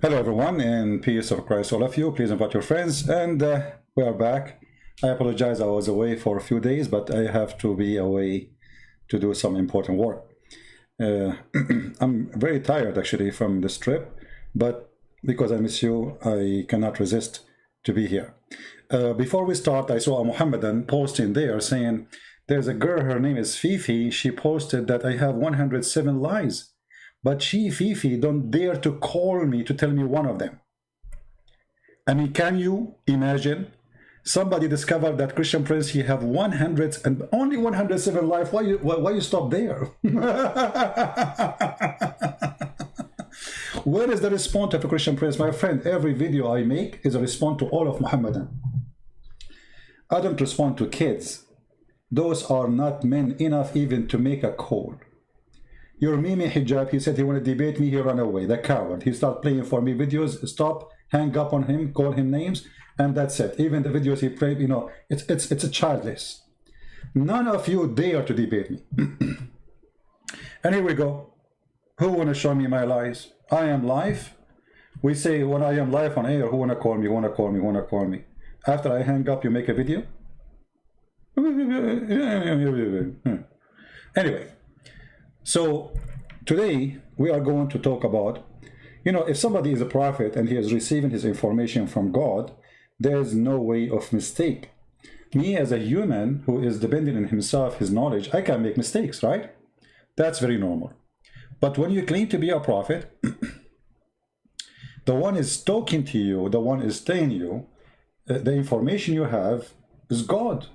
Hello everyone, and peace of Christ all of you. Please invite your friends, and we are back. I apologize, I was away for a few days, but I have to be away to do some important work. I'm very tired actually from this trip, but because I miss you, I cannot resist to be here. Before we start, I saw a Mohammedan posting there saying, there's a girl, her name is Fifi, she posted that I have 107 lies. But she, Fifi, don't dare to call me to tell me one of them. I mean, can you imagine? Somebody discovered that Christian Prince, he have 100 and only 107 life. Why you stop there? Where is the response of a Christian Prince? My friend, every video I make is a response to all of Muhammadan. I don't respond to kids. Those are not men enough even to make a call. Your Mimi Hijab, he said he want to debate me, he ran away, the coward. He started playing for me videos, stop, hang up on him, call him names, and that's it. Even the videos he played, you know, it's a childless. None of you dare to debate me. And here we go. Who want to show me my lies? I am live. We say when I am live on air, who want to call me, who want to call me, who want to call me. After I hang up, you make a video? Anyway. So today we are going to talk about, you know, if somebody is a prophet and he is receiving his information from God, there's no way of mistake. Me as a human who is dependent on himself, his knowledge, I can make mistakes, right? That's very normal. But when you claim to be a prophet, the one is talking to you, the one is telling you, the information you have is God.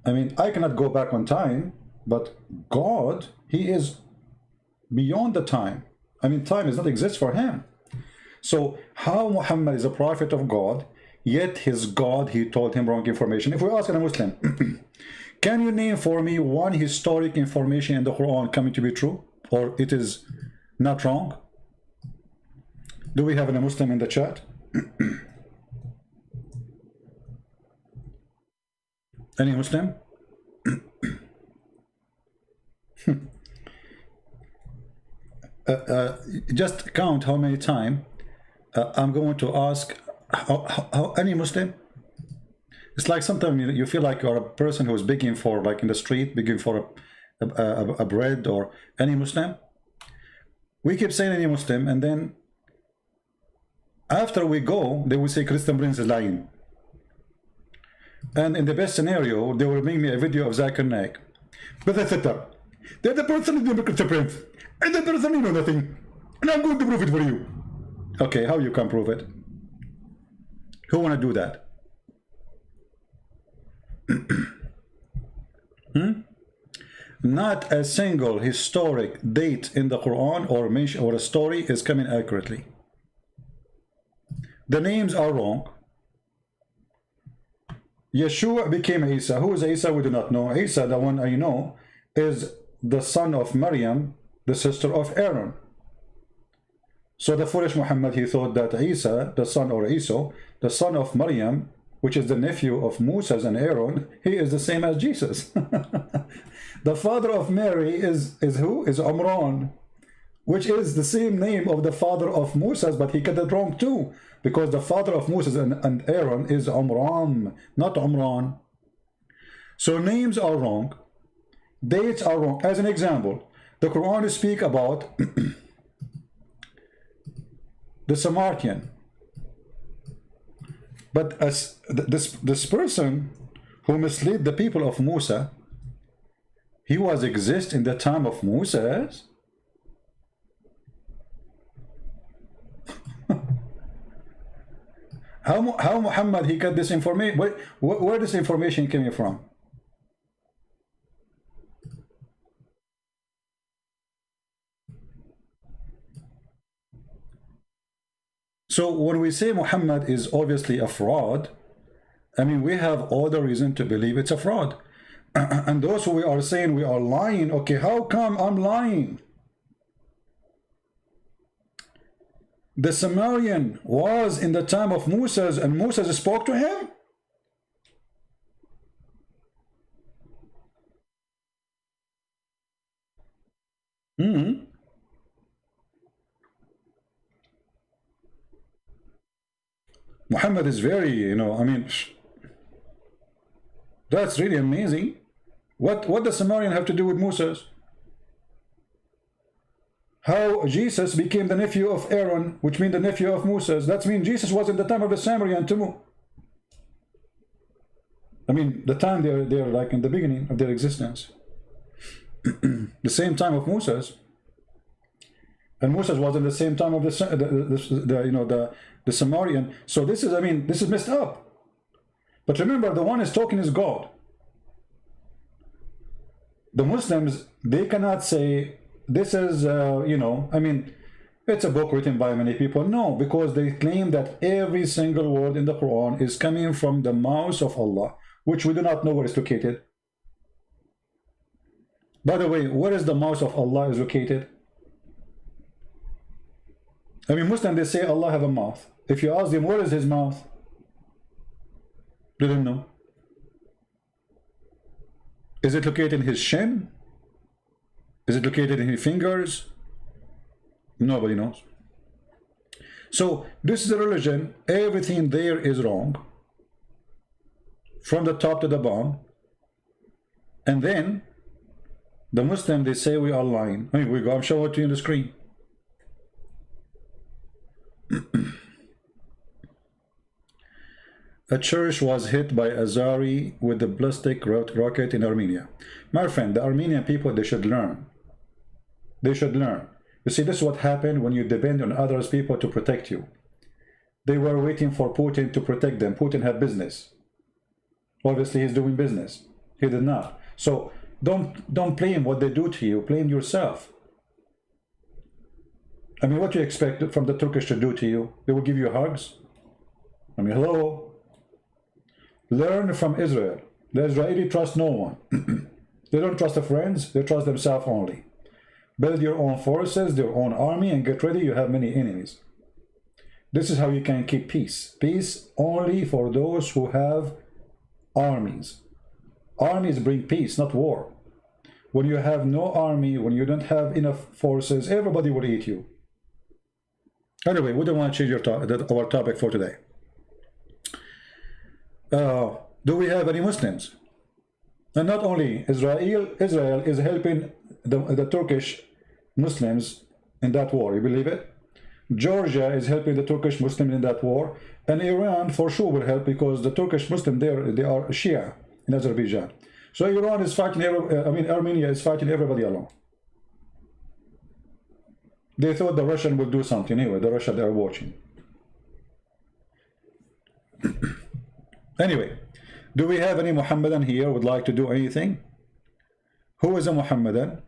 I mean, I cannot go back on time, but God, he is beyond the time. I mean, time does not exist for him. So how Muhammad is a prophet of God, yet his God, he told him wrong information? If we ask a Muslim, can you name for me one historic information in the Quran coming to be true, or it is not wrong? Do we have a Muslim in the chat? Any Muslim? Just count how many times I'm going to ask how any Muslim. It's like sometimes you feel like you're a person who is begging for, like in the street, begging for a bread, or any Muslim. We keep saying any Muslim, and then after we go, they will say Christian Prince is lying. And in the best scenario, they will bring me a video of Zakir Naik. But that's it. They're the person in the Christian Prince. And the person you know nothing. And I'm going to prove it for you. Okay, how you can prove it? Who want to do that? Not a single historic date in the Quran or mention or a story is coming accurately. The names are wrong. Yeshua became Isa. Who is Isa? We do not know. Isa, the one I know, is the son of Maryam, the sister of Aaron. So the foolish Muhammad, he thought that Isa, the son, or Isa, the son of Maryam, which is the nephew of Moses and Aaron, he is the same as Jesus. The father of Mary is who? Is Umran, which is the same name of the father of Moses, but he got it wrong too, because the father of Moses and Aaron is Umran, not Umran. So names are wrong, dates are wrong. As an example, the Quran speaks about the Samaritan, but as this person who misled the people of Musa, he was exist in the time of Moses. How Muhammad he got this information? Where this information came from? So when we say Muhammad is obviously a fraud, I mean, we have all the reason to believe it's a fraud. And those who we are saying we are lying, okay, how come I'm lying? The Samaritan was in the time of Moses, and Moses spoke to him? Muhammad is very, you know, I mean, that's really amazing. What does Samaritan have to do with Moses? How Jesus became the nephew of Aaron, which means the nephew of Moses. That means Jesus was in the time of the Samaritan too. I mean, the time they're like in the beginning of their existence. The same time of Moses. And Moses was in the same time of the Samaritan. So this is, I mean, this is messed up. But remember, the one is talking is God. The Muslims, they cannot say this is, you know, I mean, it's a book written by many people. No, because they claim that every single word in the Quran is coming from the mouth of Allah, which we do not know where it's located. By the way, where is the mouth of Allah is located? I mean, Muslims, they say Allah have a mouth. If you ask them, where is his mouth? They don't know. Is it located in his shin? Is it located in his fingers? Nobody knows. So this is a religion. Everything there is wrong, from the top to the bottom. And then the Muslim, they say we are lying. Here we go. I'm showing it to you on the screen. A church was hit by Azari with the ballistic rocket in Armenia. My friend, the Armenian people, they should learn. They should learn. You see, this is what happened when you depend on others people to protect you. They were waiting for Putin to protect them. Putin had business. Obviously, he's doing business. He did not. So don't blame what they do to you. Blame yourself. I mean, what do you expect from the Turkish to do to you? They will give you hugs? I mean, hello? Learn from Israel. The Israeli trust no one. They don't trust their friends. They trust themselves only. Build your own forces, their own army, and get ready. You have many enemies. This is how you can keep peace. Peace only for those who have armies. Armies bring peace, not war. When you have no army, when you don't have enough forces, everybody will eat you. Anyway, we don't want to change our topic for today. Do we have any Muslims? And not only Israel is helping the Turkish Muslims in that war. You believe it? Georgia is helping the Turkish Muslims in that war, and Iran for sure will help because the Turkish Muslims there, they are Shia in Azerbaijan. So Iran is fighting. Armenia is fighting everybody alone. They thought the Russian would do something. Anyway, the Russian, they are watching. Anyway, do we have any Muhammadan here who would like to do anything? Who is a Muhammadan?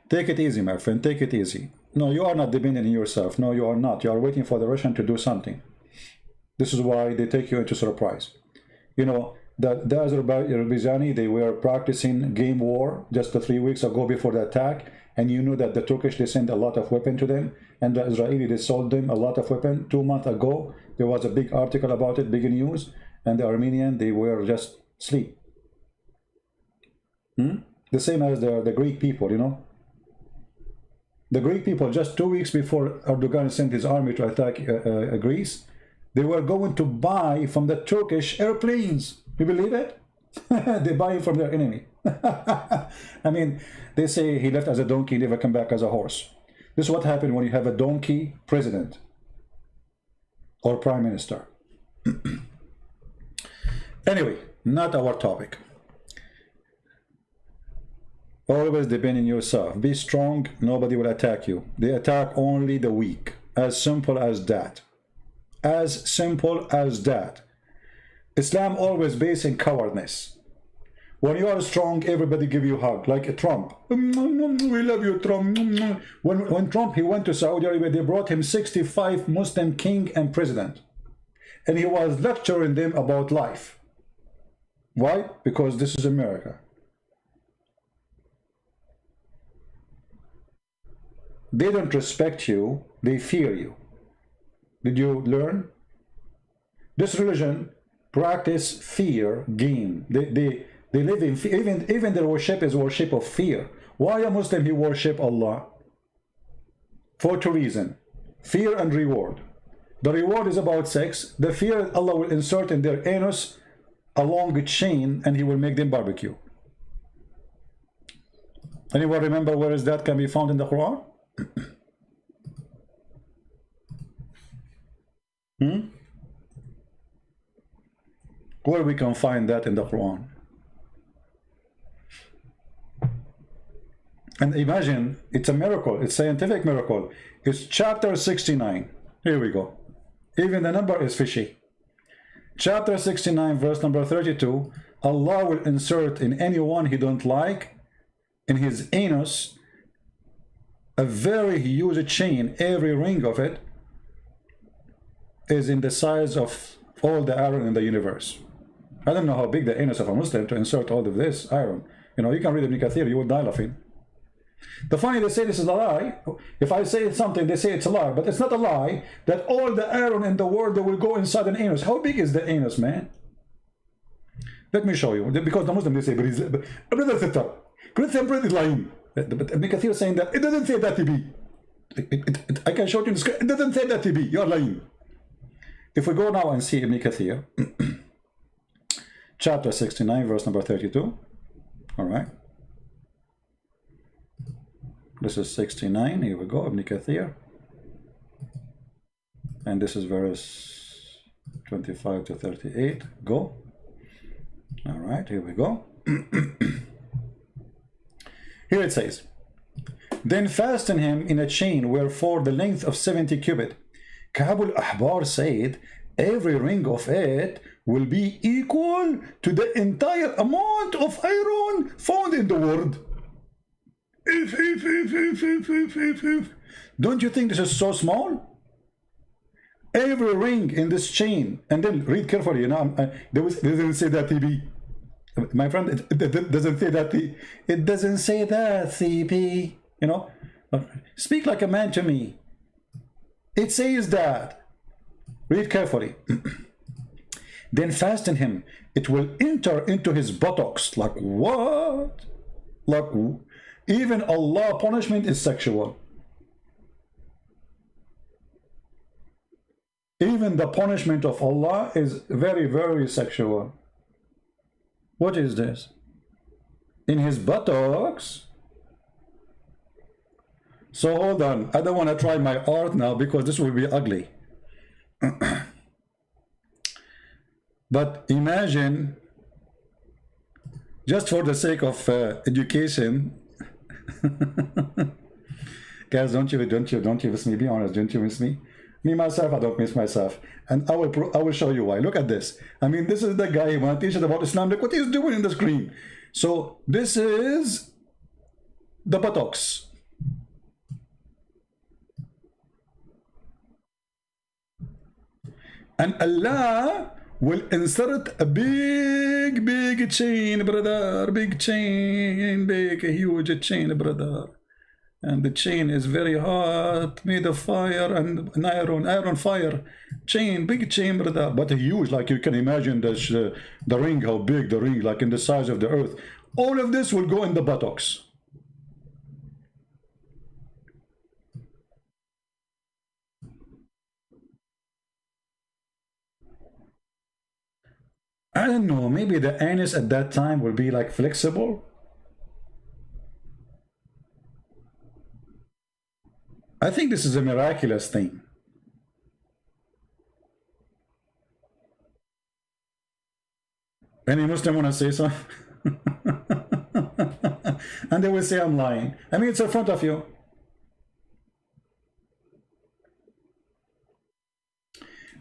Take it easy, my friend. Take it easy. No, you are not dependent on yourself. No, you are not. You are waiting for the Russian to do something. This is why they take you into surprise. You know, the Azerbaijani, they were practicing game war just 3 weeks ago before the attack. And you know that the Turkish, they sent a lot of weapons to them. And the Israeli, they sold them a lot of weapons. 2 months ago, there was a big article about it, big news. And the Armenian, they were just asleep. The same as the Greek people, you know. The Greek people, just 2 weeks before Erdogan sent his army to attack Greece, they were going to buy from the Turkish airplanes. You believe it? They buy it from their enemy. I mean, they say he left as a donkey, never come back as a horse. This is what happened when you have a donkey president or prime minister. Anyway, not our topic. Always depend on yourself. Be strong, nobody will attack you. They attack only the weak. As simple as that. As simple as that. Islam always based in cowardness. When you are strong, everybody give you a hug, like Trump. We love you, Trump. When Trump, he went to Saudi Arabia, they brought him 65 Muslim king and president. And he was lecturing them about life. Why? Because this is America. They don't respect you, they fear you. Did you learn? This religion practice fear game. They live in fear. Even their worship is worship of fear. Why a Muslim he worship Allah? For 2 reasons. fear and reward. The reward is about sex. The fear, Allah will insert in their anus a long chain and He will make them barbecue. Anyone remember where is that can be found in the Quran? Where we can find that in the Quran? And imagine, it's a miracle, it's a scientific miracle. It's chapter 69. Here we go. Even the number is fishy. Chapter 69, verse number 32. Allah will insert in anyone He don't like, in his anus, a very huge chain. Every ring of it is in the size of all the iron in the universe. I don't know how big the anus of a Muslim to insert all of this iron. You know, you can read Ibn Kathir, you will die laughing. The funny, they say this is a lie. If I say something, they say it's a lie, but it's not a lie that all the iron in the world that will go inside an anus. How big is the anus, man? Let me show you. Because the Muslim, they say, brother sister, Christian brother is lying. But Ibn Kathir is saying that it doesn't say that to be. I can show you in the script. It doesn't say that to be. You're lying. If we go now and see Ibn Kathir, chapter 69, verse number 32. All right. This is 69. Here we go, Ibn Kathir. And this is verse 25 to 38. Go. All right, here we go. Here it says, then fasten him in a chain wherefore the length of 70 cubit. Ka'b al-Ahbar said, every ring of it will be equal to the entire amount of iron found in the world. Don't you think this is so small? Every ring in this chain, and then read carefully, you know, they didn't say that TB. My friend, it doesn't say that. It doesn't say that, CP. You know, speak like a man to me. It says that. Read carefully. Then fasten him. It will enter into his buttocks. Like what? Like even Allah punishment is sexual. Even the punishment of Allah is very, very sexual. What is this? In his buttocks? So hold on. I don't want to try my art now because this will be ugly. But imagine, just for the sake of education, guys, don't you miss me? Be honest, don't you miss me? Me myself, I don't miss myself, and I will show you why. Look at this. I mean, this is the guy who wants to teach us about Islam. Look what he's doing in the screen. So this is the buttocks. And Allah will insert a big chain, brother. Big chain, big, huge chain, brother. And the chain is very hot, made of fire and an iron fire. Chain, big chain, brother. But huge, like you can imagine the ring, how big the ring, like in the size of the earth. All of this will go in the buttocks. I don't know, maybe the anus at that time will be like flexible. I think this is a miraculous thing. Any Muslim want to say so? And they will say I'm lying. I mean, it's in front of you.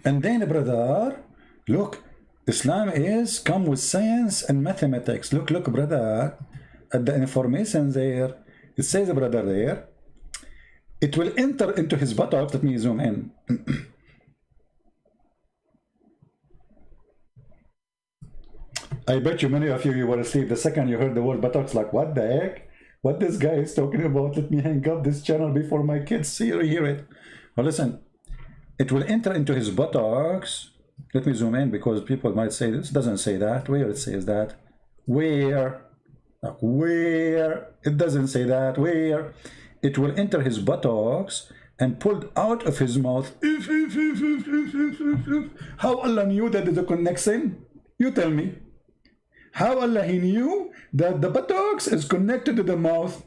And then, brother, look, Islam is come with science and mathematics. Look, brother, at the information there. It says, brother, there, it will enter into his buttocks. Let me zoom in. I bet you many of you were asleep the second you heard the word buttocks, like, what the heck? What this guy is talking about? Let me hang up this channel before my kids hear it. Well, listen, it will enter into his buttocks. Let me zoom in because people might say this doesn't say that. Where it says that? Where? Like, where? It doesn't say that. Where? It will enter his buttocks and pulled out of his mouth. How Allah knew that there's a connection? You tell me. How Allah He knew that the buttocks is connected to the mouth?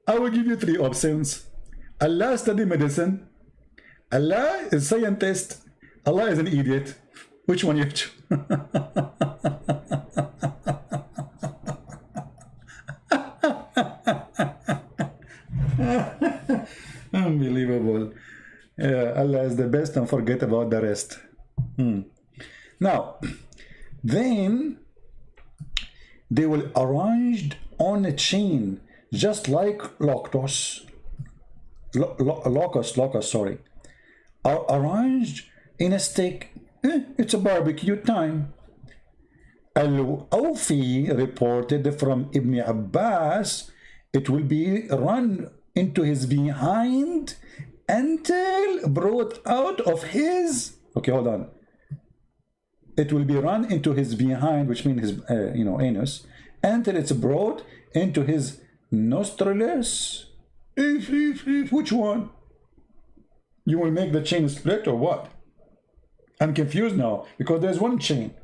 I will give you three options. Allah study medicine. Allah is scientist. Allah is an idiot. Which one you choose? Unbelievable. Yeah, Allah is the best and forget about the rest. Now, then they will arranged on a chain, just like locust, sorry, are arranged in a stick. It's a barbecue time. Al-Awfi reported from Ibn Abbas, it will be run into his behind until brought out of his, okay, hold on. It will be run into his behind, which means his, anus, until it's brought into his nostrils. Which one? You will make the chain split or what? I'm confused now because there's one chain.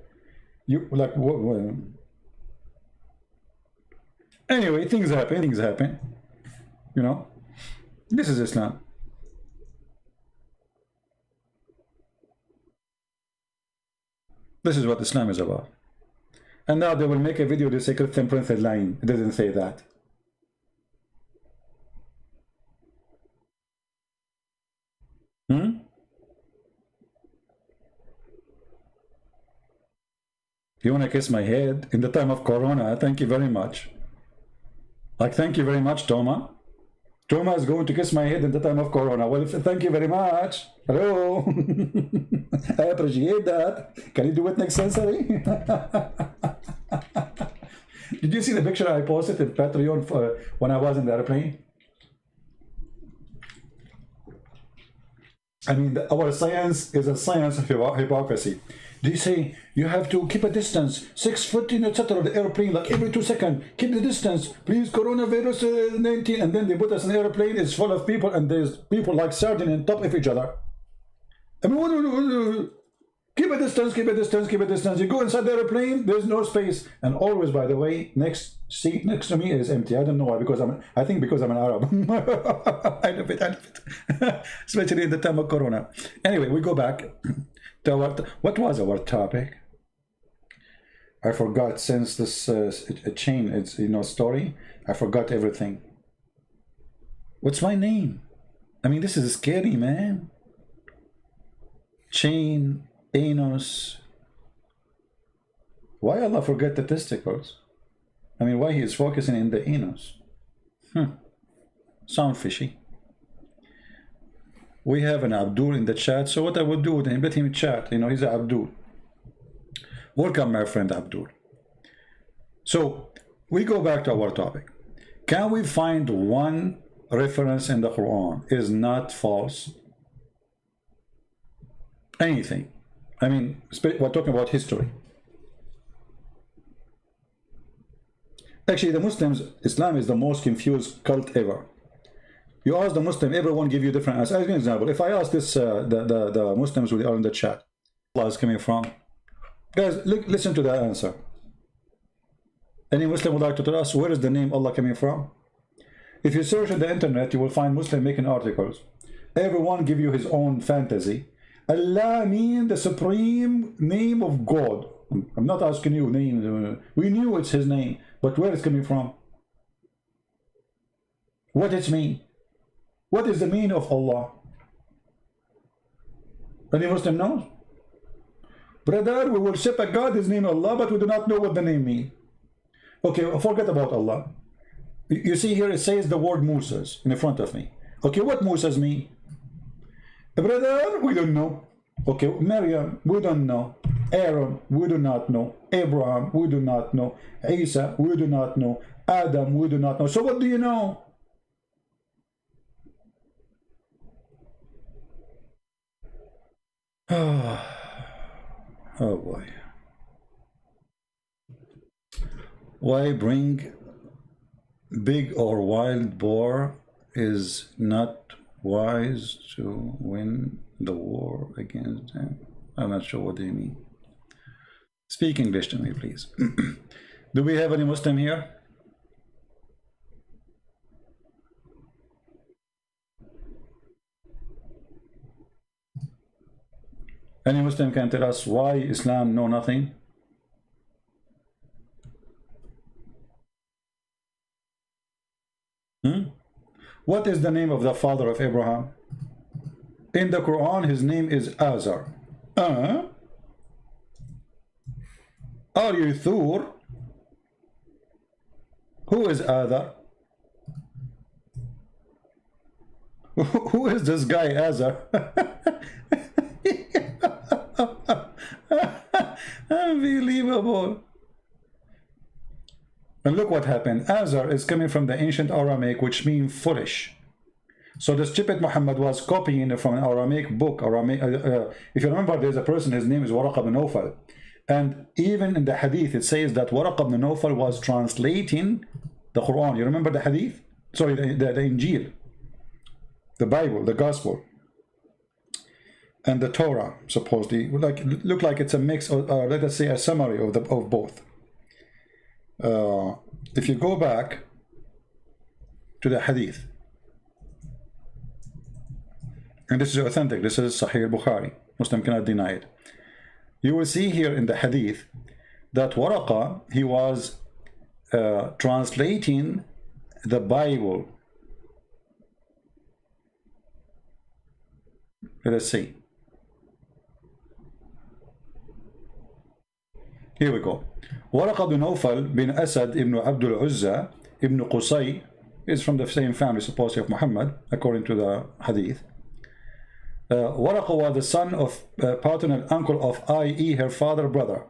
You like what? Anyway, things happen. You know, this is Islam. This is what Islam is about. And now they will make a video, the secret temperance line. It doesn't say that. You want to kiss my head in the time of Corona? Thank you very much. Like, thank you very much, Toma. Toma is going to kiss my head in the time of Corona. Well, thank you very much. Hello. I appreciate that. Can you do it next century? Did you see the picture I posted in Patreon for when I was in the airplane? I mean, our science is a science of hypocrisy. They say you have to keep a distance, 6 foot in etc. the airplane, like every 2 seconds. Keep the distance, please. Coronavirus 19, and then they put us in an airplane. It's full of people, and there's people like sardines on top of each other. I mean, keep a distance, keep a distance, keep a distance. You go inside the airplane, there's no space, and always, by the way, next seat next to me is empty. I don't know why, because I think because I'm an Arab. I love it, especially in the time of Corona. Anyway, we go back to what was our topic? I forgot. Since this chain, it's story, I forgot everything. What's my name? I mean, this is scary, man. Chain, anus. Why Allah forget the testicles? I mean, why he is focusing in the anus? Sound fishy. We have an Abdul in the chat, so what I would do with him, let him chat. He's an Abdul. Welcome, my friend Abdul. So we go back to our topic. Can we find one reference in the Quran is not false? Anything. I mean, we're talking about history. Actually, the Muslims, Islam is the most confused cult ever. You ask the Muslim, everyone give you different answers. As an example, if I ask this, the Muslims who are in the chat, Allah is coming from. Guys, listen to that answer. Any Muslim would like to tell us where is the name Allah coming from? If you search on the internet, you will find Muslim making articles. Everyone give you his own fantasy. Allah means the supreme name of God. I'm not asking you name. We knew it's his name, but where it's coming from? What it mean? What is the meaning of Allah? Any Muslim knows? Brother, we worship a God, his name Allah, but we do not know what the name means. Okay, forget about Allah. You see here it says the word Moses in front of me. Okay, what Moses mean? Brother, we don't know. Okay, Maryam, we don't know. Aaron, we do not know. Abraham, we do not know. Isa, we do not know. Adam, we do not know. So what do you know? Oh boy. Why bring big or wild boar is not wise to win the war against them. I'm not sure what they mean. Speak English to me, please. Do we have any Muslim here? Any Muslim can tell us why Islam know nothing? What is the name of the father of Abraham? In the Quran, his name is Azar. Are you Thur? Who is Azar? Who is this guy Azar? Unbelievable. And look what happened. Azar is coming from the ancient Aramaic, which means foolish. So this Djupet Muhammad was copying from an Aramaic book. If you remember, there's a person, his name is Waraqa ibn Nawfal. And even in the hadith, it says that Waraqa ibn Nawfal was translating the Quran. You remember the hadith? Sorry, the Injil, the Bible, the Gospel, and the Torah, supposedly. Look like it's a mix, or let us say a summary of both. If you go back to the hadith, and this is authentic, this is Sahih al-Bukhari, Muslim cannot deny it, you will see here in the hadith that Waraqa, he was translating the Bible. Let us see. Here we go. Waraqa bin Nawfal bin Asad ibn Abdul Uzza ibn Qusay is from the same family, supposedly, of Muhammad, according to the hadith. Waraqa was the son of paternal uncle of i.e. her father brother,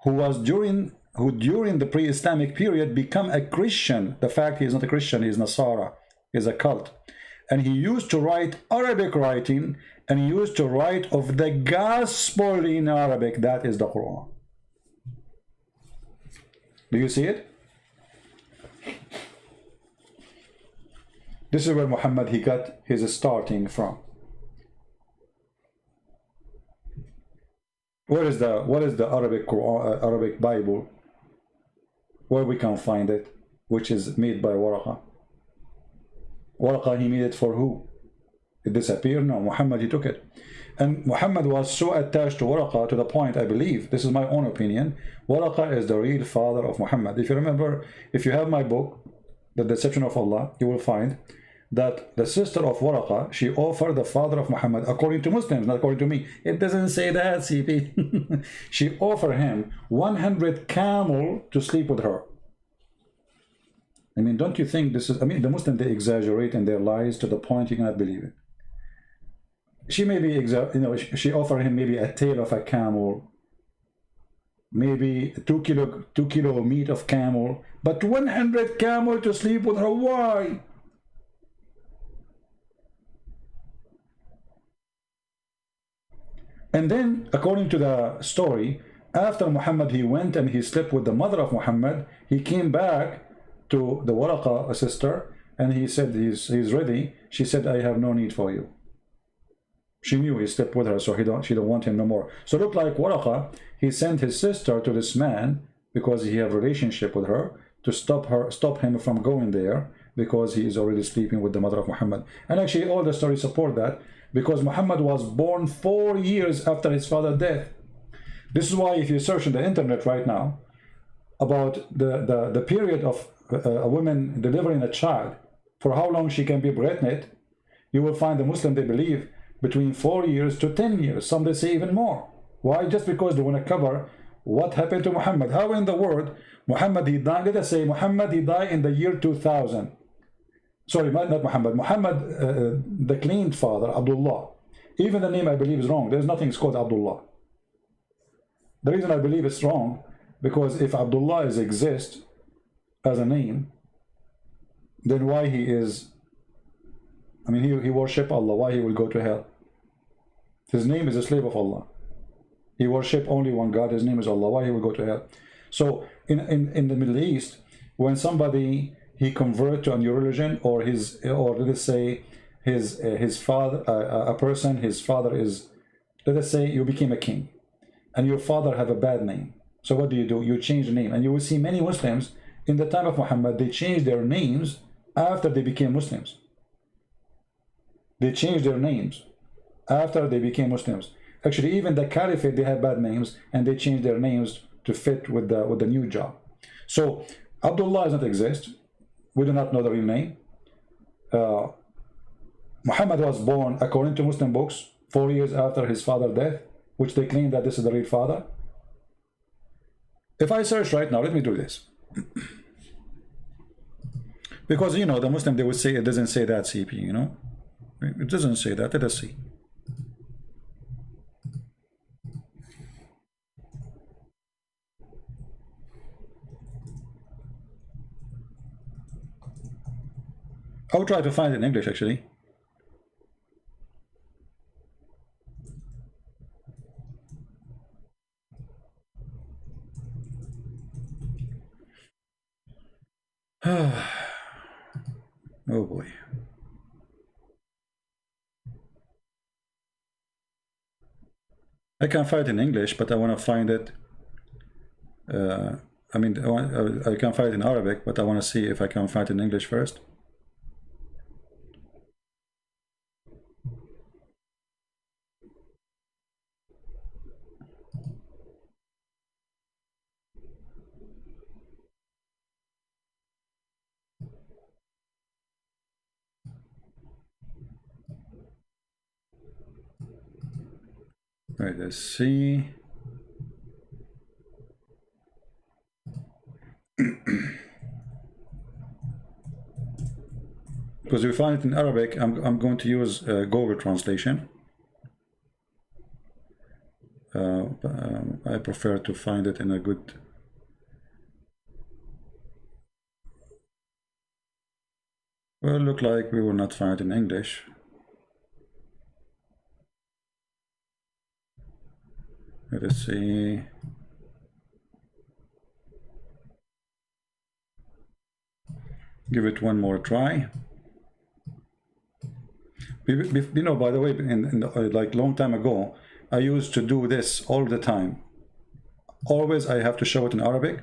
who during the pre-Islamic period become a Christian. The fact he is not a Christian, he is Nasara, he is a cult. And he used to write Arabic writing, and he used to write of the gospel in Arabic, that is the Quran. Do you see it? This is where Muhammad, he got his starting from. What is the Arabic Quran, Arabic Bible? Where we can find it, which is made by Waraqa. Waraqa, he made it for who? It disappeared? No, Muhammad, he took it. And Muhammad was so attached to Waraqa to the point, I believe, this is my own opinion, Waraqa is the real father of Muhammad. If you remember, if you have my book, The Deception of Allah, you will find that the sister of Waraqa, she offered the father of Muhammad, according to Muslims, not according to me. It doesn't say that, CP. She offered him 100 camel to sleep with her. I mean, don't you think this is, I mean, the Muslims, they exaggerate in their lies to the point you cannot believe it. She may be, she offered him maybe a tail of a camel, maybe 2 kilo meat of camel, but 100 camel to sleep with her. Why? And then, according to the story, after Muhammad, he went and he slept with the mother of Muhammad. He came back to the Waraqa sister, and he said he's ready. She said, I have no need for you. She knew he slept with her, so she don't want him no more. So it looked like Waraqa, he sent his sister to this man because he have a relationship with her, to stop him from going there, because he is already sleeping with the mother of Muhammad. And actually all the stories support that, because Muhammad was born 4 years after his father's death. This is why if you search on the internet right now about the period of a woman delivering a child, for how long she can be pregnant, you will find the Muslim, they believe between 4 years to 10 years. Some they say even more. Why? Just because they want to cover what happened to Muhammad. How in the world Muhammad, he died, let us say Muhammad, he died in the year 2000. Sorry, not Muhammad. Muhammad, the claimed father, Abdullah. Even the name I believe is wrong. There's nothing called Abdullah. The reason I believe it's wrong, because if Abdullah exists as a name, then why he is, I mean, he worship Allah, why he will go to hell? His name is a slave of Allah. He worship only one God, his name is Allah, why he will go to hell? So in the Middle East, when somebody, he convert to a new religion, or let us say his father, a person, his father is, let us say you became a king, and your father have a bad name. So what do? You change the name, and you will see many Muslims in the time of Muhammad, they changed their names after they became Muslims. They changed their names after they became Muslims. Actually, even the caliphate, they had bad names, and they changed their names to fit with the new job. So Abdullah does not exist. We do not know the real name. Muhammad was born, according to Muslim books, 4 years after his father's death, which they claim that this is the real father. If I search right now, let me do this. Because, you know, the Muslim, they would say it doesn't say that, CP, you know. It doesn't say that. Let us see. I'll try to find it in English, actually. Oh boy. I can find it in English, but I want to find it. I mean, I can find it in Arabic, but I want to see if I can find it in English first. Right, let's see. Because we find it in Arabic, I'm going to use Google translation. I prefer to find it in a good. Well, look like we will not find it in English. Let us see. Give it one more try. You know, by the way, like long time ago, I used to do this all the time. Always I have to show it in Arabic,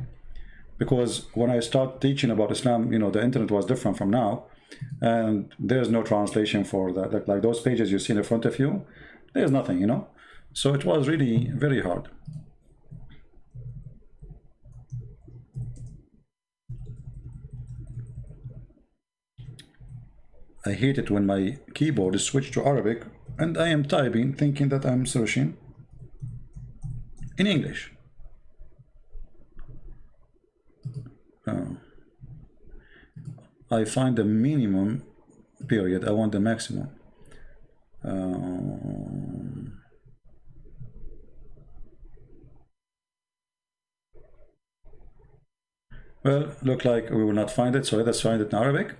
because when I start teaching about Islam, you know, the internet was different from now, and there's no translation for that. Like those pages you see in front of you, there's nothing, you know. So it was really very hard. I hate it when my keyboard is switched to Arabic and I am typing thinking that I'm searching in English. I find the minimum period, I want the maximum. Well, look like we will not find it, so let us find it in Arabic.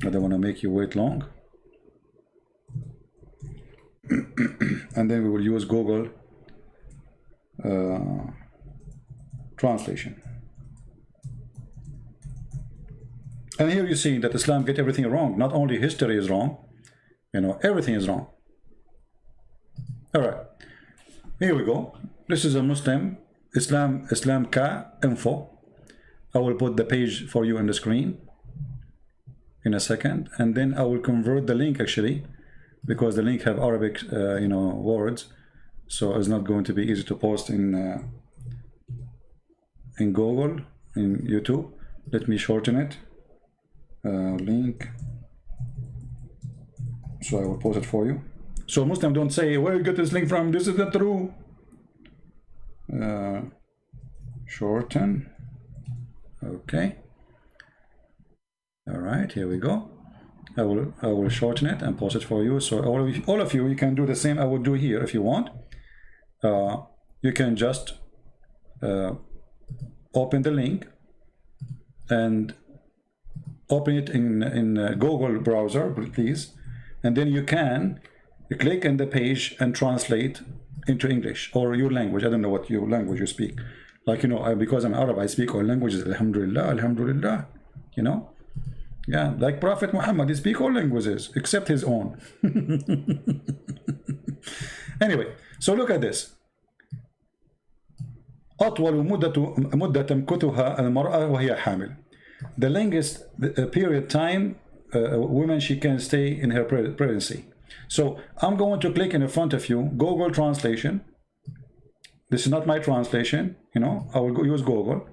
I don't want to make you wait long. And then we will use Google translation. And here you see that Islam get everything wrong. Not only history is wrong, you know, everything is wrong. All right. Here we go. This is a Muslim Islam ka info. I will put the page for you on the screen in a second, and then I will convert the link actually, because the link have Arabic you know, words, so it's not going to be easy to post in Google, in YouTube. Let me shorten it. Link. So I will post it for you. So Muslim don't say, where you get this link from? This is not true. Shorten. Okay. All right, here we go. I will shorten it and post it for you. So all of you can do the same. I will do here if you want. You can just open the link and open it in Google browser, please, and then you can click on the page and translate into English or your language. I don't know what your language you speak. Like, you know, because I'm Arab, I speak all languages. Alhamdulillah, Alhamdulillah. You know? Yeah, like Prophet Muhammad, he speaks all languages except his own. Anyway, so look at this. أطول مدة تمكثها المرأة وهي حامل. The longest period time women she can stay in her pregnancy. So I'm going to click in front of you Google translation. This is not my translation, you know. I will use Google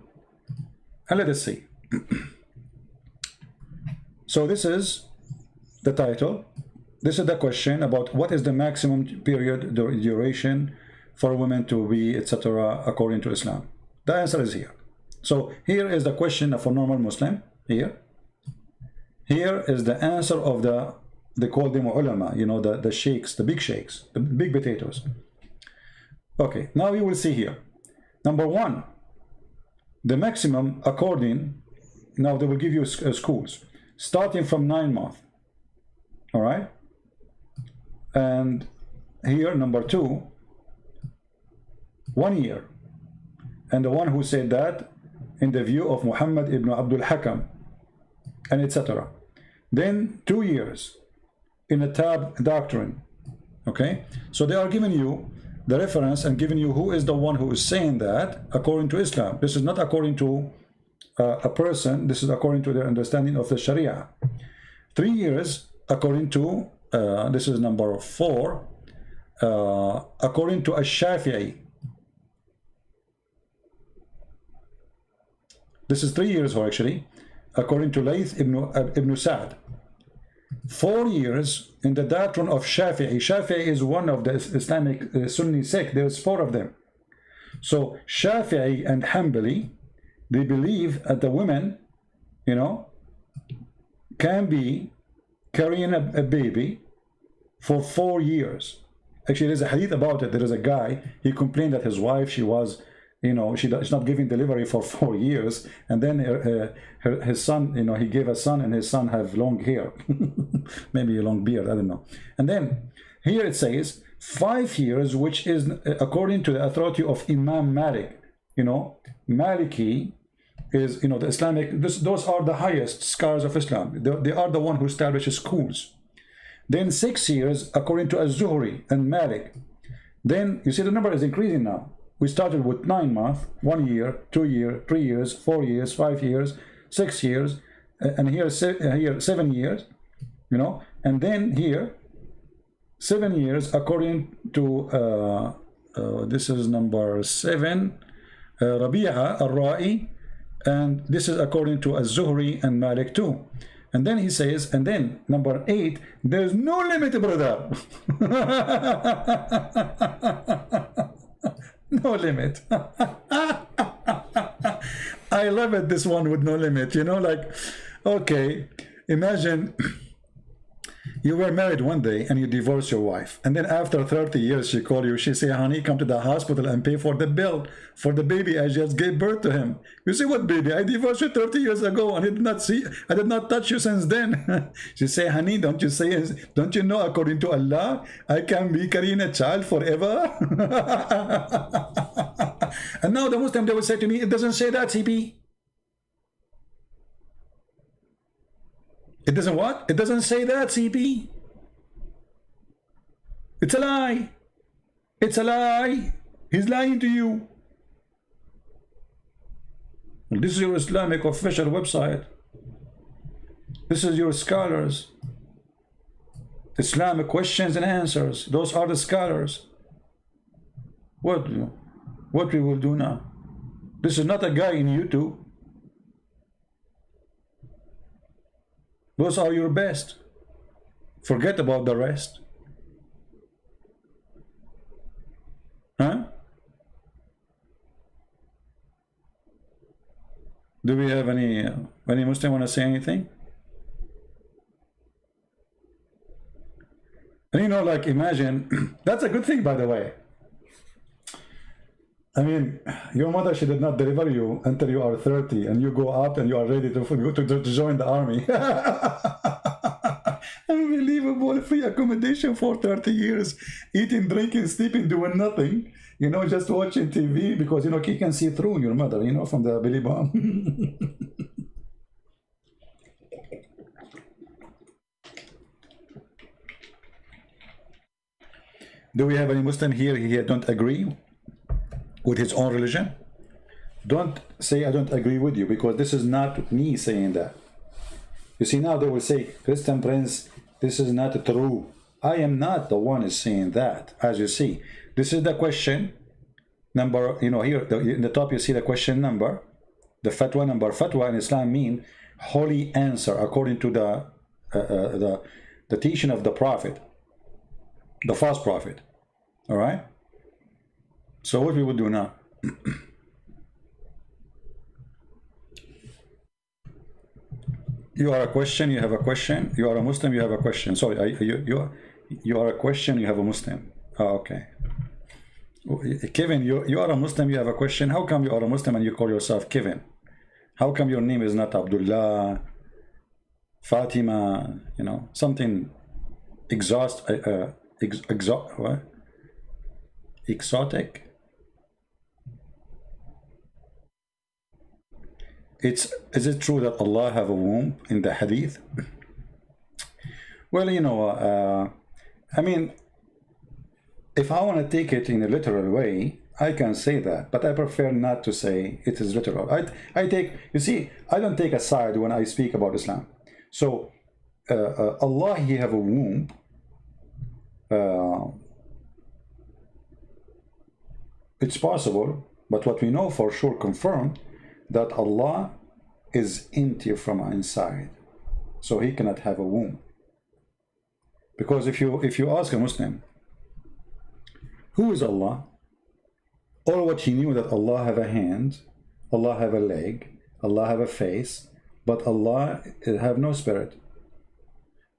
and let us see. So this is the title. This is the question about what is the maximum period duration for women to be, etc., according to Islam. The answer is here. So here is the question of a normal Muslim. Here is the answer of they call them ulama, you know, the sheikhs, the big sheikhs, the big potatoes. Okay, now you will see here. Number one, the maximum according, now they will give you schools, starting from 9 months. All right? And here, number two, 1 year. And the one who said that in the view of Muhammad ibn Abdul Hakam, and etc. Then 2 years in a tab doctrine. Okay? So they are giving you the reference and giving you who is the one who is saying that according to Islam. This is not according to a person. This is according to their understanding of the Sharia. 3 years according to, this is number 4, according to Ash-Shafi'i. This is 3 years actually, according to Layth ibn Sa'd. 4 years in the doctrine of Shafi'i. Shafi'i is one of the Islamic Sunni sect. There's 4 of them. So Shafi'i and Hanbali, they believe that the women, you know, can be carrying a baby for 4 years. Actually, there's a hadith about it. There is a guy, he complained that his wife, she was, you know, she's not giving delivery for 4 years, and then his son, you know, he gave a son, and his son have long hair, maybe a long beard, I don't know. And then here it says 5 years, which is according to the authority of Imam Malik. You know, Maliki is, you know, the Islamic, those are the highest scholars of Islam. They are the one who establishes schools. Then 6 years according to Az-Zuhri and Malik. Then you see the number is increasing now. We started with 9 months, 1 year, 2 years, 3 years, 4 years, 5 years, 6 years, and here 7 years, you know, and then here 7 years according to this is number 7, Rabi'a al-Ra'i, and this is according to Az-Zuhri and Malik too. And then he says, and then number 8, there's no limit, brother. No limit. I love it, this one with no limit, you know, like, okay, imagine you were married one day and you divorce your wife, and then after 30 years she call you, she say, honey, come to the hospital and pay for the bill for the baby I just gave birth to him. You say, what baby? I divorced you 30 years ago and I did not touch you since then. She say, honey, don't you know according to Allah I can be carrying a child forever? And now the Muslim, they will say to me, it doesn't say that, CP. It doesn't what? It doesn't say that, CP. It's a lie. It's a lie. He's lying to you. Well, this is your Islamic official website. This is your scholars. Islamic questions and answers. Those are the scholars. What we will do now? This is not a guy in YouTube. Those are your best. Forget about the rest. Huh? Do we have any Muslim want to say anything? And you know, like, imagine, that's a good thing, by the way. I mean, your mother, she did not deliver you until you are 30, and you go out and you are ready to join the army. Unbelievable. Free accommodation for 30 years. Eating, drinking, sleeping, doing nothing. You know, just watching TV because, you know, he can see through your mother, you know, from the belly button. Do we have any Muslim here don't agree with his own religion? Don't say I don't agree with you, because this is not me saying that. You see, now they will say, Christian Prince, this is not true. I am not the one is saying that. As you see, this is the question number, you know, here in the top you see the question number, the fatwa number. Fatwa in Islam mean holy answer according to the teaching of the prophet, the false prophet. All right, so what we would do now? You are a question, you have a question. You are a Muslim, you have a question. Sorry, you are a question, you have a Muslim. Oh, okay. Kevin, you are a Muslim, you have a question. How come you are a Muslim and you call yourself Kevin? How come your name is not Abdullah, Fatima, you know, something exotic? Is it true that Allah have a womb in the hadith? Well, you know, I mean, if I want to take it in a literal way, I can say that, but I prefer not to say it is literal. I take, you see, I don't take a side when I speak about Islam. So Allah, he have a womb. It's possible, but what we know for sure, confirmed, that Allah is empty from inside, so he cannot have a womb. Because if you ask a Muslim, who is Allah? Or what he knew, that Allah have a hand, Allah have a leg, Allah have a face, but Allah have no spirit.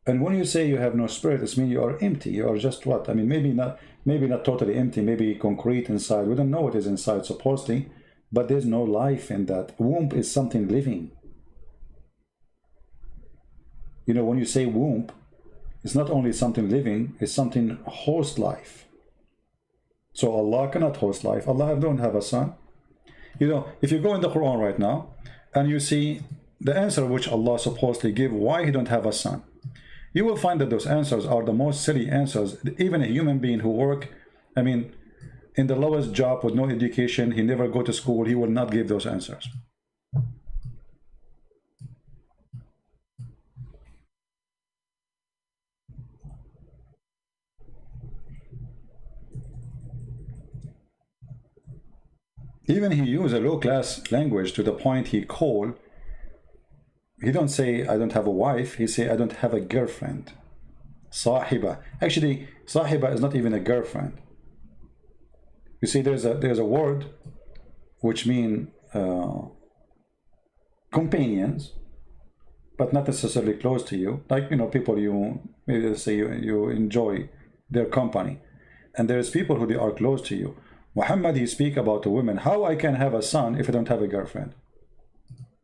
And when you say you have no spirit, it means you are empty. You are just what? I mean, maybe not totally empty, maybe concrete inside. We don't know what is inside supposedly, but there's no life in that. Womb is something living. You know, when you say womb, it's not only something living, it's something host life. So Allah cannot host life. Allah don't have a son. You know, if you go in the Quran right now and you see the answer which Allah supposedly give why he don't have a son, you will find that those answers are the most silly answers. Even a human being who work, I mean, in the lowest job with no education, he never go to school, he will not give those answers. Even he use a low-class language to the point he don't say I don't have a wife, he say I don't have a girlfriend. Sahiba. Actually, sahiba is not even a girlfriend. You see, there's a word which mean companions, but not necessarily close to you. Like, you know, people you maybe say you enjoy their company, and there's people who they are close to you. Muhammad, he speak about the women. How I can have a son if I don't have a girlfriend?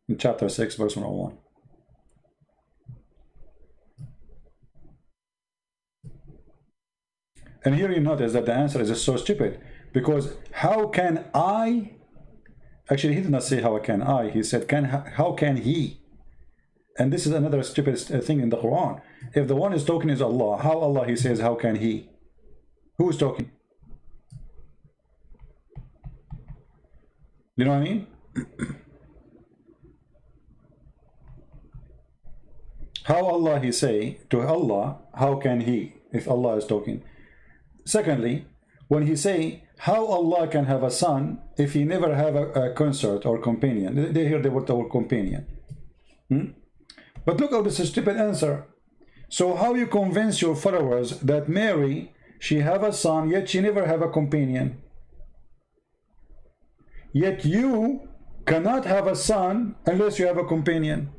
In chapter 6, verse 101. And here you notice that the answer is just so stupid, because how can I? Actually, he did not say how can I. He said how can he? And this is another stupid thing in the Quran. If the one is talking is Allah, how Allah he says how can he? Who is talking? You know what I mean? How Allah he say to Allah, how can he, if Allah is talking? Secondly, when he say how Allah can have a son if he never have a consort or companion, they hear the word companion. But look at this stupid answer. So how you convince your followers that Mary, she have a son, yet she never have a companion? Yet you cannot have a son unless you have a companion.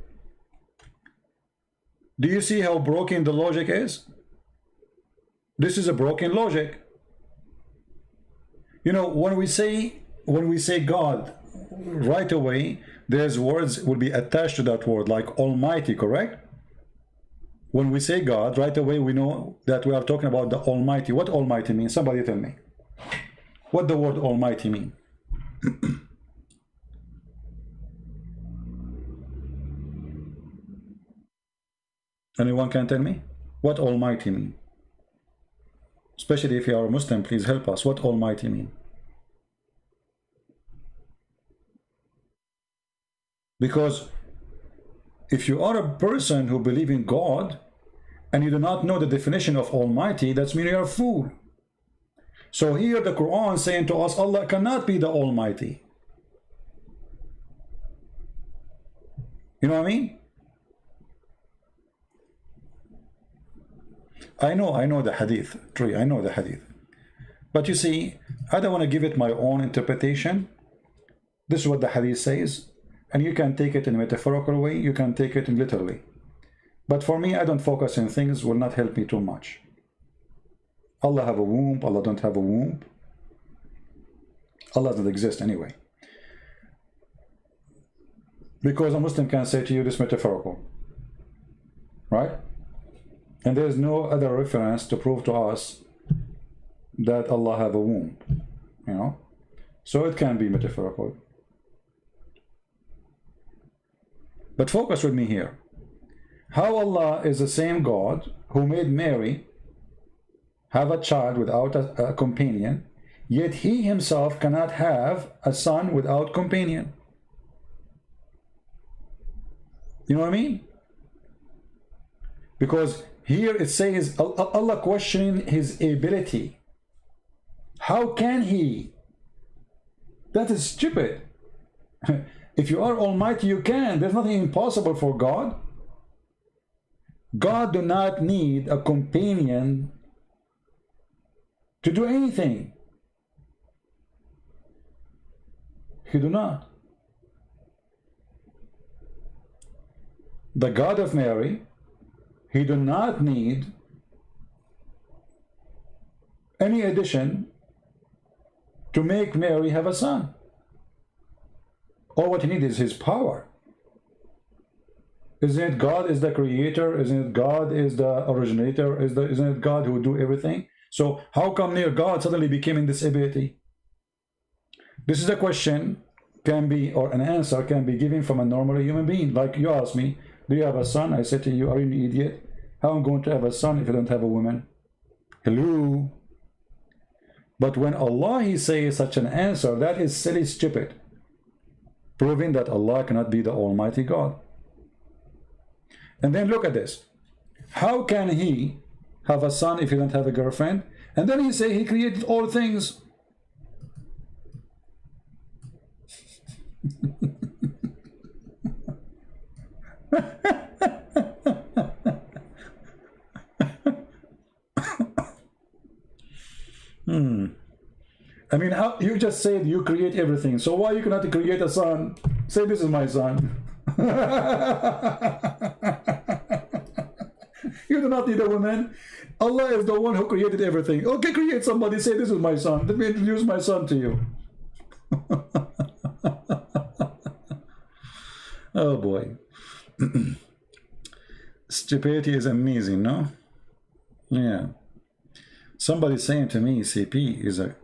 Do you see how broken the logic is? This is a broken logic. You know, when we say God, right away, there's words will be attached to that word, like Almighty, correct? when we say God, right away we know that we are talking about the Almighty. What Almighty means? Somebody tell me. What the word Almighty mean? Anyone can tell me? What Almighty mean? Especially if you are a Muslim, please help us. What Almighty mean? Because if you are a person who believes in God and you do not know the definition of Almighty, that's mean you are a fool. So here the Quran saying to us, Allah cannot be the Almighty. You know what I mean? I know the hadith, true, I know the hadith. But you see, I don't want to give it my own interpretation. This is what the hadith says. And you can take it in a metaphorical way, you can take it in literally. But for me, I don't focus on things will not help me too much. Allah have a womb, Allah don't have a womb. Allah doesn't exist anyway. Because a Muslim can say to you this metaphorical. Right? And there is no other reference to prove to us that Allah have a womb. You know? So it can be metaphorical. But focus with me here. How Allah is the same God who made Mary have a child without a companion, yet he himself cannot have a son without companion. You know what I mean? Because here it says Allah questioning his ability. How can he? That is stupid. If you are Almighty, you can. There's nothing impossible for God. God do not need a companion to do anything. He do not. The God of Mary, he do not need any addition to make Mary have a son. All what he needs is his power. Isn't it God is the creator? Isn't it God is the originator? Isn't it God who do everything? So how come near God suddenly became in this ability? This is a question can be, or an answer can be given from a normal human being. Like you ask me, do you have a son? I said to you, are you an idiot? How am I going to have a son if I don't have a woman? Hello? But when Allah he says such an answer, that is silly, stupid, proving that Allah cannot be the Almighty God. And then look at this. How can he have a son if he don't have a girlfriend? And then he say he created all things. I mean, how, you just said you create everything. So why you cannot create a son? Say this is my son. You do not need a woman. Allah is the one who created everything. Okay, create somebody. Say this is my son. Let me introduce my son to you. Oh boy. Stupidity is amazing, no? Yeah. Somebody saying to me, CP is a,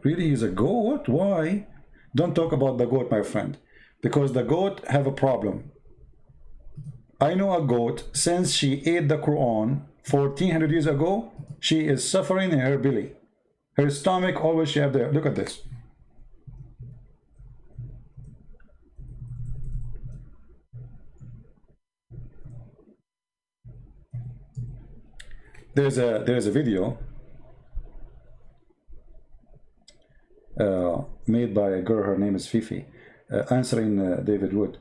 really is a goat? Why? Don't talk about the goat, my friend. Because the goat have a problem. I know a goat, since she ate the Quran 1400 years ago, she is suffering in her belly. Her stomach always she have there. Look at this. There's a video made by a girl, her name is Fifi, answering David Wood.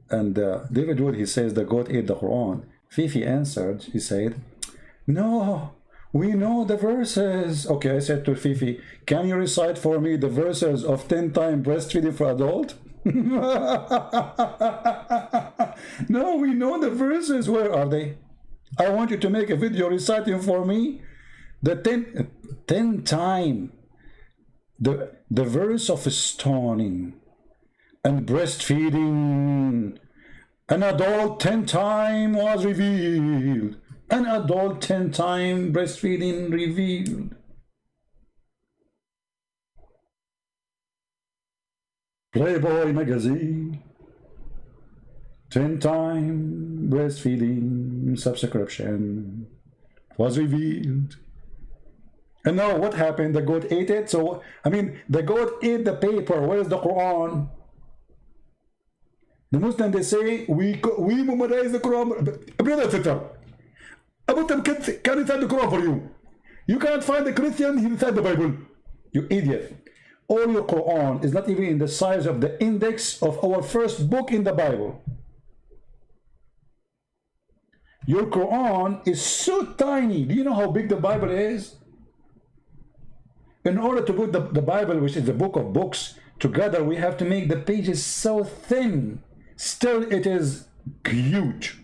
And David Wood, he says the goat ate the Quran. Fifi answered, he said, no, we know the verses. Okay, I said to Fifi, can you recite for me the verses of 10 times breastfeeding for adult? No, we know the verses. Where are they? I want you to make a video reciting for me the 10 time the verse of stoning and breastfeeding. An adult 10 times was revealed. An adult 10-time breastfeeding revealed. Playboy magazine, 10-time breastfeeding subscription was revealed. And now what happened? The goat ate it. So, I mean, the goat ate the paper. Where's the Quran? The Muslim, they say, we memorize the Quran. Brother Fitter, Abu Tam can recite the Quran for you. You can't find the Christian, he recite the Bible. You idiot. All your Quran is not even in the size of the index of our first book in the Bible. Your Quran is so tiny. Do you know how big the Bible is? In order to put the Bible, which is the book of books, together, we have to make the pages so thin. Still, it is huge.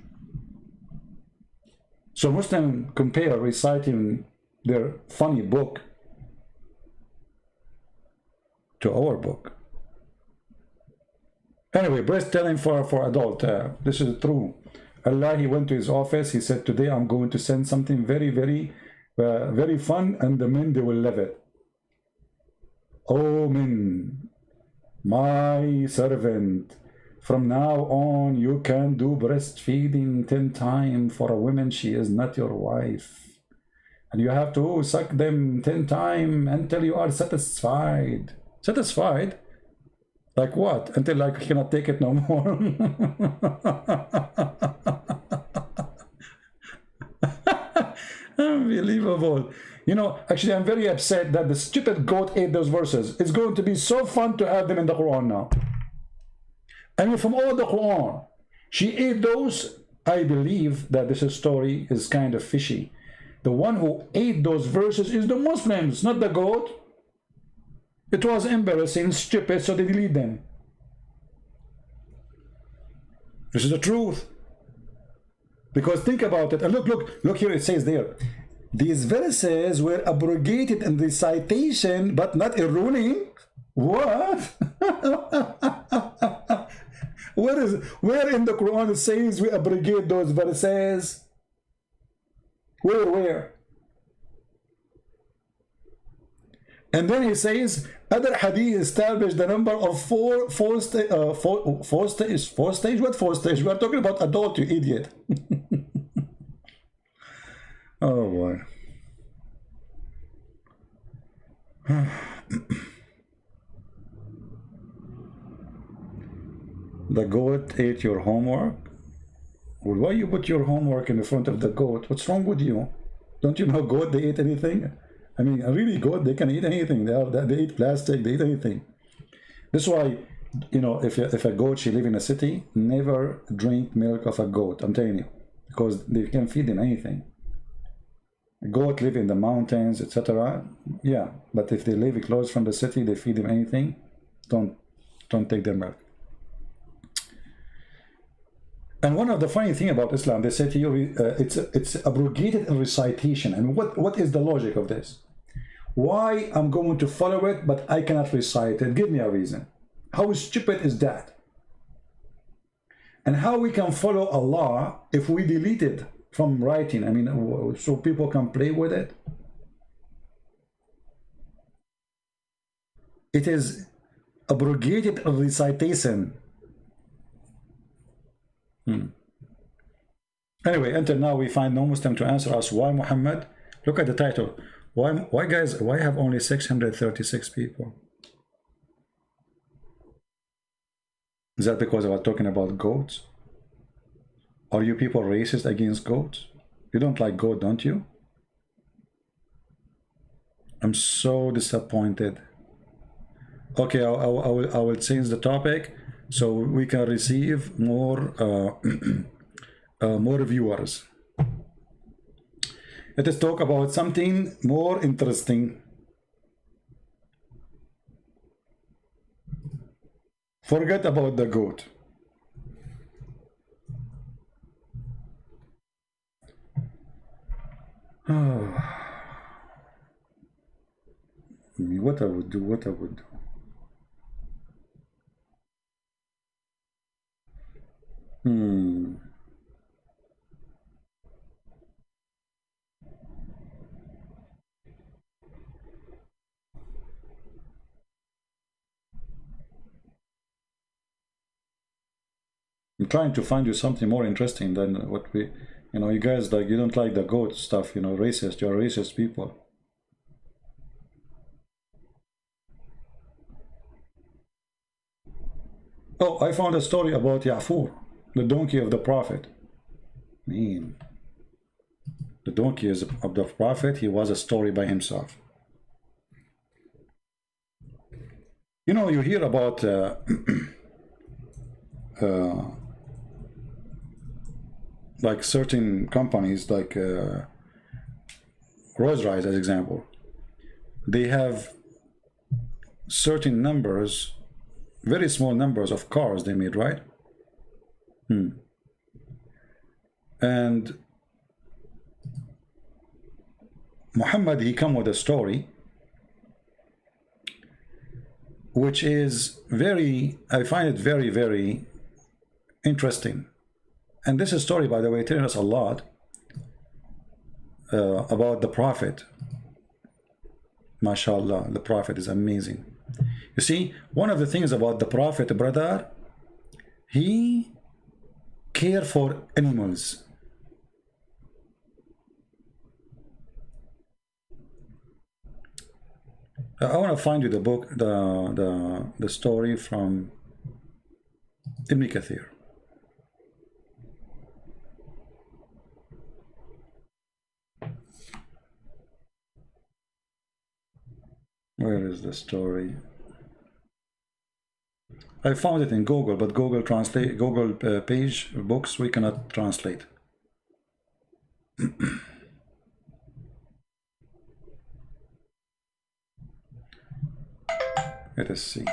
So Muslims compare reciting their funny book to our book. Anyway, breast telling for adult. This is true. Allah, he went to his office. He said, today I'm going to send something very, very fun, and the men, they will love it. Oh men, my servant, from now on you can do breastfeeding 10 times for a woman. She is not your wife. And you have to suck them 10 times until you are satisfied. Satisfied? Like what? Until like you cannot take it no more. Unbelievable. You know, actually, I'm very upset that the stupid goat ate those verses. It's going to be so fun to have them in the Quran now. I mean, from all the Quran, she ate those. I believe that this story is kind of fishy. The one who ate those verses is the Muslims, not the goat. It was embarrassing, stupid, so they delete them. This is the truth. Because think about it. And look here, it says there. These verses were abrogated in recitation, but not in ruling. What? Where in the Quran it says we abrogate those verses? Where? And then he says, other hadith established the number of four stage. What four stage? We are talking about adult, you idiot. Oh boy. The goat ate your homework? Well, why you put your homework in the front of the goat? What's wrong with you? Don't you know goat, they eat anything? I mean, really goat, they can eat anything. They eat plastic, they eat anything. That's why, you know, if a goat, she live in a city, never drink milk of a goat, I'm telling you. Because they can feed them anything. A goat live in the mountains, etc. Yeah, but if they live close from the city, they feed them anything. Don't take their milk. And one of the funny thing about Islam, they say to you, it's abrogated in recitation. And what is the logic of this? Why I'm going to follow it, but I cannot recite it? Give me a reason. How stupid is that? And how we can follow Allah if we delete it from writing? I mean, so people can play with it. It is abrogated in recitation. Anyway, until now we find no Muslim to answer us. Why Muhammad? Look at the title. Why guys, why have only 636 people? Is that because I was talking about goats? Are you people racist against goats? You don't like goat, don't you? I'm so disappointed. Okay, I will change the topic so we can receive more more viewers. Let us talk about something more interesting. Forget about the goat. What I would do. I'm trying to find you something more interesting than what we, you know, you guys like, you don't like the goat stuff, you know, racist, you're racist people. Oh, I found a story about Ya'fur, the donkey of the prophet. I mean, the donkey is of the prophet, he was a story by himself. You know, you hear about like certain companies, like Rolls-Royce as example, they have certain numbers, very small numbers of cars they made, right? And Muhammad, he come with a story which is very, I find it very, very interesting. And this is story, by the way, telling us a lot about the prophet. MashaAllah, the prophet is amazing. You see, one of the things about the prophet, brother, he cared for animals. I want to find you the book, the story from Ibn Kathir. Where is the story? I found it in Google, but Google translate, Google page books we cannot translate. Let us see.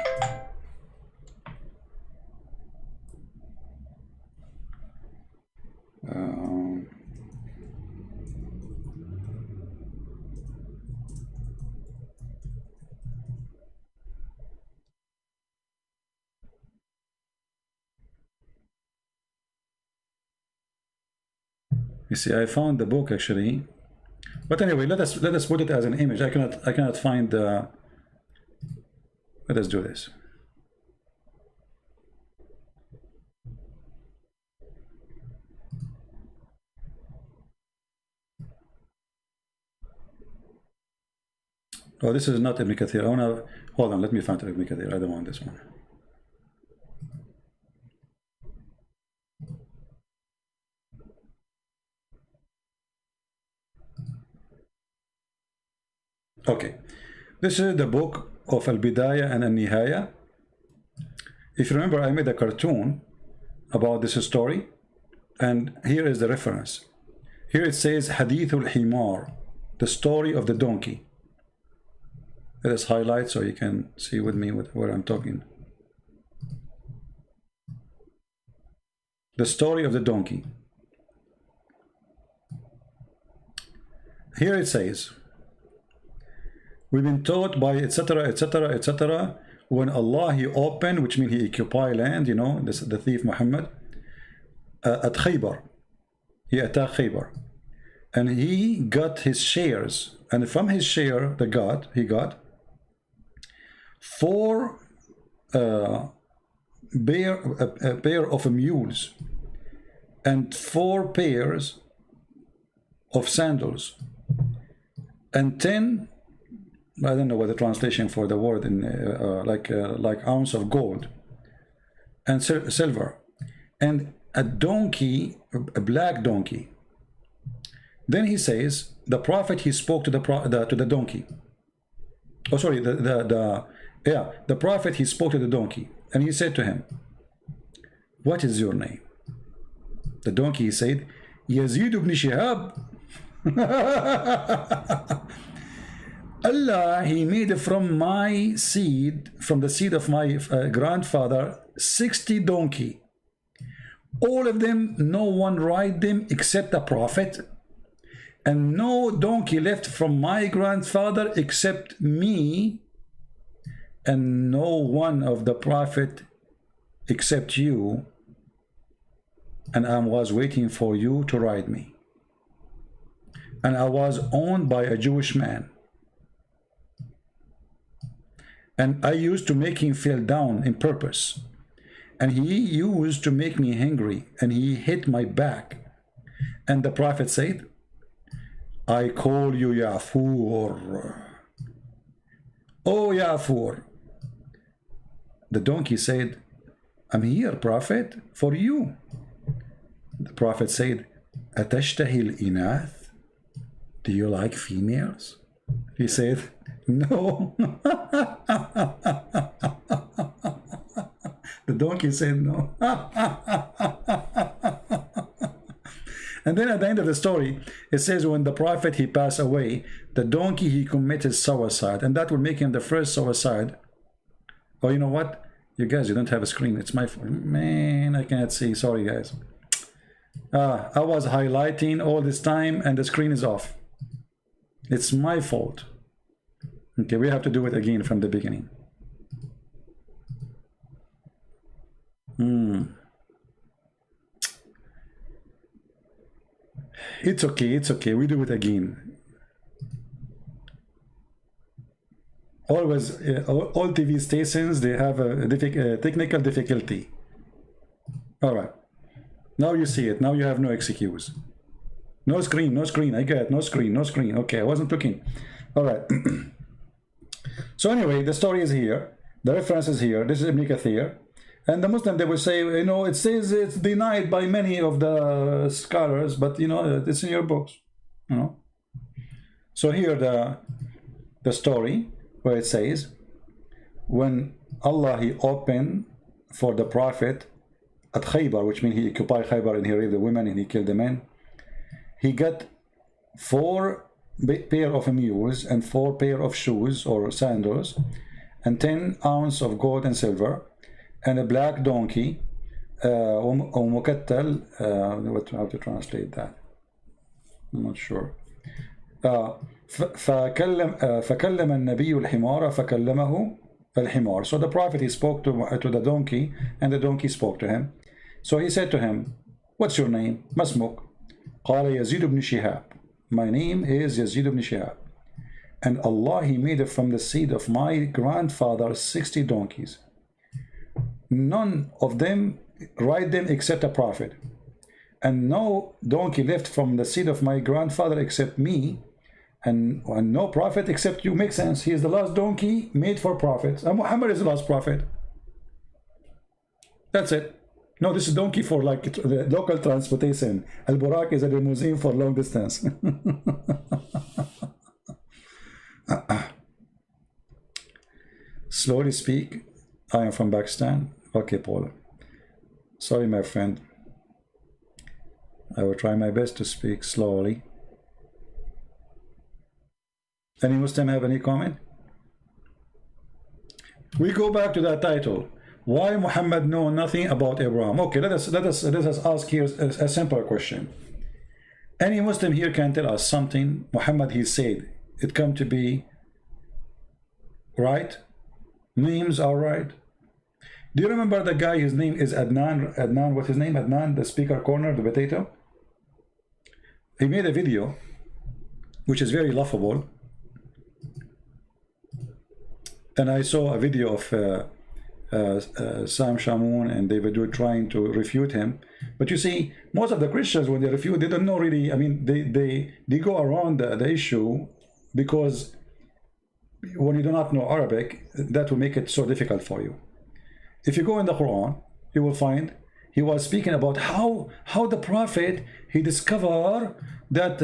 You see, I found the book actually, but anyway, let us put it as an image. I cannot find the. Let us do this. Oh, this is not Ibn Kathir. I wanna hold on. Let me find Ibn Kathir. I don't want this one. Okay, this is the book of Al-Bidayah and Al-Nihaya. If you remember, I made a cartoon about this story, and here is the reference. Here it says Hadithul Himar, the story of the donkey. Let us highlight so you can see with me where I'm talking. The story of the donkey. Here it says, we've been taught by etc., etc., etc., when Allah, he opened, which means he occupied land, you know, this, the thief Muhammad, at Khaybar. He attacked Khaybar. And he got his shares. And from his share, he got 4 pair of mules and 4 pairs of sandals and 10, I don't know what the translation for the word in like ounce of gold and silver, and a donkey, a black donkey. Then he says the prophet, he spoke to the donkey. Oh, sorry, the prophet, he spoke to the donkey, and he said to him, "What is your name?" The donkey, he said, "Yazid ibn Shihab." Allah, he made from my seed, from the seed of my grandfather, 60 donkey. All of them, no one ride them except the prophet. And no donkey left from my grandfather except me. And no one of the prophet except you. And I was waiting for you to ride me. And I was owned by a Jewish man. And I used to make him fall down in purpose. and he used to make me hungry, and he hit my back. And the Prophet said, I call you Ya'fur. Oh Ya'fur. The donkey said, I'm here, Prophet, for you. The Prophet said, Atashtahi al-inath? Do you like females? He said, no. The donkey said no. And then at the end of the story, it says when the Prophet, he passed away, the donkey, he committed suicide. And that will make him the first suicide. Oh, you know what? You guys, you don't have a screen. It's my fault. Man, I can't see. Sorry, guys. I was highlighting all this time and the screen is off. It's my fault. Okay, we have to do it again from the beginning. It's okay, it's okay. We do it again. Always, all TV stations, they have a technical difficulty. All right. Now you see it. Now you have no excuse. No screen, no screen. I get it. No screen, no screen. Okay, I wasn't looking. All right. So anyway, the story is here. The reference is here. This is Ibn Kathir. And the Muslim, they will say, you know, it says it's denied by many of the scholars, but, you know, it's in your books. You know. So here the story where it says, when Allah, he opened for the Prophet at Khaybar, which means he occupied Khaybar and he raped the women and he killed the men, he got 4 pair of mules and 4 pair of shoes or sandals and 10 ounces of gold and silver and a black donkey, مكتل, how to translate that? I'm not sure. فكلم النبي الحمار فكلمه الحمار. So the Prophet, he spoke to the donkey and the donkey spoke to him. So he said to him, what's your name? ما اسمك? قال يزيد بن شهاب. My name is Yazid ibn Shihab. And Allah, he made it from the seed of my grandfather 60 donkeys. None of them ride them except a prophet. And no donkey left from the seed of my grandfather except me. And no prophet except you. Makes sense. He is the last donkey made for prophets. And Muhammad is the last prophet. That's it. No, this is donkey for like the local transportation. Al-Burak is a limousine for long distance. Slowly speak. I am from Pakistan. Okay, Paul. Sorry, my friend. I will try my best to speak slowly. Any Muslim have any comment? We go back to that title. Why Muhammad know nothing about Abraham? Okay, let us ask here a simple question. Any Muslim here can tell us something Muhammad, he said, it come to be right? Names are right. Do you remember the guy, his name is Adnan, what's his name? Adnan, the speaker corner, the potato? He made a video, which is very laughable. And I saw a video of Sam Shamoun and David Wood trying to refute him. But you see, most of the Christians, when they refute, they don't know really, I mean, they go around the issue because when you do not know Arabic, that will make it so difficult for you. If you go in the Quran, you will find he was speaking about how the Prophet, he discovered that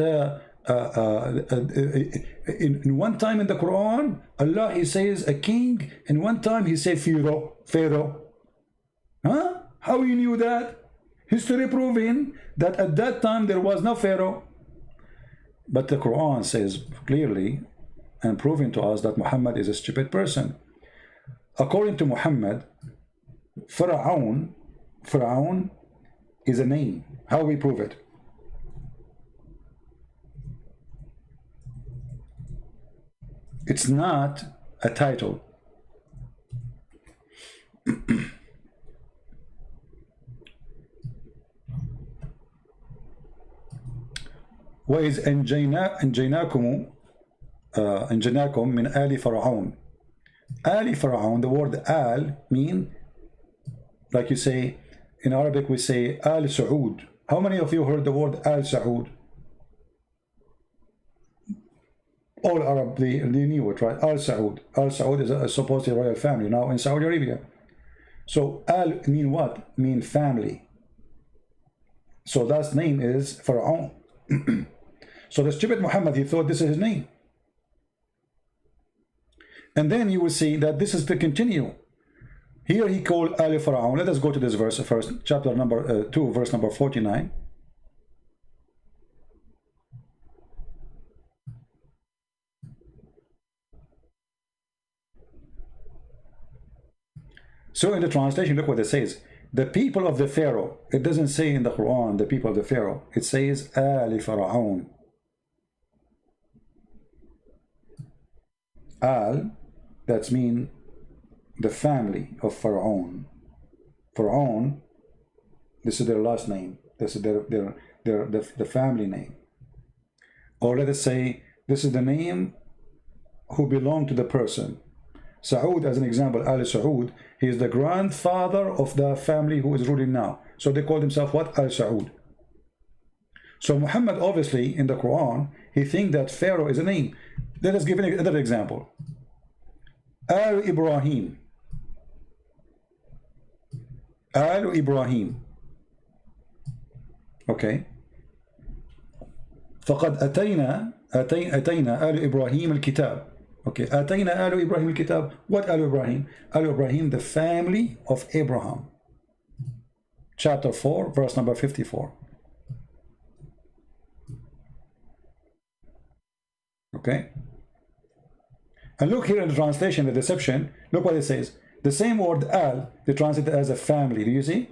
in one time in the Quran, Allah, he says a king, and one time he said Pharaoh. Huh? How you knew that? History proving that at that time there was no Pharaoh. But the Quran says clearly and proving to us that Muhammad is a stupid person. According to Muhammad, Pharaoh is a name. How we prove it? It's not a title. وإذ أنجيناكم من آل فرعون. آل فرعون, the word Al mean Like you say, in Arabic we say Al Saud. How many of you heard the word Al Saud? All Arab, they knew it, right? Al Saud. Al Saud is a supposedly royal family now in Saudi Arabia. So Al mean what? Mean family. So that name is Pharaoh. So the stupid Muhammad, he thought this is his name. And then you will see that this is to continue. Here he called Al Pharaoh. Let us go to this verse first, chapter number 2, verse number 49. So in the translation, look what it says. The people of the Pharaoh. It doesn't say in the Quran, the people of the Pharaoh. It says Al Pharaoh. Al, that's mean the family of Pharaoh. Pharaoh, this is their last name. This is the family name. Or let us say, this is the name who belonged to the person. Saud, as an example, Al Saud, he is the grandfather of the family who is ruling now. So they call themselves what? Al Saud. So Muhammad, obviously, in the Quran, he thinks that Pharaoh is a name. Let us give another example. Al Ibrahim. Al Ibrahim. Okay. فقد أتينا آل إبراهيم الكتاب. Okay. أتينا آل إبراهيم الكتاب. What Al Ibrahim? Al Ibrahim, the family of Abraham. Chapter 4, verse number 54. Okay. And look here in the translation, the deception. Look what it says. The same word Al, they translate it as a family. Do you see?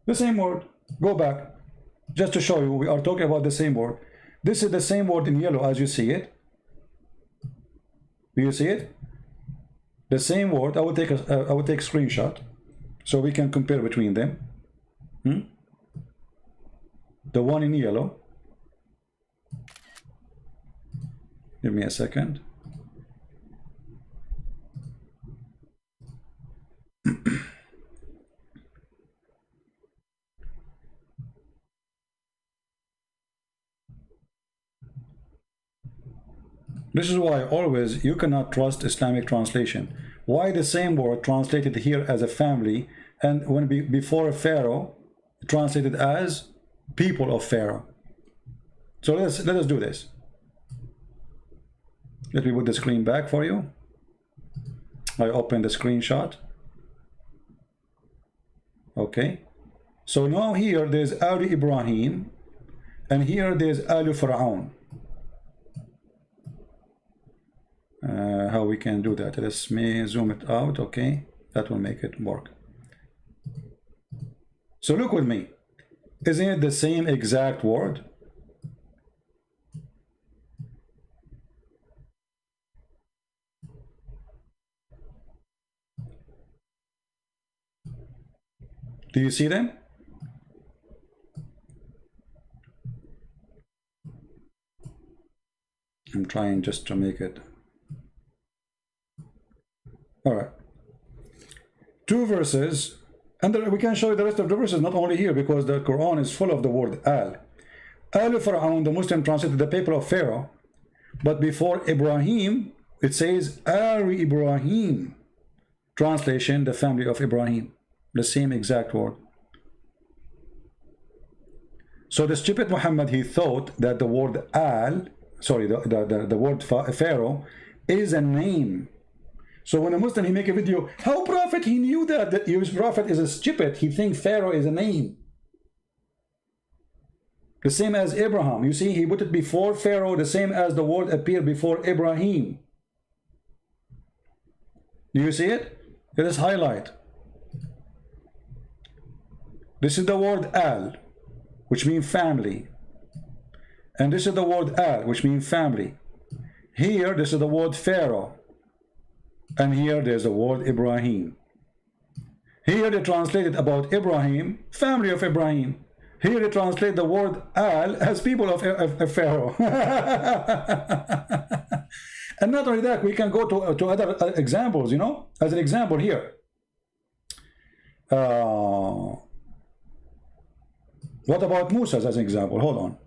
The same word. Go back. Just to show you, we are talking about the same word. This is the same word in yellow as you see it. Do you see it? The same word. I will take a screenshot so we can compare between them. The one in yellow. Give me a second. This is why always you cannot trust Islamic translation. Why the same word translated here as a family, and when before Pharaoh translated as people of Pharaoh? So let us do this. Let me put the screen back for you. I open the screenshot. Okay. So now here there's Al Ibrahim, and here there's Al Pharaoh. How we can do that? Let me zoom it out. Okay, that will make it work. So look with me. Isn't it the same exact word? Do you see them? I'm trying just to make it. All right. Two verses, and we can show you the rest of the verses, not only here, because the Quran is full of the word Al. Al Pharaoh, the Muslim translated the people of Pharaoh, but before Ibrahim, it says Al Ibrahim. Translation, the family of Ibrahim. The same exact word. So the stupid Muhammad, he thought that the word Al, sorry, the word Pharaoh is a name. So when a Muslim, he make a video, how prophet, he knew that his prophet is a stupid. He thinks Pharaoh is a name. The same as Abraham. You see, he put it before Pharaoh, the same as the word appeared before Ibrahim. Do you see it? Let us highlight. This is the word Al, which means family. And this is the word Al, which means family. Here, this is the word Pharaoh. And here, there's the word Ibrahim. Here, they translated about Ibrahim, family of Ibrahim. Here, they translate the word Al as people of Pharaoh. And not only that, we can go to other examples, you know, as an example here. What about Musa as an example? Hold on.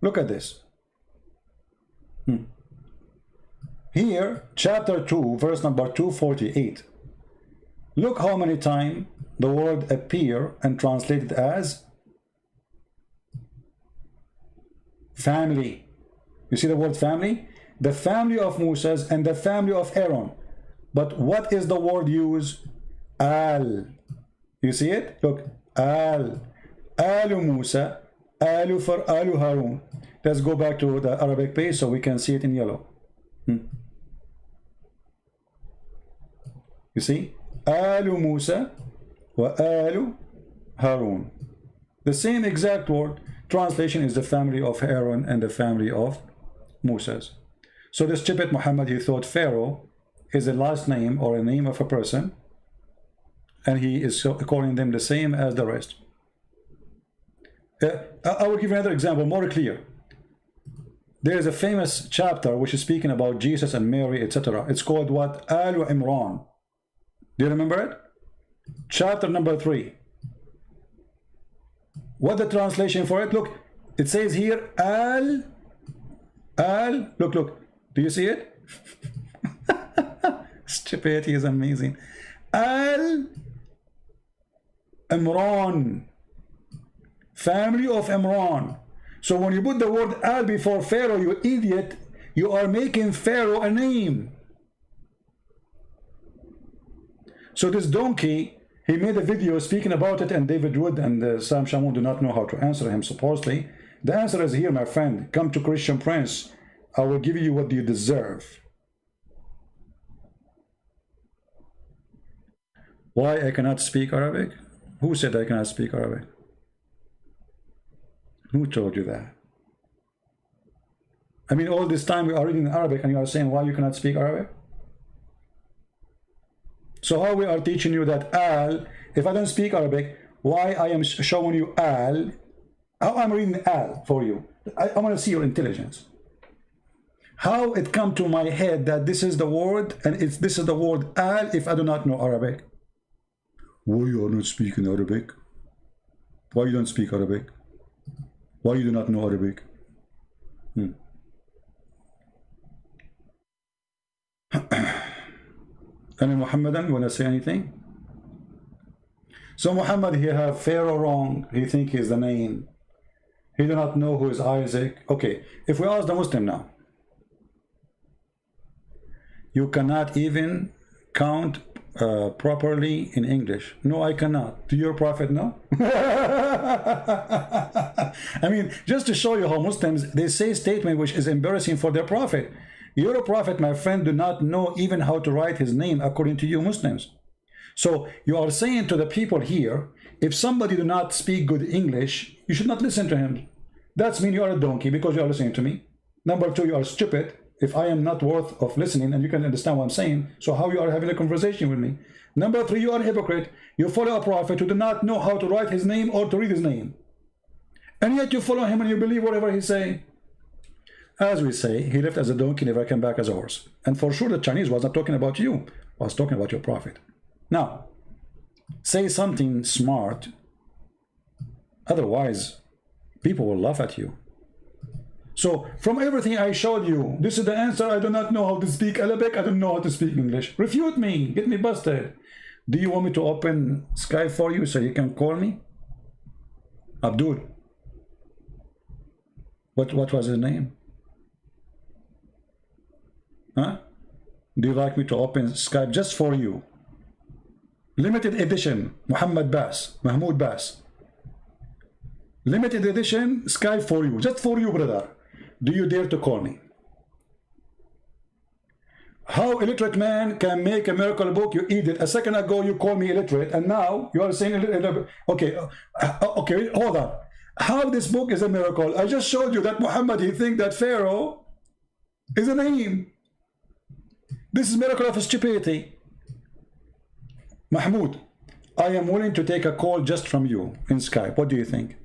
Look at this. Here, chapter 2, verse number 248. Look how many times the word appear and translated as family. You see the word family? The family of Moses and the family of Aaron. But what is the word used? Al. You see it? Look. Al. Alu Musa. Alu for Alu Harun. Let's go back to the Arabic page so we can see it in yellow. You see? Alu Musa wa Alu Harun. The same exact word. Translation is the family of Aaron and the family of Moses. So this Djupet Muhammad, he thought Pharaoh is a last name or a name of a person, and he is calling them the same as the rest. I will give you another example, more clear. There is a famous chapter which is speaking about Jesus and Mary, etc. It's called what? Al Imran. Do you remember it? Chapter number 3. What the translation for it? Look, it says here Al. Look. Do you see it? Stupidity is amazing. Al Imran. Family of Imran. So when you put the word Al before Pharaoh, you idiot, you are making Pharaoh a name. So this donkey, he made a video speaking about it, and David Wood and Sam Shamoun do not know how to answer him, supposedly. The answer is here, my friend. Come to Christian Prince. I will give you what you deserve. Why I cannot speak Arabic? Who said I cannot speak Arabic? Who told you that? I mean, all this time we are reading Arabic and you are saying why you cannot speak Arabic? So how we are teaching you that Al, if I don't speak Arabic, why I am showing you Al, how I'm reading Al for you? I want to see your intelligence. How it come to my head that this is the word and this is the word Al if I do not know Arabic? Why you are not speaking Arabic? Why you don't speak Arabic? Why you do not know Arabic? Any Muhammadan, you want to say anything? So Muhammad, he have Pharaoh wrong. He think he's the name. He do not know who is Isaac. Okay, if we ask the Muslim now, you cannot even count properly in English. No, I cannot. Do your prophet know? I mean, just to show you how Muslims, they say statement which is embarrassing for their prophet. Your prophet, my friend, do not know even how to write his name according to you Muslims. So you are saying to the people here, if somebody do not speak good English, you should not listen to him. That's mean you are a donkey because you are listening to me. Number 2, you are stupid. If I am not worth of listening and you can understand what I'm saying, so how you are having a conversation with me? Number 3, you are a hypocrite. You follow a prophet who do not know how to write his name or to read his name. And yet you follow him and you believe whatever he say. As we say, he left as a donkey, never came back as a horse. And for sure the Chinese was not talking about you, was talking about your prophet. Now, say something smart, otherwise people will laugh at you. So, from everything I showed you, this is the answer. I do not know how to speak Arabic. I don't know how to speak English. Refute me. Get me busted. Do you want me to open Skype for you so you can call me? Abdul. What was his name? Huh? Do you like me to open Skype just for you? Limited edition, Mahmoud Bass. Limited edition, Skype for you. Just for you, brother. Do you dare to call me? How illiterate man can make a miracle book? You idiot. A second ago you called me illiterate, and now you are saying okay, okay, hold on. How this book is a miracle? I just showed you that Muhammad, he think that Pharaoh is a name. This is miracle of stupidity. Mahmoud, I am willing to take a call just from you in Skype. What do you think?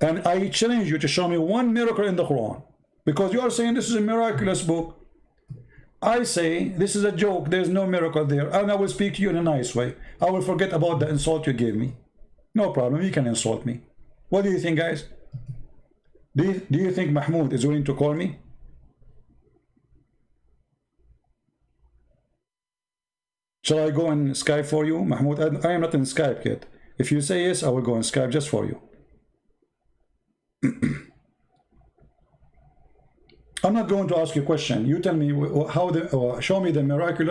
And I challenge you to show me one miracle in the Quran, because you are saying this is a miraculous book. I say this is a joke, there's no miracle there, and I will speak to you in a nice way. I will forget about the insult you gave me. No problem, you can insult me. What do you think, guys? Do you think Mahmoud is willing to call me? Shall I go on Skype for you, Mahmoud? I am not in Skype yet. If you say yes, I will go on Skype just for you. I'm not going to ask you a question. You tell me how show me the miracle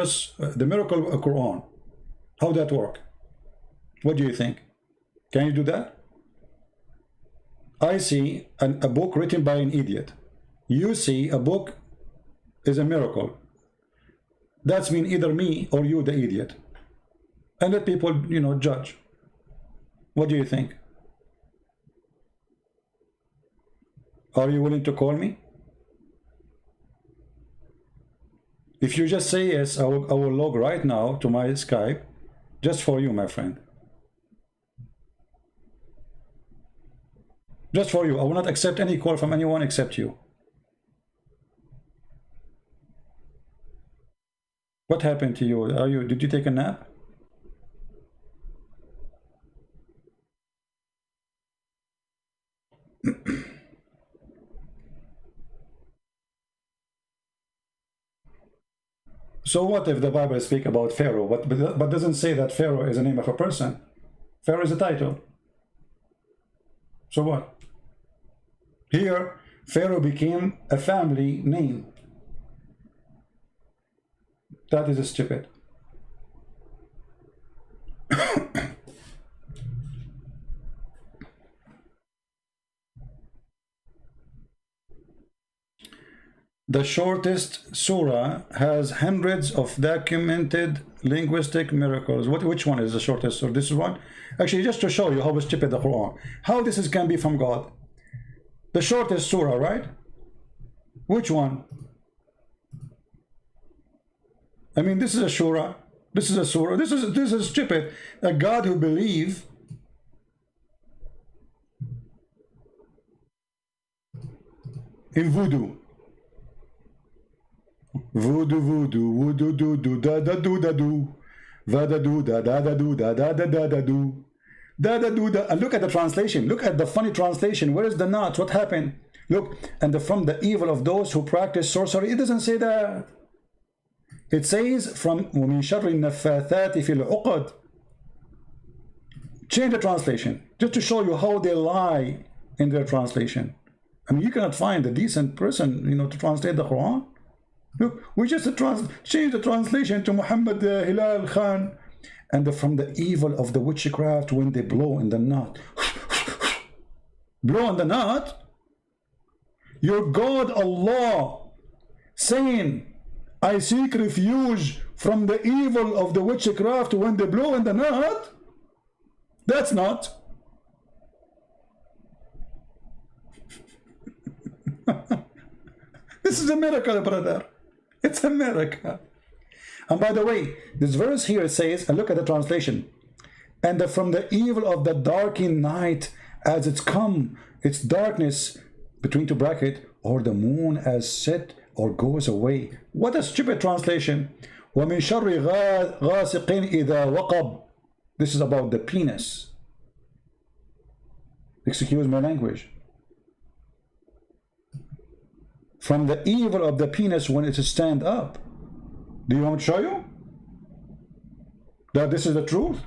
Quran. How that work? What do you think? Can you do that? I see a book written by an idiot. You see a book is a miracle. That's mean either me or you, the idiot. And let people, you know, judge. What do you think? Are you willing to call me? If you just say yes, I will log right now to my Skype, just for you, my friend. Just for you. I will not accept any call from anyone except you. What happened to you? Did you take a nap? So what if the Bible speaks about Pharaoh, but doesn't say that Pharaoh is the name of a person? Pharaoh is a title. So what? Here, Pharaoh became a family name. That is stupid. The shortest surah has hundreds of documented linguistic miracles. Which one is the shortest? Or this is one? Actually, just to show you how stupid the Quran. How this can be from God. The shortest surah, right? Which one? I mean, this is a surah. This is a surah. This is stupid. A God who believes in voodoo. Voodoo, voodoo, voodoo, do, do, da, da, do, da, do, va, da, do, da, da, da, do, da, da, da, da, da, do, da, da, do, da. And look at the translation. Look at the funny translation. Where is the knot? What happened? Look, and from the evil of those who practice sorcery. It doesn't say that. It says from وَمِن شَرِّ النَّفَّاثَاتِ فِي الْعُقَدِ. Change the translation just to show you how they lie in their translation. I mean, you cannot find a decent person, you know, to translate the Quran. Look, we just change the translation to Muhammad Hilal Khan, and from the evil of the witchcraft when they blow in the knot. Blow in the knot. Your God Allah saying, I seek refuge from the evil of the witchcraft when they blow in the knot. That's not. This is a miracle, brother. It's a miracle. And by the way, this verse here says, and look at the translation, and from the evil of the darkened night as it's come, its darkness, between two brackets, or the moon as set or goes away. What a stupid translation. وَمِن شَرِّ غَاسِقٍ إِذَا وَقَبْ. This is about the penis. Excuse my language. From the evil of the penis when it stand up. Do you want me to show you that this is the truth?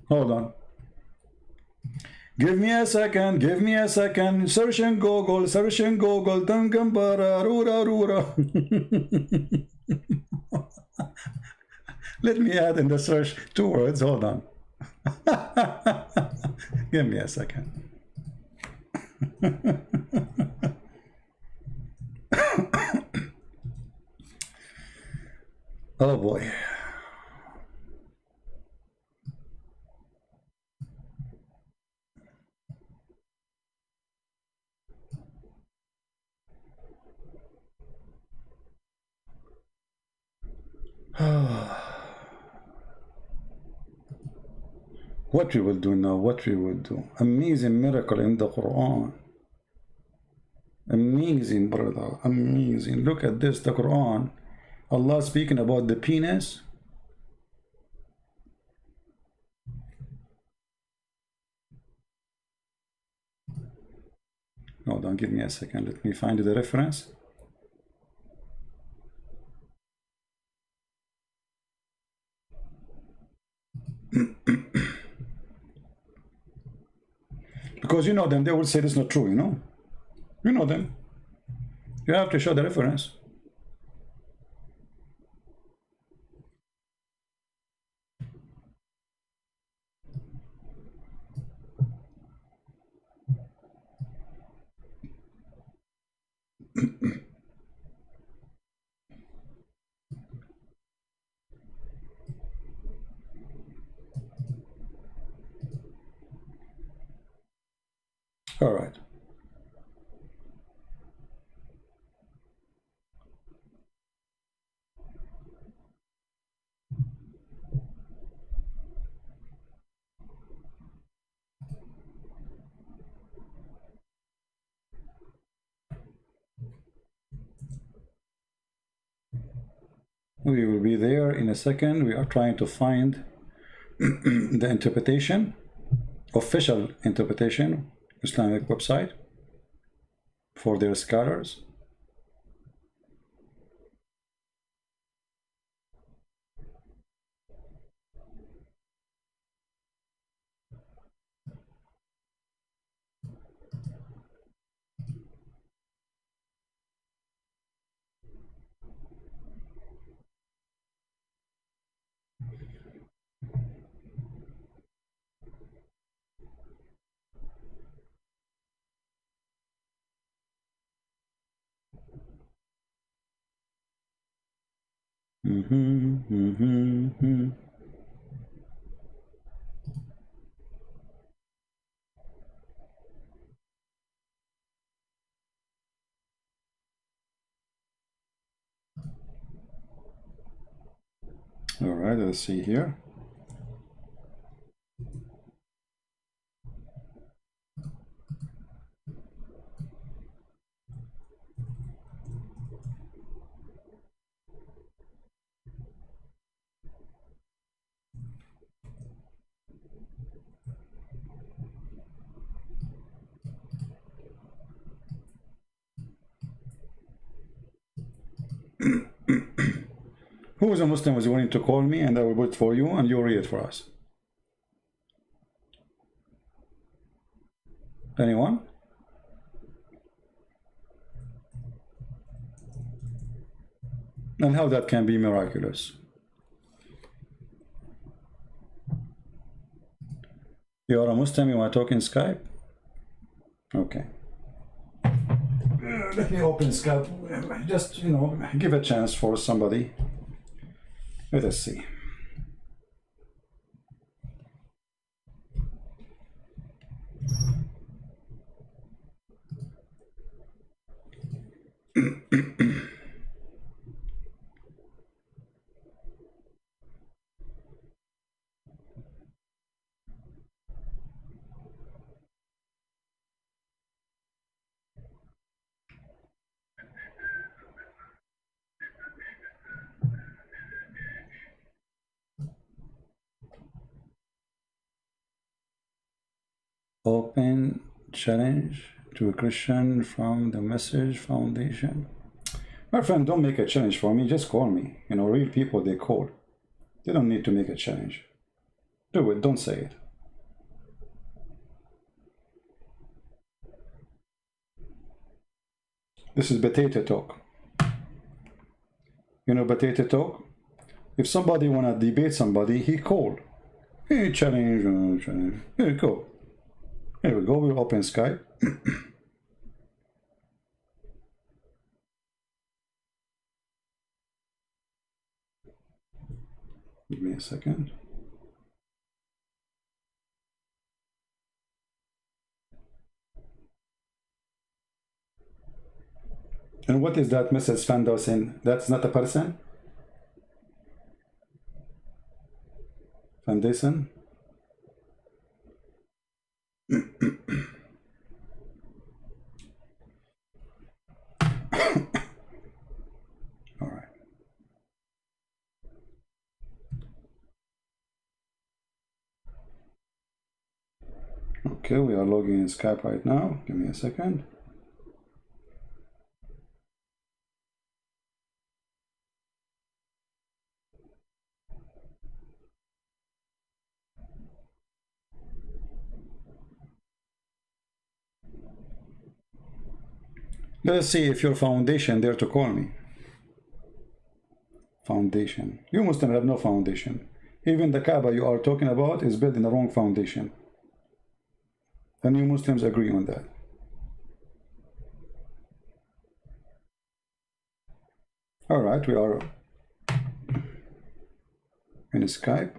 Hold on. Give me a second. Give me a second. Search in Google. Search in Google. Dangambara. Rura rura. Let me add in the search 2 words. Hold on. Give me a second. Oh boy. What we will do now, what we will do. Amazing miracle in the Quran. Amazing, brother, amazing. Look at this, the Quran. Allah speaking about the penis. Hold on, give me a second. Let me find the reference. Because you know them, they will say this is not true, you know? You know them. You have to show the reference. All right. We will be there in a second. We are trying to find the interpretation, official interpretation, Islamic website for their scholars. All right, let's see here. Who is a Muslim is willing to call me and I will put it for you and you read it for us? Anyone? And how that can be miraculous? You are a Muslim, you want to talk in Skype? Okay. Let me open Skype. Just, you know, give a chance for somebody. Let us see. Open challenge to a Christian from the Message Foundation. My friend, don't make a challenge for me, just call me. You know, real people, they call. They don't need to make a challenge. Do it, don't say it. This is potato talk. You know potato talk? If somebody wanna debate somebody, he call. Hey, challenge, challenge. Here we go. Here we go, we'll open Skype. Give me a second. And what is that message Foundation? That's not a person? Foundation? All right. Okay, we are logging in Skype right now. Give me a second. Let's see if your foundation dare to call me. Foundation. You Muslims have no foundation. Even the Kaaba you are talking about is built in the wrong foundation. And you Muslims agree on that. All right, we are in Skype.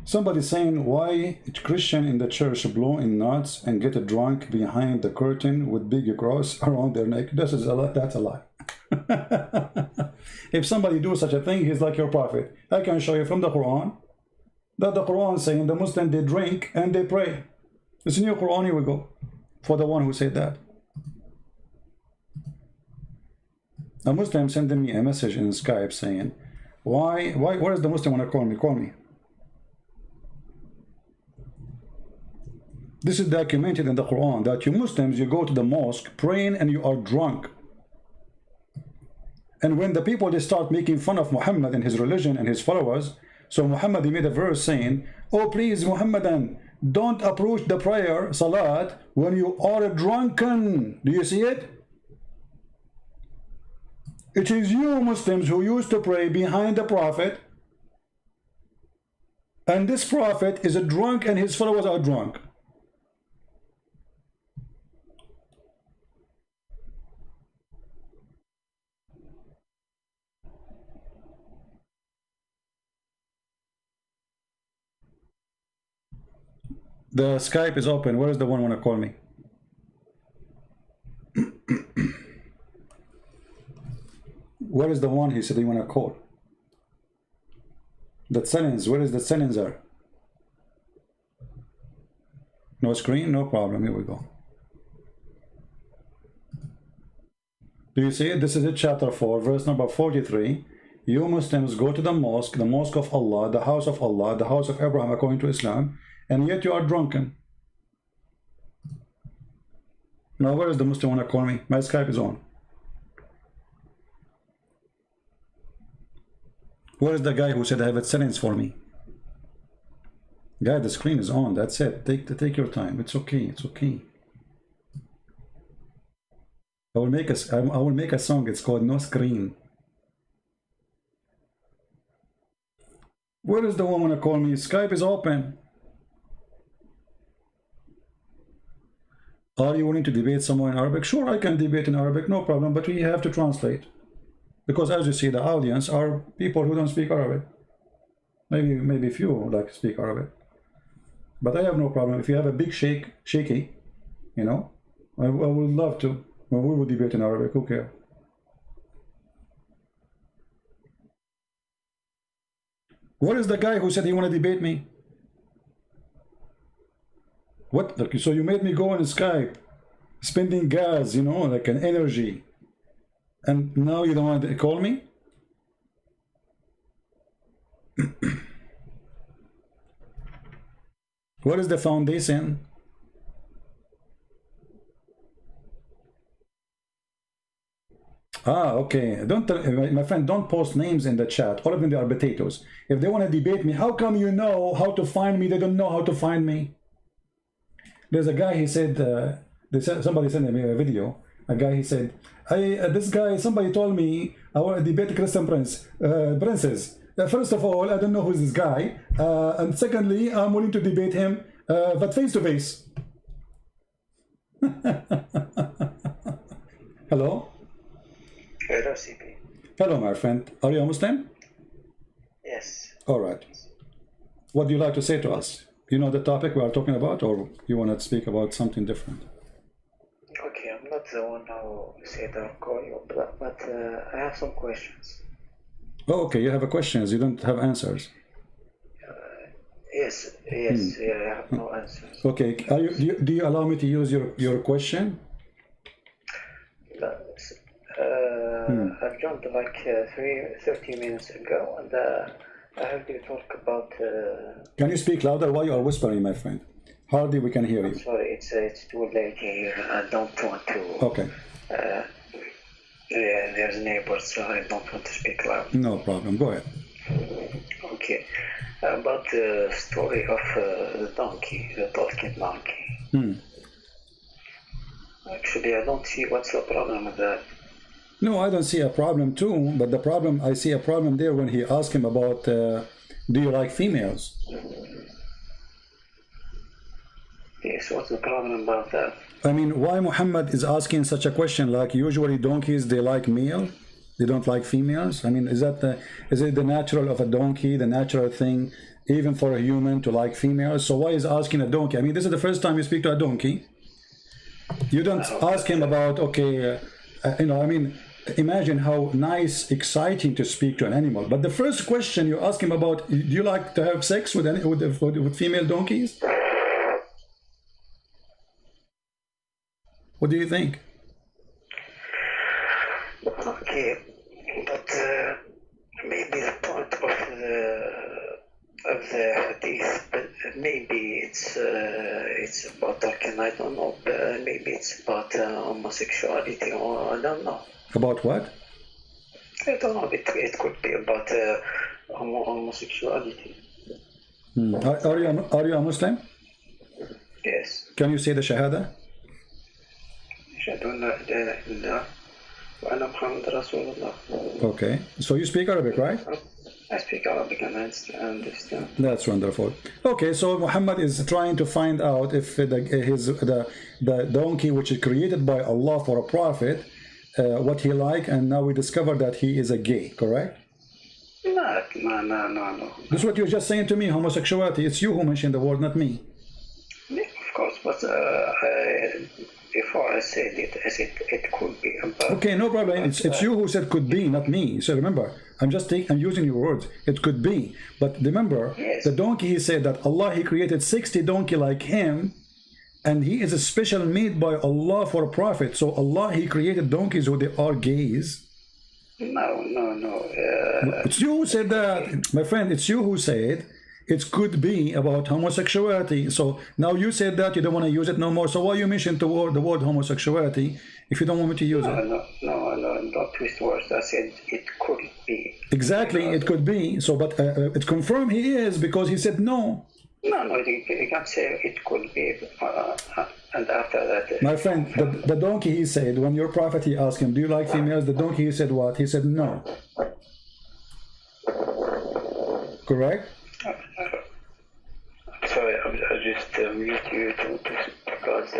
Somebody saying, why Christian in the church blow in nuts and get drunk behind the curtain with big cross around their neck? That's a lie. If somebody do such a thing, he's like your prophet. I can show you from the Quran that the Quran saying the Muslim, they drink and they pray. It's in your Quran. Here we go for the one who said that. A Muslim sending me a message in Skype saying, where is the Muslim want to call me? Call me. This is documented in the Quran that you Muslims, you go to the mosque praying and you are drunk. And when the people, they start making fun of Muhammad and his religion and his followers, so Muhammad, he made a verse saying, oh please Muhammadan, don't approach the prayer, salat, when you are drunken. Do you see it? It is you Muslims who used to pray behind the prophet, and this prophet is a drunk and his followers are drunk. The Skype is open. Where is the one want to call me? Where is the one he said he want to call? The settings. Where is the settings are? No screen? No problem. Here we go. Do you see it? This is it, chapter 4, verse number 43. You Muslims go to the mosque of Allah, the house of Allah, the house of Abraham according to Islam, and yet you are drunken. Now where is the Muslim want to call me? My Skype is on. Where is the guy who said I have a settings for me? Guy, the screen is on. That's it. Take your time. It's okay. It's okay. I will make a song. It's called No Screen. Where is the one want to call me? Skype is open. Are you willing to debate someone in Arabic? Sure, I can debate in Arabic, no problem, but we have to translate. Because as you see, the audience are people who don't speak Arabic. Maybe few like speak Arabic. But I have no problem. If you have a big shaky, you know, I would love to. Well, we will debate in Arabic, who cares? What is the guy who said he want to debate me? What? So you made me go on Skype, spending gas, you know, like an energy. And now you don't want to call me? What is the foundation? Ah, okay. Don't, my friend, don't post names in the chat. All of them, they are potatoes. If they want to debate me, how come you know how to find me? They don't know how to find me. There's a guy, he said, somebody sent me a video. A guy, he said, this guy, somebody told me I want to debate Christian princess. First of all, I don't know who's this guy. And secondly, I'm willing to debate him, but face to face. Hello? Hello, CP. Hello, my friend. Are you a Muslim? Yes. All right. What do you like to say to us? You know the topic we are talking about, or you want to speak about something different? Okay, I'm not the one who said I'll call you, but I have some questions. Oh, okay, you have questions. You don't have answers. Yes, yes, yeah, I have no answers. Okay, do you allow me to use your question? I've jumped like 30 minutes ago, and I heard you talk about. Can you speak louder? Why you are whispering, my friend? Hardly we can hear you. Sorry, it's too late here. I don't want to. Okay. Yeah, there's neighbors, so I don't want to speak loud. No problem. Go ahead. Okay. About the story of the donkey, the talking donkey. Actually, I don't see what's the problem with that. No, I don't see a problem too, but the problem, I see a problem there when he asked him about, do you like females? Yes, what's the problem about that? I mean, why Muhammad is asking such a question? Like usually donkeys, they like male, they don't like females. I mean, is it the natural of a donkey, the natural thing, even for a human to like females? So why is asking a donkey? I mean, this is the first time you speak to a donkey. You don't ask him about, okay, I mean, imagine how nice, exciting to speak to an animal. But the first question you ask him about, do you like to have sex with female donkeys? What do you think? Okay, but maybe the point of the hadith, but maybe it's about talking. I don't know. Maybe it's about homosexuality, or I don't know. About what? I don't know. It could be about homosexuality. Are you a Muslim? Yes. Can you say the Shahada? Okay, so you speak Arabic, right? I speak Arabic and I understand. That's wonderful. Okay, so Muhammad is trying to find out if the donkey which is created by Allah for a prophet, what he like, and now we discover that he is a gay, correct? No. This is what you're just saying to me, homosexuality. It's you who mentioned the word, not me. Of course, but before I said it, I said it could be. Okay, no problem. It's you who said could be, not me. So remember, I'm using your words. It could be, but remember, yes. The donkey, he said that Allah, he created 60 donkey like him, and he is a special made by Allah for a prophet. So Allah, he created donkeys who they are gays. No. It's you who said that, my friend. It's you who said it could be about homosexuality. So now you said that you don't want to use it no more. So why you mentioned the word homosexuality if you don't want me to use it? No, don't twist words. I said it could be. Exactly, it could be. So, but it confirmed he is because he said no. No, you can't say it could be. And after that, my friend, the donkey, he said, when your prophet, he asked him, do you like females? The donkey, he said what? He said no. Correct? Sorry, I just mute you because.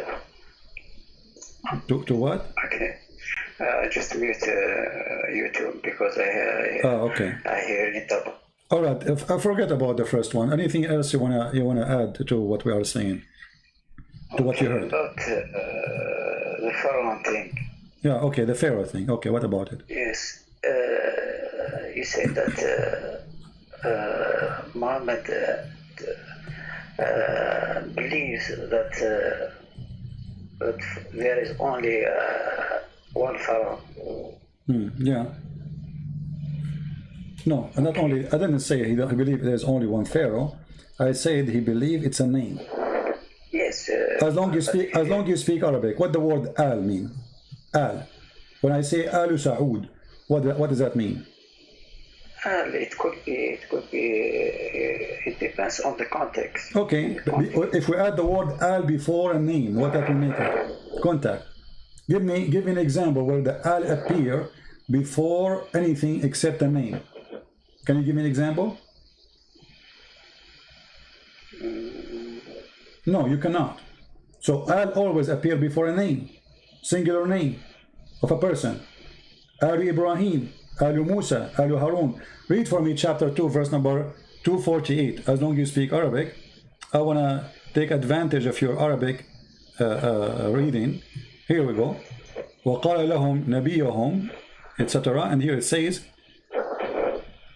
To what? Okay. I just mute YouTube because I hear it up. All right. I forget about the first one. Anything else you wanna add to what we are saying? To what you heard? About the Pharaoh thing. Yeah. Okay. The Pharaoh thing. Okay. What about it? Yes. You said that Muhammad believes that there is only one Pharaoh. Yeah. No, not only. I didn't say he believed there's only one Pharaoh. I said he believed it's a name. Yes. As long you speak Arabic, what the word al mean? Al. When I say Alu Saud, what does that mean? It could be. It depends on the context. Okay. If we add the word al before a name, what that will make it? Contact. Give me an example where the al appear before anything except a name. Can you give me an example? No, you cannot. So al always appear before a name, singular name of a person. Alu Ibrahim, Alu Musa, Alu Harun. Read for me chapter 2, verse number 248. As long as you speak Arabic, I want to take advantage of your Arabic reading. Here we go. وَقَالَ لَهُمْ نَبِيُّهُمْ, etc. And here it says,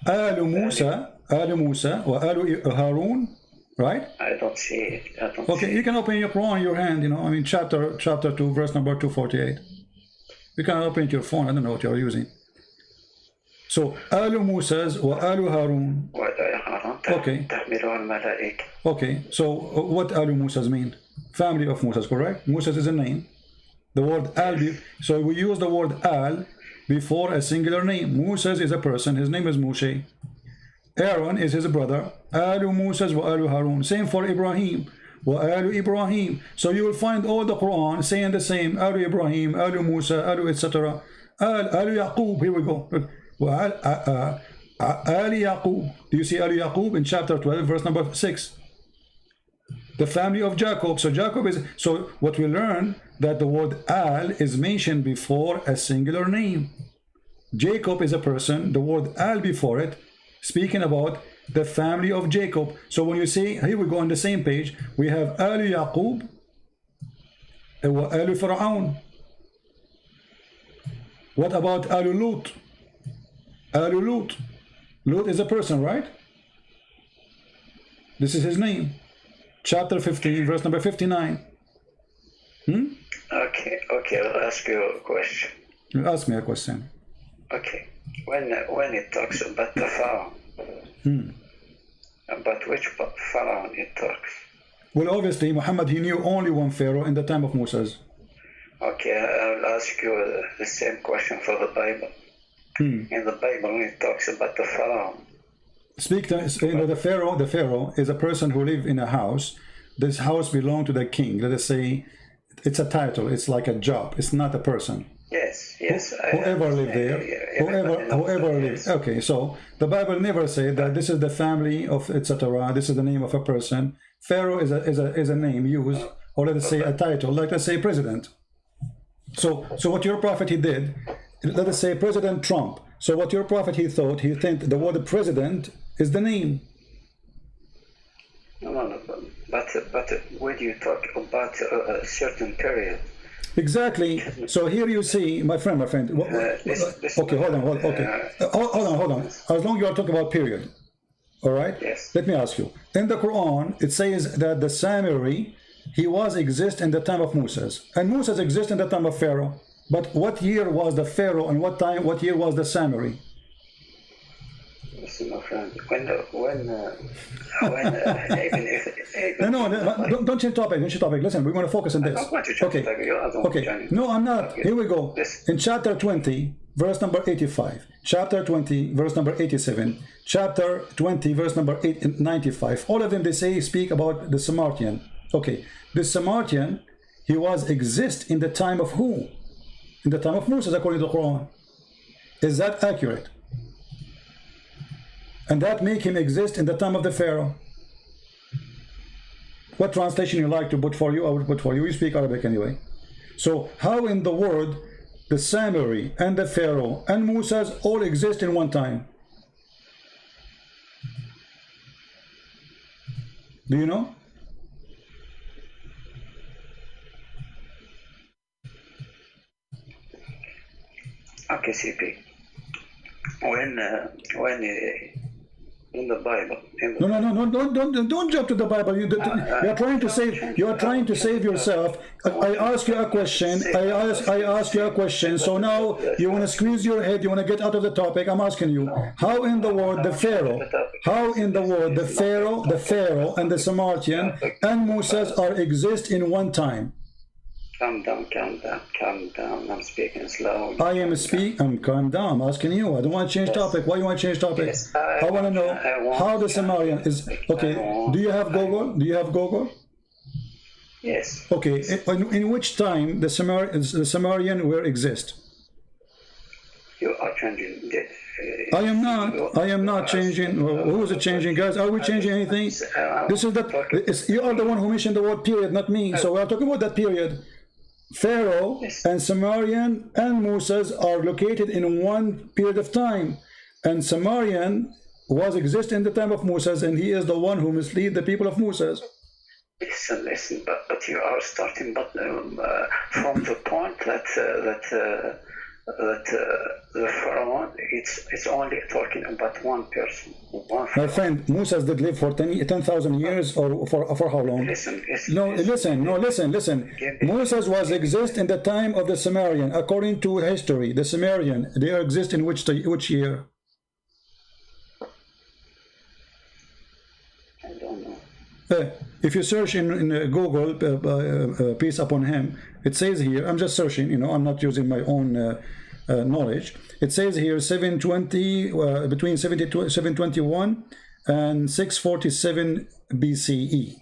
آل موسى وآل هارون right? I don't see it. I don't Okay, see you can open your Quran in your hand, you know, I mean, chapter 2, verse number 248. You can open it your phone, I don't know what you're using. So, Alu Musa's or Alu Harun. Okay. Okay, so what Alu Musa's mean? Family of Musa's, correct? Musa's is a name. The word Al, so we use the word Al before a singular name. Musa's is a person, his name is Moshe. Aaron is his brother. Alu Musa's wa Alu Harun. Same for Ibrahim. Wa Alu Ibrahim. So you will find all the Quran saying the same. Alu Ibrahim, Alu Musa, Alu etc. Alu Yaqub. Here we go. Ali Yaqub. Do you see Ali Yaqub in chapter 12, verse number 6? The family of Jacob. So Jacob is. So what we learn that the word Al is mentioned before a singular name. Jacob is a person. The word Al before it, speaking about the family of Jacob. So when you see, here we go on the same page, we have Al Yaqub, Al Fir'aun. What about Al Lut? Al Lut. Lut is a person, right? This is his name. Chapter 15, verse number 59. Okay, I'll ask you a question. You ask me a question. Okay, when it talks about the Pharaoh, about which Pharaoh it talks? Well, obviously, Muhammad, he knew only one Pharaoh in the time of Moses. Okay, I'll ask you the same question for the Bible. In the Bible, when it talks about the Pharaoh, you know, the Pharaoh is a person who lives in a house. This house belongs to the king. Let us say it's a title. It's like a job. It's not a person. Yes. Whoever lived there, whoever lived. Okay, so the Bible never said that this is the family of etc. This is the name of a person. Pharaoh is a name used, or let us say a title, like let's say president. So what your prophet he did, let us say President Trump. So what your prophet he thought the word president is the name. No. But when you talk about a certain period. Exactly. So here you see, my friend. Okay, hold on. Okay, hold on. As long as you are talking about period, all right. Yes. Let me ask you. In the Quran, it says that the Samiri, he was exist in the time of Moses, and Moses exist in the time of Pharaoh. But what year was the Pharaoh, and what year was the Samiri? Listen, my friend. No, don't change topic. Listen, we want to focus on this. Okay. No, I'm not. Here we go. In chapter 20, verse number 85. Chapter 20, verse number 87. Chapter 20, verse number 95. All of them, they speak about the Samaritan. Okay. The Samaritan, he was exist in the time of who? In the time of Moses, according to the Quran. Is that accurate? And that make him exist in the time of the Pharaoh. What translation you like to put for you, I will put for you. You speak Arabic anyway. So how in the world the Samiri and the Pharaoh and Moses all exist in one time? Do you know? Okay, CP. When in the Bible. No, don't jump to the Bible. You're trying to save yourself. I ask you a question. I ask you a question. So now you want to squeeze your head. You want to get out of the topic. I'm asking you, how in the world the Pharaoh, the Pharaoh and the Samaritan and Moses are exist in one time? Calm down. I'm speaking slow. I'm calm down. I'm asking you. I don't want to change topic. Why you want to change topic? Yes, I want to know how the Samaritan is. Okay. Do you have Google? Yes. Okay. In which time the Samaritan will exist? You are changing. I am not changing. Who is it changing, guys? Are we changing anything? This is you are the one who mentioned the word period, not me. So we are talking about that period. Pharaoh and Samaritan and Moses are located in one period of time, and Samaritan was exist in the time of Moses, and he is the one who mislead the people of Moses. Listen, but you are starting from the point that that the Pharaoh, it's only talking about one person, one My Pharaoh. friend, Moses did live for 10,000 years, or for how long? Listen, Listen. Moses was exist in the time of the Sumerian. According to history, the Sumerian, they exist in which year? I don't know. If you search in Google, peace upon him, it says here, I'm just searching, I'm not using my own knowledge. It says here 720, between 721 and 647 BCE.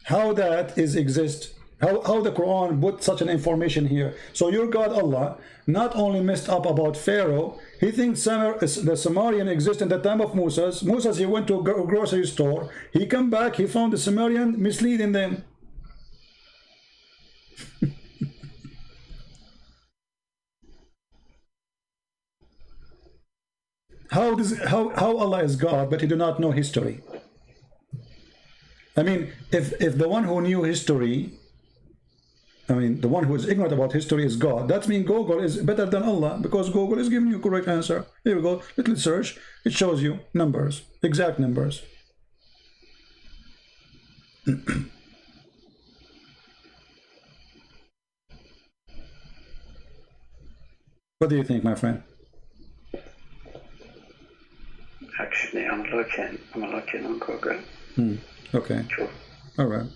How that is exist? How the Quran put such an information here? So your God Allah not only messed up about Pharaoh, he thinks the Sumerian exists in the time of Moses. Moses, he went to a grocery store. He come back, he found the Sumerian misleading them. How Allah is God, but he do not know history? I mean, if the one who knew history, the one who is ignorant about history is God, that means Google is better than Allah, because Google is giving you correct answer. Here we go, little search, it shows you numbers, exact numbers. What do you think, my friend? Actually, I'm looking on Google. Okay. Sure. All right.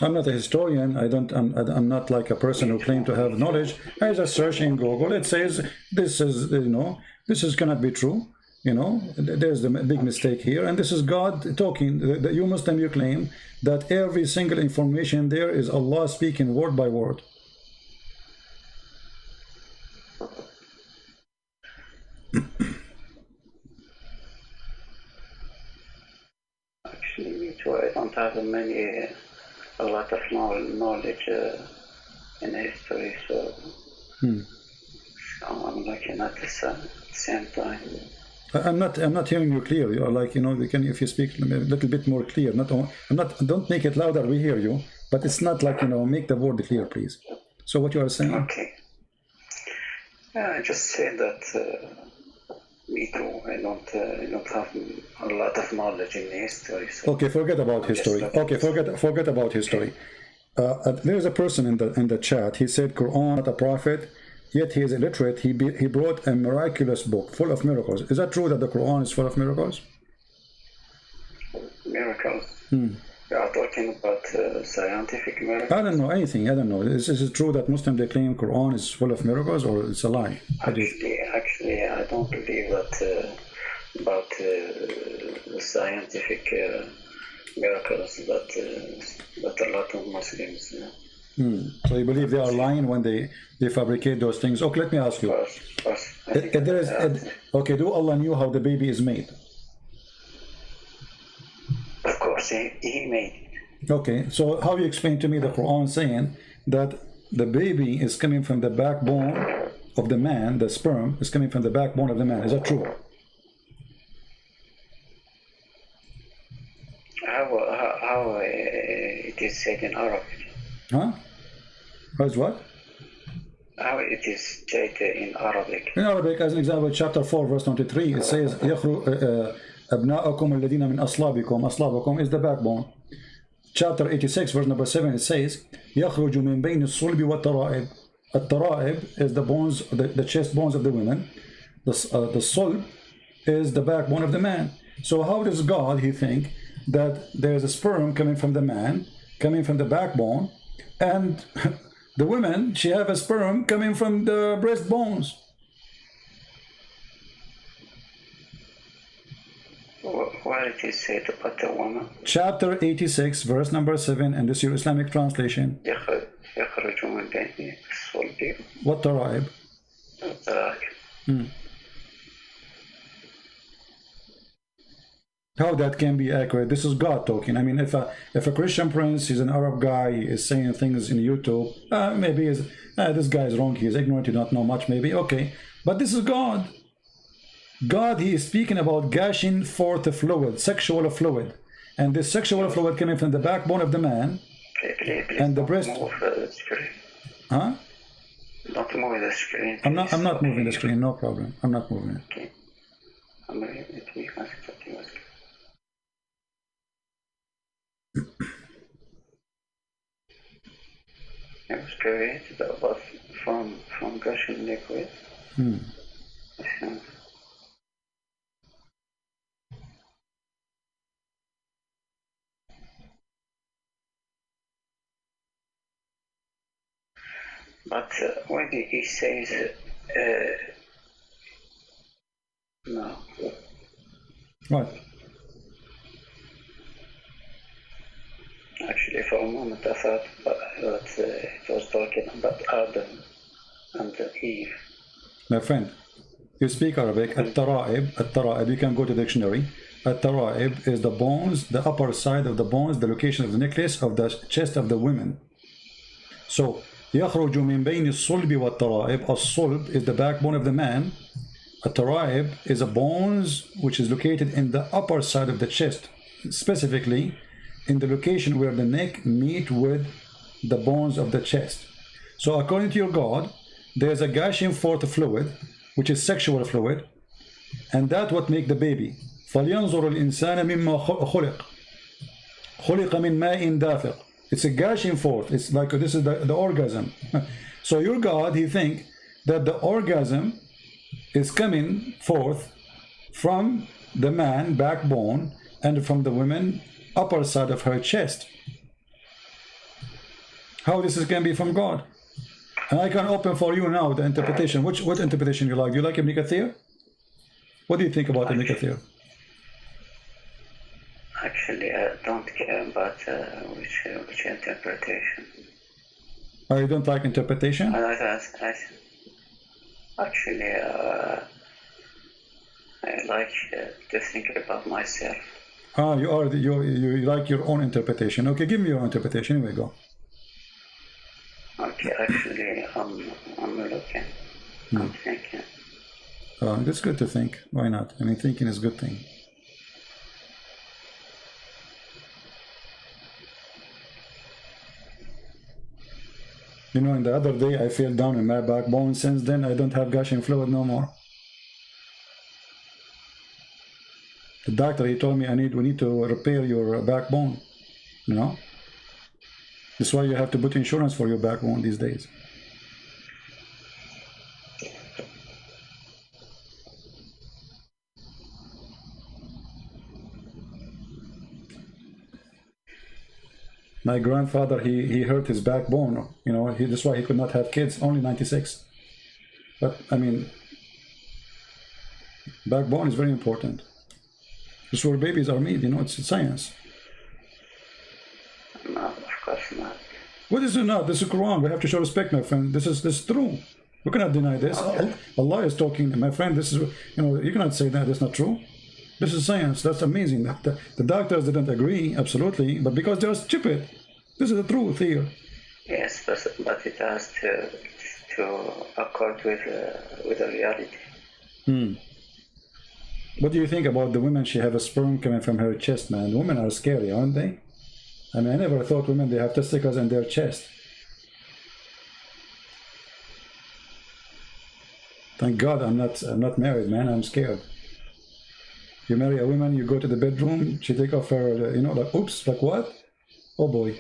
I'm not a historian. I'm not like a person who claims to have knowledge. I just search in Google. It says this is, this cannot be true. There's the big mistake here, and this is God talking. You Muslim, you claim that every single information there is Allah speaking word by word. Actually, me too. I don't have a lot of knowledge in history, so I'm looking at the same time. I'm not hearing you clear. You are like, we can, if you speak a little bit more clear. Don't make it louder. We hear you, but it's not like, make the word clear, please. So what you are saying? Okay. I just say that me too. I don't have a lot of knowledge in history. So okay, forget about history. Okay, forget about history. There is a person in the chat. He said Quran, not a prophet, yet he is illiterate. He brought a miraculous book full of miracles. Is that true that the Quran is full of miracles? Miracles? We are talking about scientific miracles? I don't know anything. I don't know. Is it true that Muslims, they claim Quran is full of miracles, or it's a lie? Actually, I don't believe that about the scientific miracles that a lot of Muslims. So you believe they are lying when they fabricate those things? Okay, let me ask you. Okay, do Allah knew how the baby is made? Of course, he made it. Okay, so how you explain to me the Quran saying that the baby is coming from the backbone of the man, the sperm is coming from the backbone of the man? Is that true? How it is said in Arabic? Huh? How's what? How it is said in Arabic? In Arabic, as an example, chapter 4, verse 23, it says, أبناءكم الذين من أصلابكم. أصلابكم is the backbone. Chapter 86, verse number 7, it says, يخرج من بين الصلب والترائب. الترائب is the bones, the chest bones of the women. The sulb is the backbone of the man. So how does God, he think that there's a sperm coming from the man, coming from the backbone, and the women, she have a sperm coming from the breastbones? Where it is said about the woman? Chapter 86, verse number 7, and this is your Islamic translation. يخرج من بين الصلب والترائب. How that can be accurate? This is God talking. I mean, if a Christian prince, he's an Arab guy, he is saying things in YouTube, maybe this guy is wrong, he is ignorant, he don't know much, maybe, okay. But this is God. God, he is speaking about gushing forth a fluid, sexual fluid. And this sexual fluid coming from the backbone of the man and the breast. Huh? Don't move the screen. I'm not moving the screen, no problem. I'm not moving it. Okay. It was created from gushing liquid. But when he says no. What? Actually, for a moment I thought that it was talking about Adam and Eve. My friend, you speak Arabic. At-tara'ib, you can go to the dictionary. At-tara'ib is the bones, the upper side of the bones, the location of the necklace of the chest of the women. So, يخرج من بين الصلب والترائب. الصلب is the backbone of the man. At-tara'ib is a bones which is located in the upper side of the chest, specifically in the location where the neck meet with the bones of the chest. So according to your God, there's a gushing forth fluid, which is sexual fluid, and that what make the baby. فَلْيَنْظُرُ الْإِنسَانَ مِمَّا خُلِقَ خُلِقَ مِنْ مَاءٍ دَافِقٍ. It's a gushing forth. It's like this is the orgasm. So your God, he think that the orgasm is coming forth from the man backbone and from the woman upper side of her chest. How this is can be from God? And I can open for you now the interpretation. What interpretation you like? Do you like Ibn Kathir? What do you think about Ibn Kathir? Actually, I don't care about which interpretation. Oh, you don't like interpretation? Actually, I like to think about myself. Ah, you like your own interpretation. Okay, give me your interpretation. Here we go. Okay, actually, I'm looking. I'm thinking. It's good to think. Why not? I mean, thinking is a good thing. You know, in the other day, I fell down in my backbone. Since then, I don't have gushing fluid no more. The doctor, he told me we need to repair your backbone. You know? That's why you have to put insurance for your backbone these days. My grandfather, he hurt his backbone, you know, that's why he could not have kids, only 96. But, I mean, backbone is very important. This is where babies are made, you know, it's science. No, of course not. What is it not? This is Quran. We have to show respect, my friend. This is true. We cannot deny this. Okay. Allah is talking, my friend, this is, you know, you cannot say that it's not true. This is science. That's amazing. The doctors didn't agree, absolutely, but because they are stupid. This is the truth here. Yes, but it has to accord with the reality. What do you think about the women? She have a sperm coming from her chest, man. Women are scary, aren't they? I mean, I never thought women, they have testicles in their chest. Thank God I'm not married, man. I'm scared. You marry a woman, you go to the bedroom, she take off her, you know, like, oops, like what? Oh boy.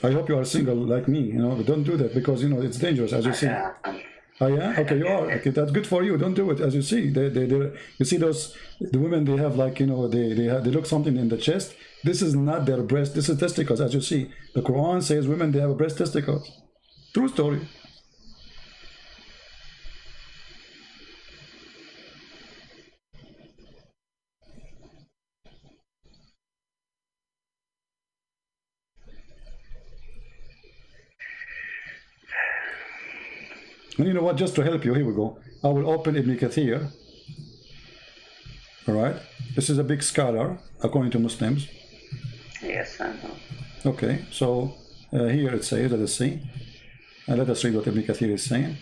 I hope you are single like me, you know, but don't do that because, you know, it's dangerous, as you see. Oh yeah? Okay, you are. Okay, that's good for you. Don't do it. As you see, you see those, the women, they have like, you know, they look something in the chest. This is not their breast. This is testicles, as you see. The Quran says women, they have a breast testicles. True story. And you know what, just to help you, here we go. I will open Ibn Kathir. All right. This is a big scholar, according to Muslims. Yes, I know. Okay, so here it says, let us see. Let us read what Ibn Kathir is saying.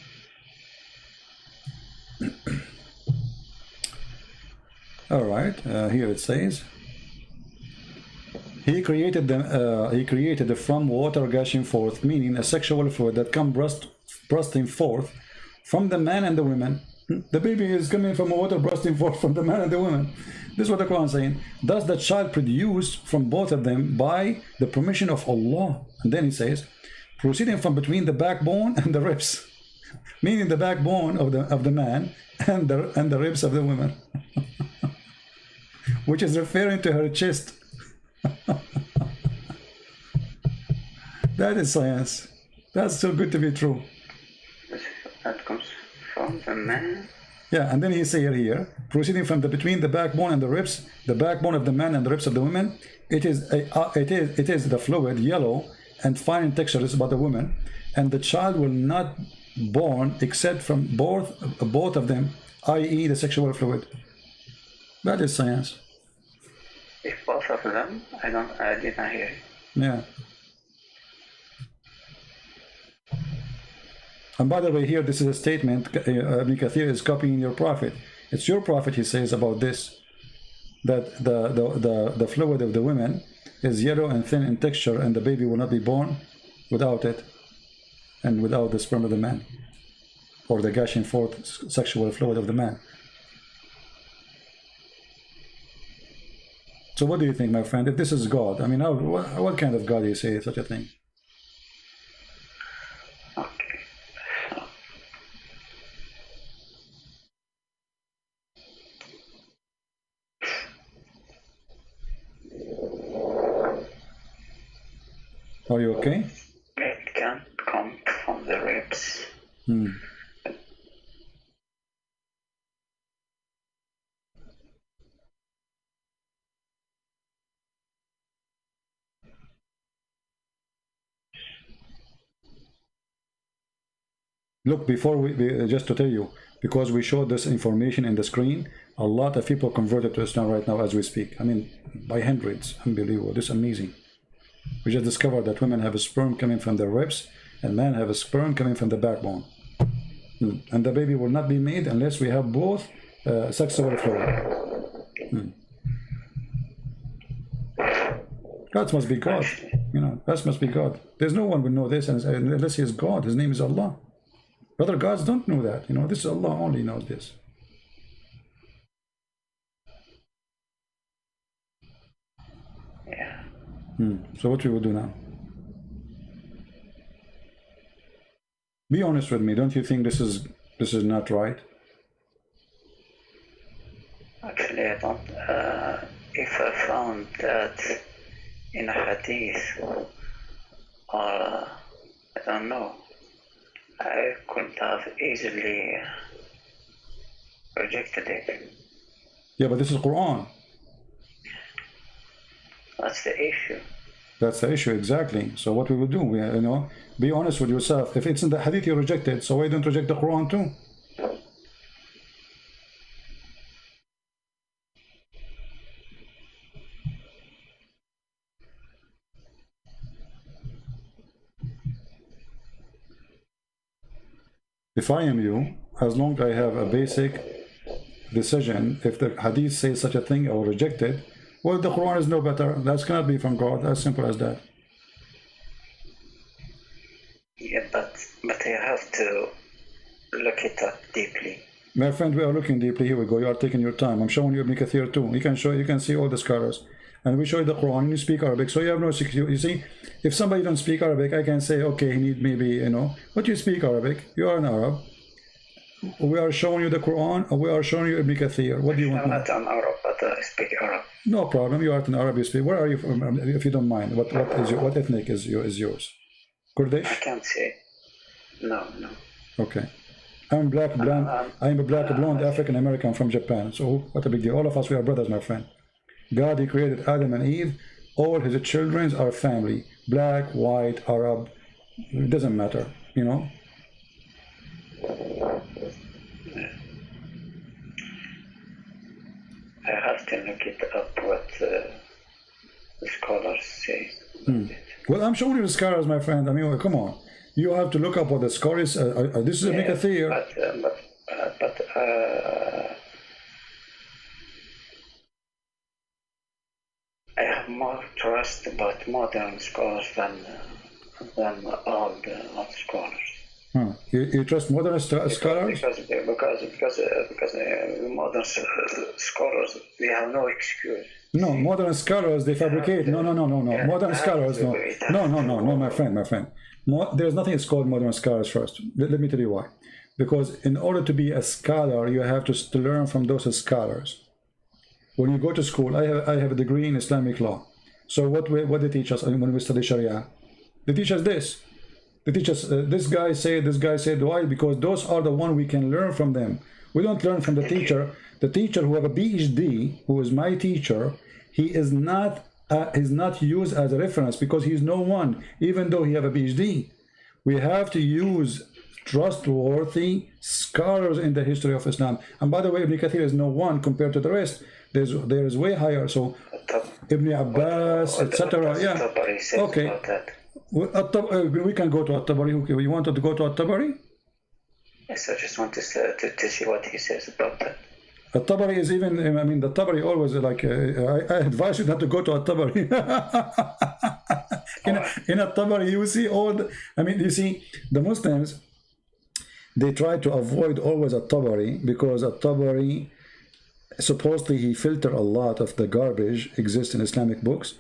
All right, here it says, he created the from water gushing forth, meaning a sexual fluid that comes bursting forth from the man and the women. The baby is coming from water bursting forth from the man and the woman. This is what the Quran is saying. Thus the child produced from both of them by the permission of Allah. And then he says, proceeding from between the backbone and the ribs, meaning the backbone of the man and the ribs of the woman, which is referring to her chest. That is science. That's so good to be true. That comes from the man. Yeah, and then he says here, proceeding from between the backbone and the ribs, the backbone of the man and the ribs of the woman, it is the fluid, yellow and fine in texture. This is about the woman, and the child will not born except from both of them, i.e., the sexual fluid. That is science. If both of them, I did not hear it. Yeah. And by the way, here this is a statement. Ibn Kathir is copying your prophet. It's your prophet, he says about this, that the fluid of the women is yellow and thin in texture, and the baby will not be born without it, and without the sperm of the man, or the gushing forth sexual fluid of the man. So what do you think, my friend? If this is God, I mean, what kind of God do you say such a thing? Are you okay? It can come from the ribs. Look, before just to tell you, because we showed this information in the screen, a lot of people converted to Islam right now as we speak. I mean, by hundreds. Unbelievable. This is amazing. We just discovered that women have a sperm coming from their ribs and men have a sperm coming from the backbone. And the baby will not be made unless we have both sexual fluid. That must be God. You know, that must be God. There's no one will know this unless he is God. His name is Allah. Other gods don't know that. You know, this is Allah only knows this. Yeah. So what we will do now? Be honest with me. Don't you think this is not right? Actually, I don't. If I found that in a hadith, or I don't know, I could have easily rejected it. Yeah, but this is Quran. That's the issue. That's the issue, exactly. So what we will do, you know, be honest with yourself. If it's in the hadith you reject it, so why don't reject the Quran too? If I am you, as long as I have a basic decision, if the hadith says such a thing, I will reject it. Well, the Quran is no better. That cannot be from God. As simple as that. Yeah, but you have to look it up deeply. My friend, we are looking deeply. Here we go. You are taking your time. I'm showing you Ibn Kathir too. You can see all the scholars. And we show you the Quran, and you speak Arabic, so you have no security. You see, if somebody don't speak Arabic, I can say, okay, he need maybe, you know, but you speak Arabic, you are an Arab. We are showing you the Quran, and we are showing you Ibn Kathir. What do you want? I'm not an Arab, but I speak Arab. No problem. You are an Arab. You speak. Where are you from? If you don't mind, what ethnic is yours? Kurdish? I can't say. No. Okay. I'm black, blonde. I'm a black, blonde African American from Japan. So what a big deal. All of us, we are brothers, my friend. God, he created Adam and Eve. All his children are family. Black, white, Arab. It doesn't matter, you know. I have to look it up what the scholars say. Well, I'm showing you the scholars, my friend. I mean, well, come on. You have to look up what the scholars. This is a make a theory. But I have more trust about modern scholars than all the scholars. You trust modern scholars? Because modern scholars, they have no excuse. No, modern scholars, they fabricate. No. Modern scholars, no, my friend. There's nothing that's called modern scholars first. Let me tell you why. Because in order to be a scholar, you have to learn from those scholars. When you go to school, I have a degree in Islamic law. So what they teach us when we study Sharia? They teach us this. They teach us this guy said. Why? Because those are the one we can learn from them. We don't learn from the teacher. The teacher who have a PhD, who is my teacher, he is not used as a reference because he is no one, even though he have a PhD. We have to use trustworthy scholars in the history of Islam. And by the way, Ibn Kathir is no one compared to the rest. There is way higher. So Ibn Abbas, etc. Yeah. Okay. We can go to At-Tabari. You wanted to go to At-Tabari? Yes, I just want to see what he says about that. At-Tabari is even, I mean, the Tabari always like, I advise you not to go to At-Tabari. in At-Tabari, you see all the, I mean, you see, the Muslims, they try to avoid always At-Tabari because At-Tabari, supposedly he filter a lot of the garbage exists in Islamic books,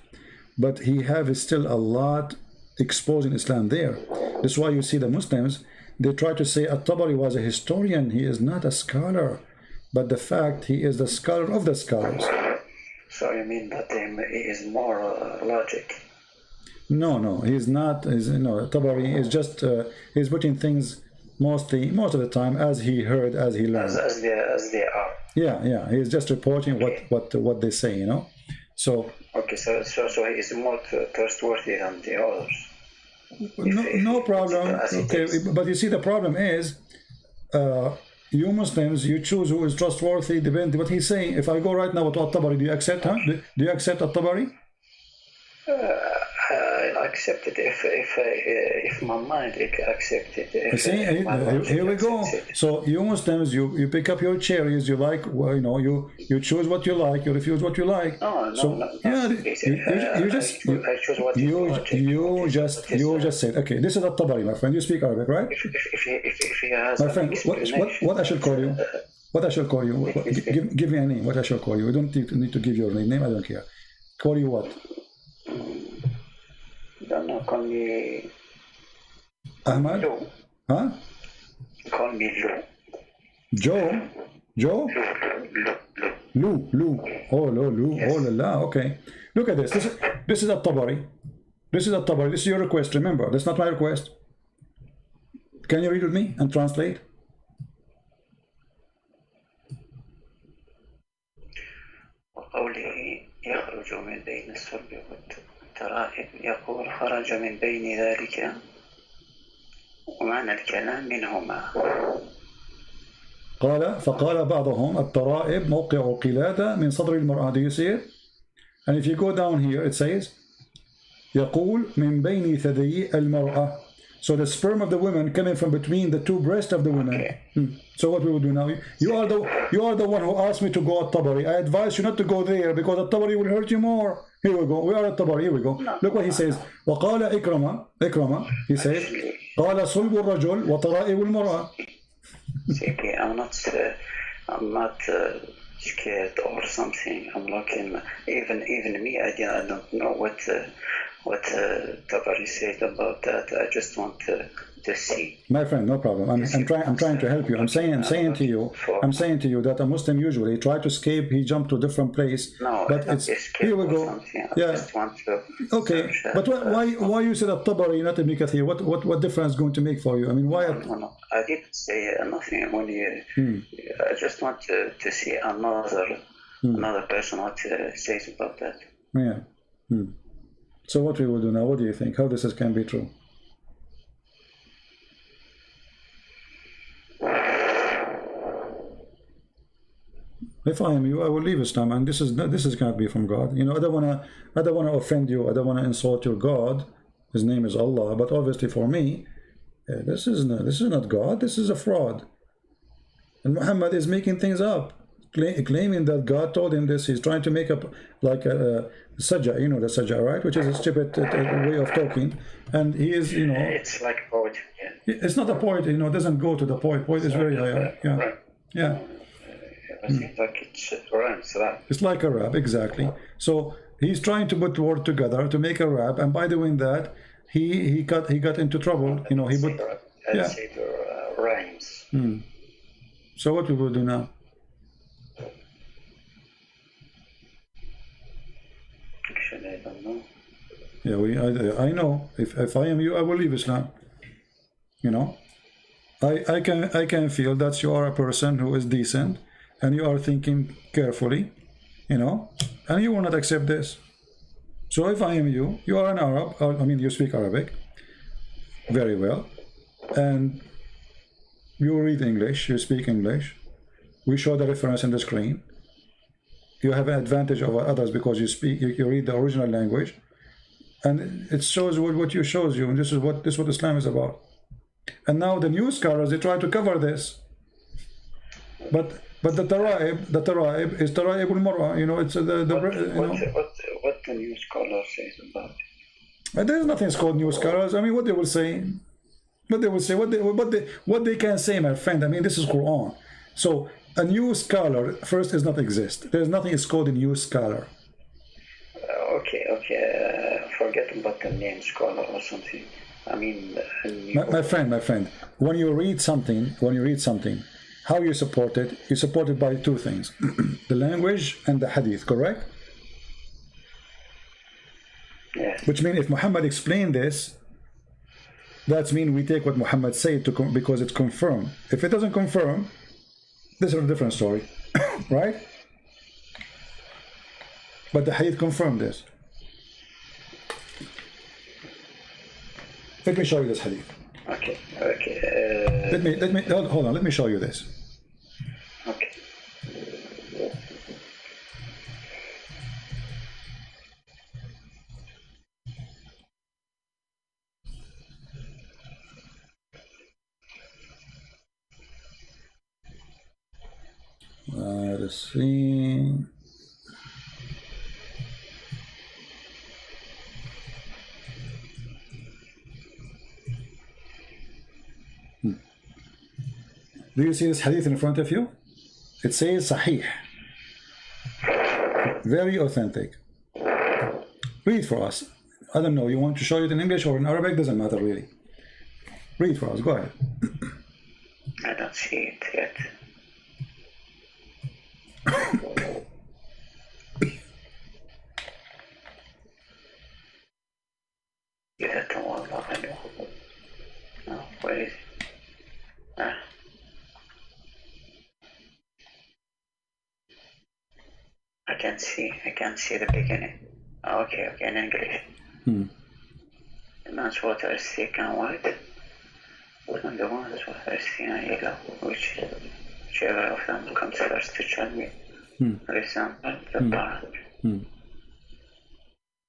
but he have still a lot exposing Islam there. That's why you see the Muslims, they try to say At-Tabari was a historian. He is not a scholar. But the fact he is the scholar of the scholars. So you mean that he is more logic? No, he's not. Tabari is just he's putting things most of the time as he heard, as he learned. As they are. Yeah. He's just reporting what they say, you know. So. Okay, so he is more trustworthy than the others. No problem. Okay, but you see, the problem is. You Muslims, you choose who is trustworthy, depending what he's saying. If I go right now to At-Tabari, do you accept? Do you accept At-Tabari? I'll accept it if my mind accepts it. See, here we go. So you Muslims, you pick up your cherries. You like, well, you choose what you like. You refuse what you like. No. Yeah, you just said, okay, this is At-Tabari, my friend. You speak Arabic, right? If he has my friend, what I shall call you? What I shall call you? Give me a name. What I shall call you? You don't need to give your name. I don't care. Call you what? Don't know, call me Ahmad? Lou. Huh? Call me Lou. Joe? Lou. Oh, Lou. Yes. Oh, la. Okay. Look at this. This is At-Tabari. This is your request. Remember, that's not my request. Can you read with me and translate? وقوله يخرج من بين الصلب والترائب يقول خرج من بين ذلك ومعنى الكلام منهما. فقال بعضهم الترائب موقع قلادة من صدر المرأة. Do you see it? And if you go down here, it says يقول من بين ثديي المرأة. So the sperm of the woman coming from between the two breasts of the woman. Okay. So what we will do now? You are the one who asked me to go At-Tabari. I advise you not to go there because At-Tabari will hurt you more. Here we go. We are At-Tabari. Here we go. No. Look what he says. وقال إكرمة. He says قال صلب الرجل وطرائب المرأة. I'm not scared or something. I'm looking. Even me, I don't know what Tabari said about that. I just want to see. My friend, no problem. I'm trying to help you. I'm saying to you that a Muslim usually try to escape. He jumped to a different place. No, but it's here we go. Yeah. Just want to okay. But why you said At-Tabari, not Ibn Kathir? What difference going to make for you? I mean, why? No. I didn't say nothing. When I just want to see another person what says about that. Yeah. So what we will do now? What do you think? How this can be true? If I am you, I will leave Islam, and this is can't be from God. You know, I don't wanna offend you. I don't wanna insult your God. His name is Allah. But obviously, for me, this is not God. This is a fraud. And Muhammad is making things up, claiming that God told him this. He's trying to make up like a sajja. You know the sajja, right? Which is a stupid way of talking. And he is, you know, it's like poetry. Yeah. It's not a poet. You know, it doesn't go to the poet. Poet is very high. Yeah. Right. Yeah. I think like it's rhymes, right? It's like a rap, exactly. So he's trying to put words together to make a rap, and by doing that, he got into trouble. You know, he put rhymes. So what we will do now? Actually, I don't know. Yeah, I know. If I am you, I will leave Islam. You know, I can feel that you are a person who is decent. And you are thinking carefully, you know, and you will not accept this. So if I am you, you are an Arab, I mean, you speak Arabic very well, and you read English, you speak English. We show the reference in the screen. You have an advantage over others because you read the original language, and it shows what you shows you, and this is what Islam is about. And now the new scholars, they try to cover this, but the Taraib is Taraib al-Mar'a, you know, it's what the new scholar says about it. There's nothing called new scholars. I mean, what they will say, what they can say, my friend. I mean, this is Quran. So a new scholar first does not exist. There's nothing is called a new scholar. Okay. Forget about the name scholar or something. I mean, my friend, when you read something, how you support it? You support it by two things: the language and the hadith, correct? Yes. Which means if Muhammad explained this, that means we take what Muhammad said because it's confirmed. If it doesn't confirm, this is a different story, right? But the hadith confirmed this. Let me show you this hadith. Okay. Let me hold on. Let me show you this. Okay. Let's see. Do you see this hadith in front of you? It says Sahih. Very authentic. Read for us. I don't know, you want to show it in English or in Arabic? Doesn't matter really. Read for us, go ahead. I don't see it yet. No, where is it? I can't see the beginning. Okay, in English. The man's water is thick and white, and the woman's water is thin and yellow, whichever of them comes first to tell me. Resemble the parent.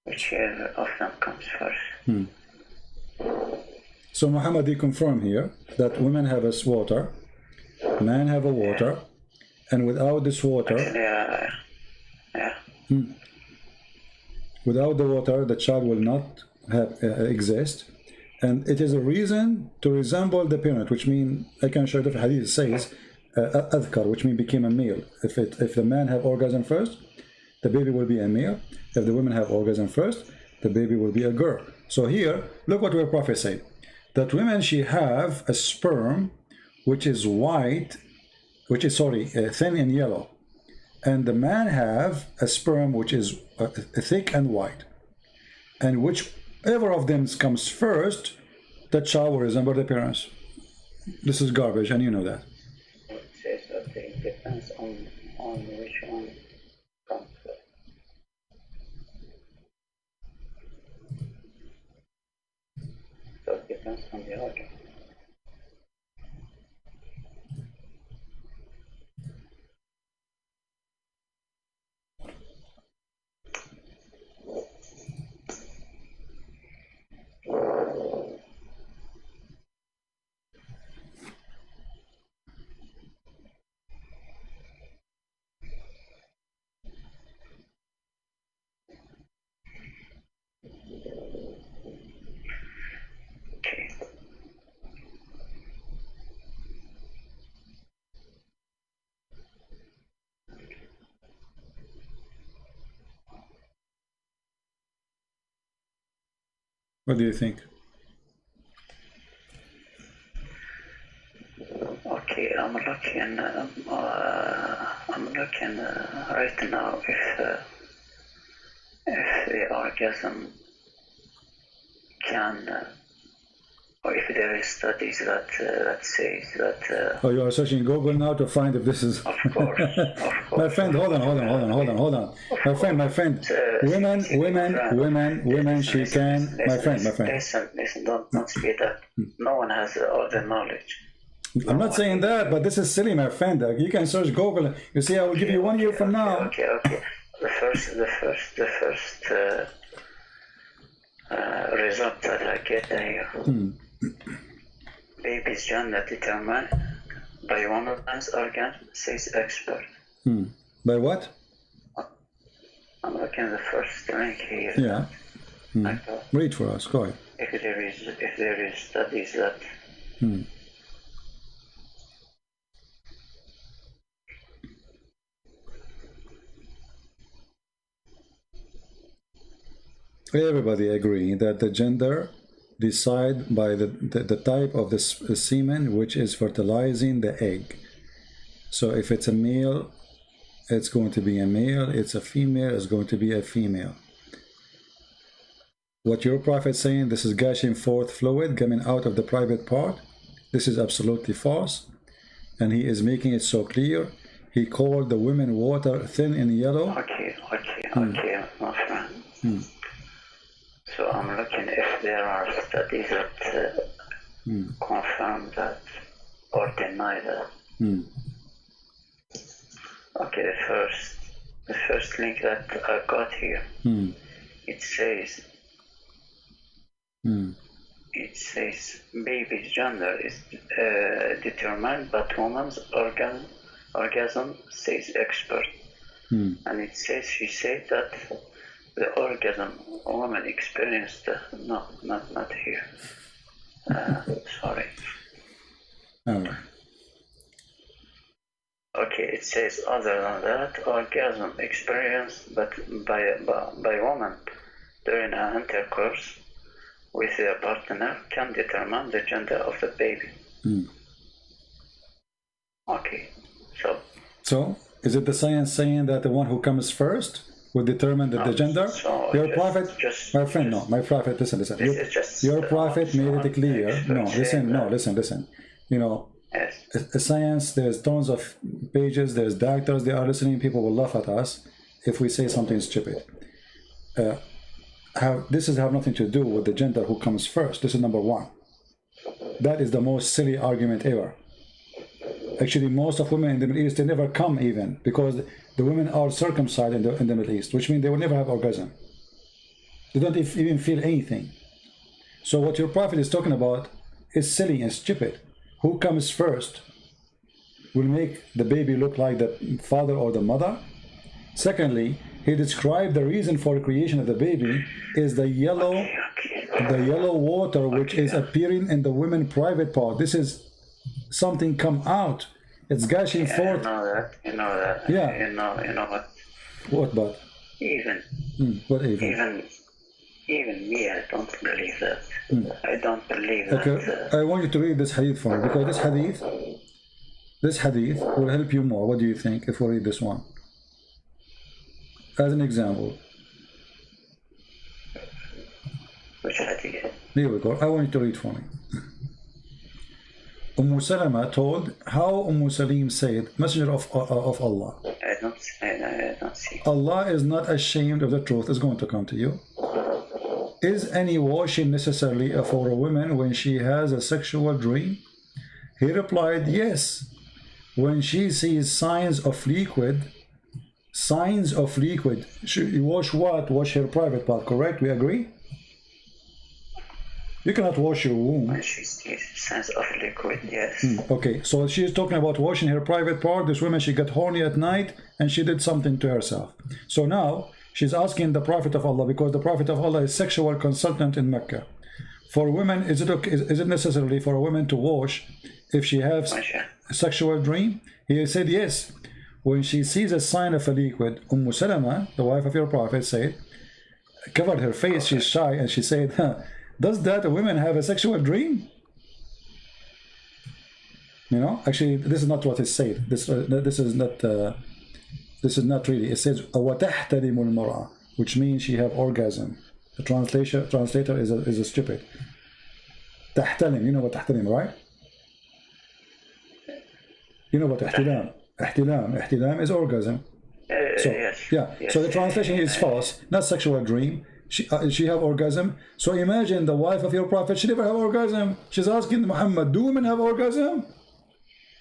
Whichever of them comes first. So Muhammad, he confirmed here that women have a water, men have a water, and without this water, without the water, the child will not exist, and it is a reason to resemble the parent, which means, I can show you the hadith says, adhkar, which means became a male. If the man have orgasm first, the baby will be a male. If the women have orgasm first, the baby will be a girl. So here, look what our prophet said. that women, she have a sperm which is white, which is, sorry, thin and yellow. And the man have a sperm which is thick and white. And whichever of them comes first, the child will resemble the parents. This is garbage, and you know that. It says that it depends on which one comes first. So it depends on the organ. What do you think? Okay, I'm looking right now if the orgasm can, or if there is studies that says that. Oh, you are searching Google now to find if this is. Of course, of course. My friend, hold on. My friend. Women, she can. My friend. Listen, don't speed up. No one has all the knowledge. I'm not saying that, but this is silly, my friend. You can search Google. You see, I will give you 1 year from now. Okay. The first result that I get here. Baby's gender determined by woman's organ, says expert. By what? I'm looking at the first link here. Yeah. Read for us. Go ahead. If there is studies that. Everybody agree that the gender decide by the type of the semen which is fertilizing the egg. So if it's a male, it's going to be a male. It's a female, it's going to be a female. What your prophet saying, this is gushing forth fluid coming out of the private part, this is absolutely false. And he is making it so clear. He called the women water thin and yellow. Okay, my friend. So I'm looking if there are studies that confirm that or deny that. Okay, the first link that I got here, it says baby's gender is determined but woman's orgasm, says expert. And it says, she said that the orgasm a woman experienced, not here. Sorry. Okay, it says other than that, orgasm experienced but by woman during an intercourse with their partner can determine the gender of the baby. Okay, so is it the science saying that the one who comes first will determine the gender? So your prophet, my friend, my prophet, listen. Your prophet made it clear. Listen. You know, a science, there's tons of pages, there's doctors, they are listening, people will laugh at us if we say something stupid. This have nothing to do with the gender who comes first. This is number one. That is the most silly argument ever. Actually, most of women in the Middle East, they never come even, because the women are circumcised in the Middle East, which means they will never have orgasm. They don't even feel anything. So what your prophet is talking about is silly and stupid. Who comes first will make the baby look like the father or the mother. Secondly, he described the reason for the creation of the baby is the yellow water which is appearing in the women's private part. This is something come out. It's gushing forth. You know that. Yeah. You know what? What but? Even. What even? even me, I don't believe that. I don't believe Okay, that. I want you to read this hadith for me, because this hadith will help you more. What do you think if we read this one? As an example. Which hadith? Here we go. I want you to read for me. Salama told how Salim said, Messenger of Allah. I don't see. Allah is not ashamed of the truth. It's going to come to you. Is any washing necessarily for a woman when she has a sexual dream? He replied, yes. When she sees signs of liquid. You wash what? Wash her private part, correct? We agree? You cannot wash your womb. When she sees signs of liquid, yes. Okay, so she's talking about washing her private part. This woman, she got horny at night and she did something to herself. So now she's asking the Prophet of Allah, because the Prophet of Allah is sexual consultant in Mecca. For women, is it necessarily for a woman to wash if she has a sexual dream? He said yes. When she sees a sign of a liquid, Salama, the wife of your Prophet, said, covered her face, she's shy, and she said, does that a woman have a sexual dream? You know, actually, this is not what it said. This is not really. It says وَتَحْتَلِمُ الْمَرْأَةِ, which means she have orgasm. The translator is a stupid. تحتلم, you know what تحتلم, right? You know what ihtilam? Ihtilam is orgasm. So yes, yeah. Yes. So the translation is false, not sexual dream. She have orgasm. So imagine the wife of your Prophet, she never have orgasm. She's asking Muhammad, do women have orgasm?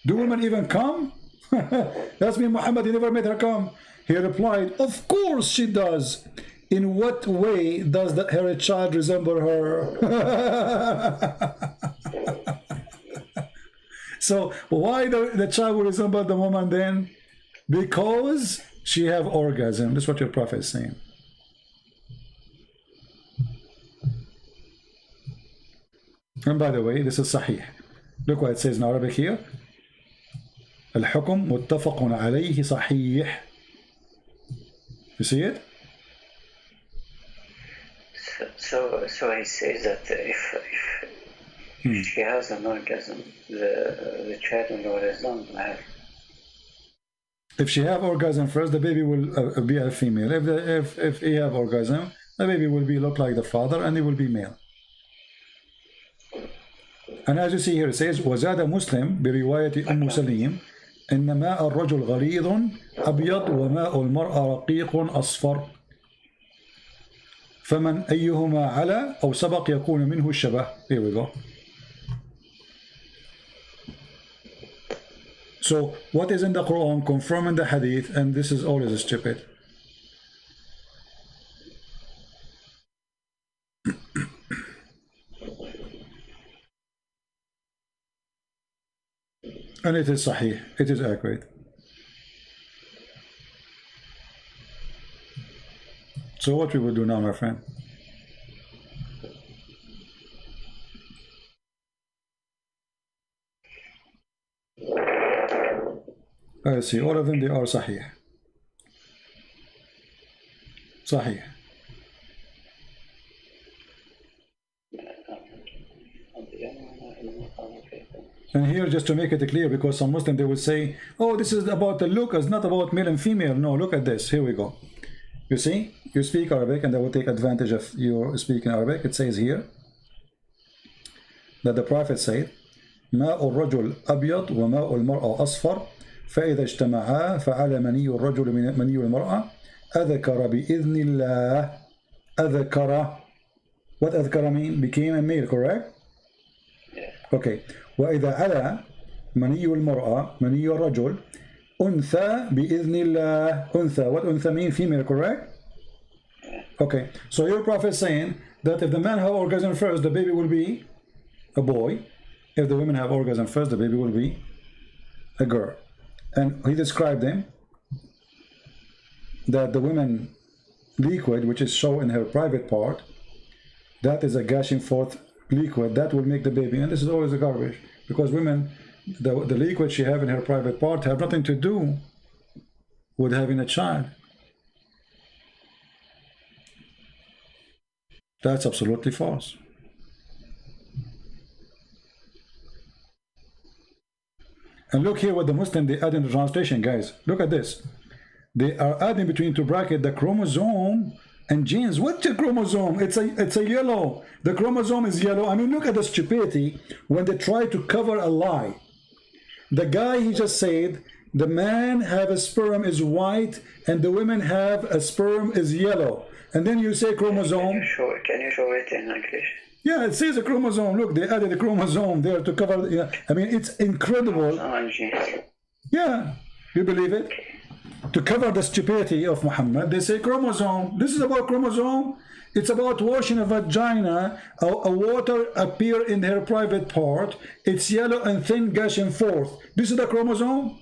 Do women even come? That's me, Muhammad, he never made her come. He replied, of course she does. In what way does her child resemble her? So why the child will resemble the woman then? Because she have orgasm. That's what your Prophet is saying. And by the way, this is Sahih. Look what it says in Arabic here. الحكم متفق عليه صحيح. You see it? So he says that if she has an orgasm, the child will resemble her. If she have orgasm first, the baby will be a female. If he have orgasm, the baby will look like the father, and he will be male. And as you see here, it says وزاد مسلم برواية سليم إن ماء الرجل غليظ أبيض وماء المرأة رقيق أصفر فمن أيهما على أو سبق يكون منه الشبه. Here we go. So what is in the Quran confirming the hadith, and this is always stupid. And it is sahih, it is accurate. So what we will do now, my friend? I see, all of them, they are sahih. Sahih. And here, just to make it clear, because some Muslims, they will say, oh, this is about the look, it's not about male and female. No, look at this. Here we go. You see, you speak Arabic, and they will take advantage of your speaking Arabic. It says here that the Prophet said, ماء الرجل أبيض وماء المرأة أصفر فإذا اجتمعا فعلى مني الرجل من مني المرأة أذكر بإذن الله. أذكر. What أذكر mean? Became a male, correct? Okay. وإذا على مني المرأة مني الرجل أنثى بإذن الله. أنثى. What أنثى mean? Female, correct? Okay. So your Prophet is saying that if the man have orgasm first, the baby will be a boy. If the women have orgasm first, the baby will be a girl. And he described them that the women liquid, which is shown in her private part, that is a gushing forth liquid that will make the baby. And this is always a garbage, because women, the liquid she have in her private part have nothing to do with having a child. That's absolutely false. And look here what the Muslim, they add in the translation, guys. Look at this. They are adding between two brackets the chromosome and genes. What's the chromosome? It's a yellow. The chromosome is yellow. I mean, look at the stupidity when they try to cover a lie. The guy, he just said, the man have a sperm is white and the women have a sperm is yellow. And then you say chromosome. Can you show it in English? Yeah, it says a chromosome. Look, they added a chromosome there to cover. Yeah, I mean, it's incredible. Yeah, you believe it? To cover the stupidity of Muhammad, they say chromosome. This is about chromosome. It's about washing a vagina. A water appear in her private part. It's yellow and thin gushing forth. This is the chromosome.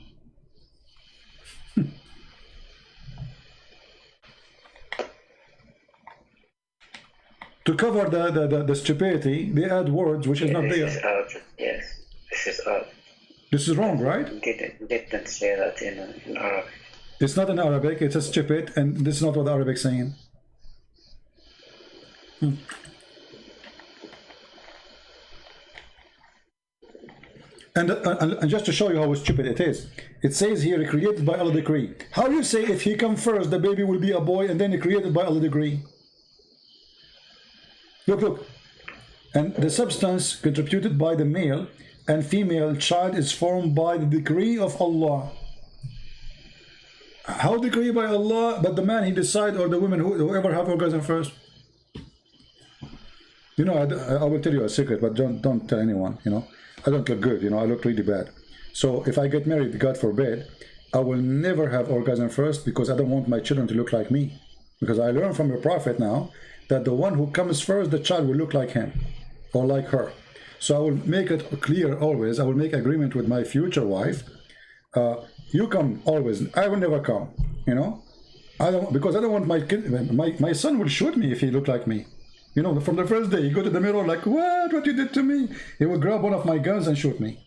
To cover the stupidity, they add words which is not there. This is odd. Yes, this is odd. This is wrong, right? Didn't say that in Arabic. It's not in Arabic, it's a stupid, and this is not what Arabic is saying. And just to show you how stupid it is, it says here, created by Allah decree. How do you say if he comes first, the baby will be a boy, and then created by Allah decree? Look. And the substance contributed by the male and female child is formed by the decree of Allah. How decree by Allah? But the man, he decide, or the women, whoever have orgasm first. You know, I will tell you a secret, but don't tell anyone. You know, I don't look good. You know, I look really bad. So if I get married, God forbid, I will never have orgasm first, because I don't want my children to look like me. Because I learned from the Prophet now that the one who comes first, the child will look like him or like her. So I will make it clear always. I will make agreement with my future wife. You come always. I will never come. You know, because I don't want my kid. My son will shoot me if he look like me. You know, from the first day, he go to the mirror like, what you did to me? He will grab one of my guns and shoot me,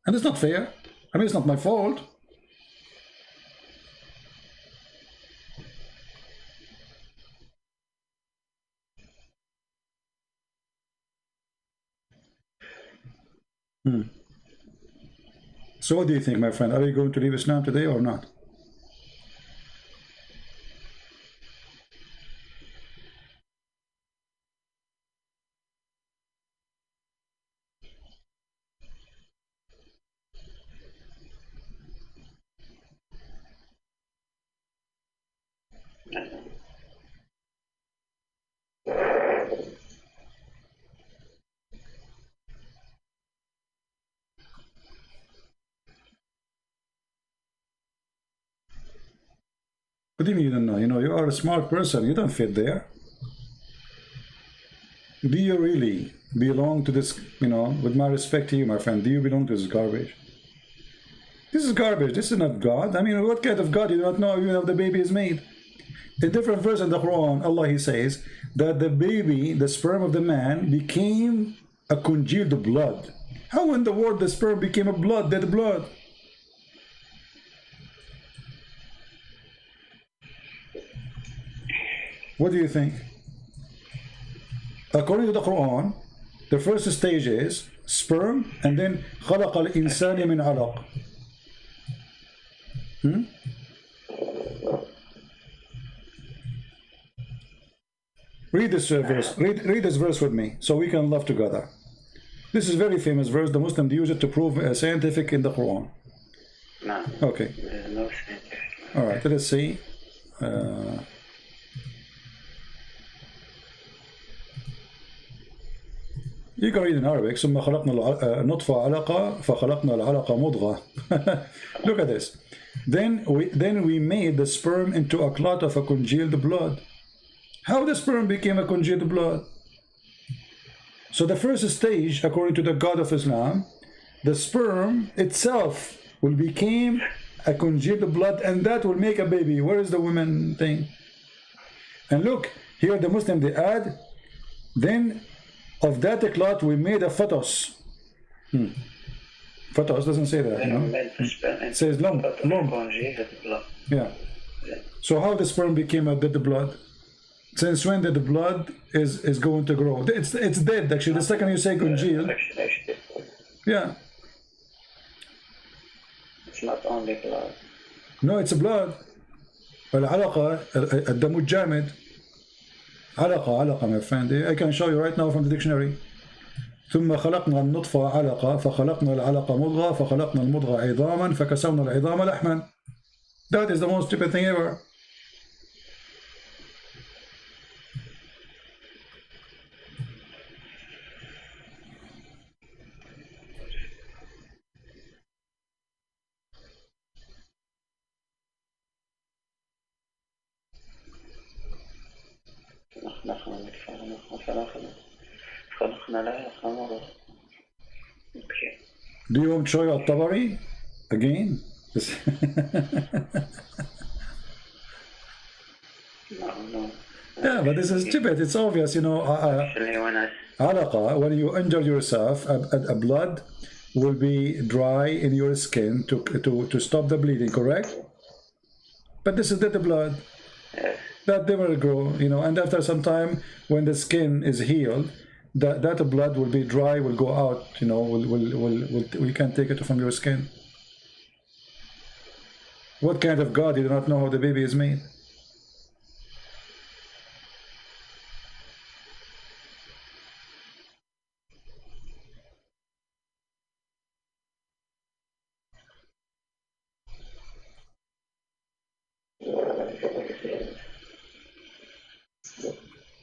and it's not fair. I mean, it's not my fault. So what do you think, my friend? Are you going to leave Islam today or not? What do you mean you don't know? You know, you are a smart person. You don't fit there. Do you really belong to this, you know, with my respect to you, my friend, do you belong to this garbage? This is garbage. This is not God. I mean, what kind of God you do not know even if the baby is made? A different verse in the Quran, Allah, he says that the baby, the sperm of the man, became a congealed blood. How in the world the sperm became a blood, dead blood? What do you think? According to the Quran, the first stage is sperm, and then خلق الإنسان من علق. Read this verse. Read this verse with me, so we can love together. This is a very famous verse. The Muslims use it to prove scientific in the Quran. No. Okay. There's no scientific. All right. Let us see. You can read in Arabic. ثم خلقنا النطفة علقة فخلقنا العلقة مضغة. Look at this. Then we made the sperm into a clot of a congealed blood. How the sperm became a congealed blood? So the first stage, according to the God of Islam, the sperm itself will become a congealed blood, and that will make a baby. Where is the woman thing? And look, here the Muslim, they add, then of that clot we made a fetus. Fetus doesn't say that, you know? It says lump. Lump. Yeah. So how the sperm became a dead blood? Since when did the blood is going to grow? It's dead actually. The second you say congealed. Yeah. It's not only blood. No, it's blood. العلقة الدم الجامد. علقة my friend. I can show you right now from the dictionary. ثم خلقنا النطفة علقة فخلقنا العلقة مضغة فخلقنا المضغة عظاما فكسونا العظام لحما. That is the most stupid thing ever. Do you want to show you At-Tabari again? No. Yeah, but this is stupid. It's obvious, you know. When you injure yourself, a blood will be dry in your skin to stop the bleeding, correct? But this is dead blood. Yes. That never grow, you know, and after some time, when the skin is healed, that blood will be dry, will go out, you know, we can't take it from your skin. What kind of God? You do not know how the baby is made.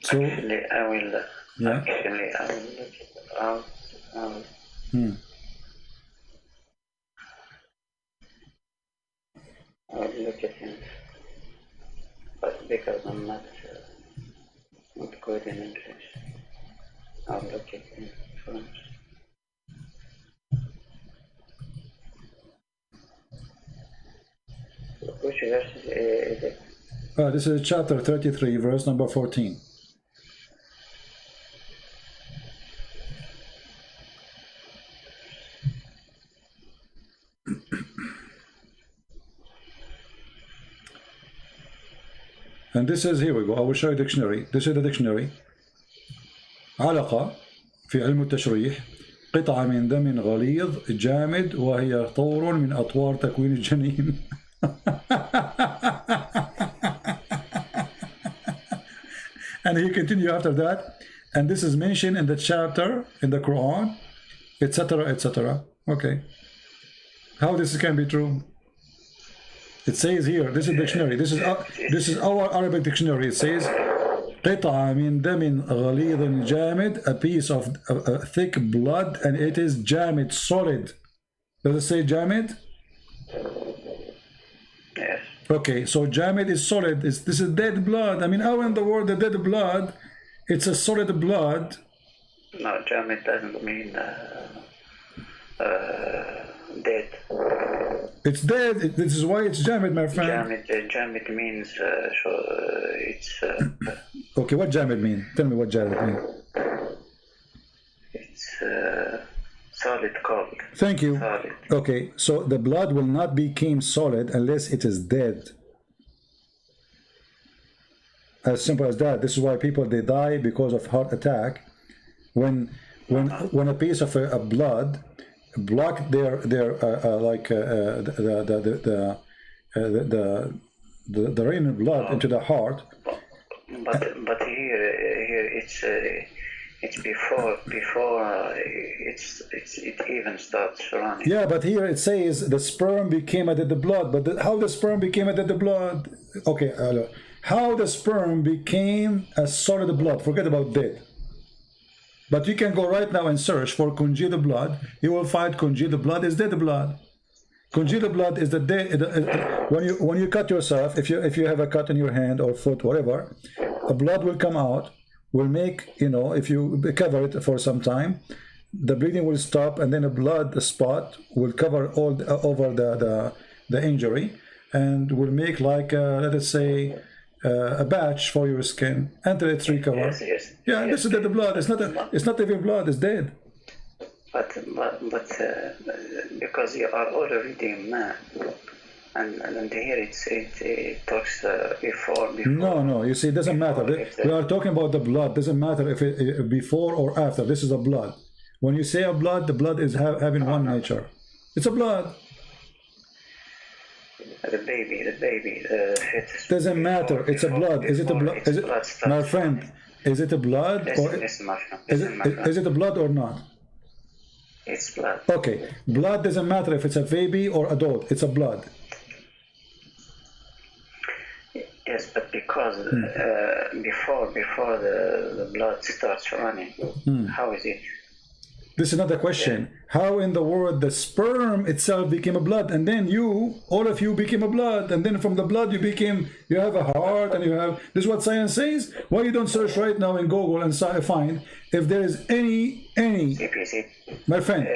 So, actually, I will look it out. I will look at him, but because I'm not good in English, I'll look at him first. Which verse is it? this is chapter 33, verse number 14. And this is, here we go, I will show you dictionary. This is the dictionary. علقة في علم التشريح قطعة من دم غليظ جامد وهي طور من أطوار تكوين الجنين. And he continue after that, and this is mentioned in the chapter in the Quran, etc., etc. Okay, how this can be true? It says here, this is dictionary, this is our Arabic dictionary. It says قطعة من دم غليظ جامد, a piece of thick blood, and it is جامد, solid. Does it say جامد? Yes. Okay, so jamid is solid. This is dead blood. I mean, how in the world the dead blood? It's a solid blood. No, jamid doesn't mean dead. It's dead. This is why it's jamid, my friend. Jamid means it's. Okay, what jamid mean? Tell me what jamid mean. It's solid cold. Thank you. Solid. Okay, so the blood will not become solid unless it is dead. As simple as that. This is why people, they die because of heart attack. When a piece of blood block their the rain of blood into the heart. But here it's before it even starts running. Yeah, but here it says the sperm became a dead blood. But how the sperm became a dead blood? Okay, how the sperm became a solid blood? Forget about dead. But you can go right now and search for congealed blood. You will find congealed blood is dead blood. Congealed blood is the dead. When you cut yourself, if you have a cut in your hand or foot, whatever, a blood will come out. Will make, if you cover it for some time, the bleeding will stop, and then a blood spot will cover all over the injury, and will make like let us say a batch for your skin until it's recovered. Yes. Yeah, this is dead blood. It's not even blood. It's dead. But because you are already a man, and here it talks before. No, you see, it doesn't matter. We are talking about the blood. Doesn't matter if it before or after. This is a blood. When you say a blood, the blood is having one nature. It's a blood. The baby, the fetus. Doesn't matter. It's a blood. Is it a blood? Is it, my friend? Is it a blood or is it a blood or not? It's blood. Okay, blood doesn't matter if it's a baby or adult. It's a blood. Yes, but because before the blood starts running, how is it? This is not the question. How in the world the sperm itself became a blood, and then all of you became a blood, and then from the blood you have a heart, and you have. This is what science says. Why you don't search right now in Google and find if there is any my friend?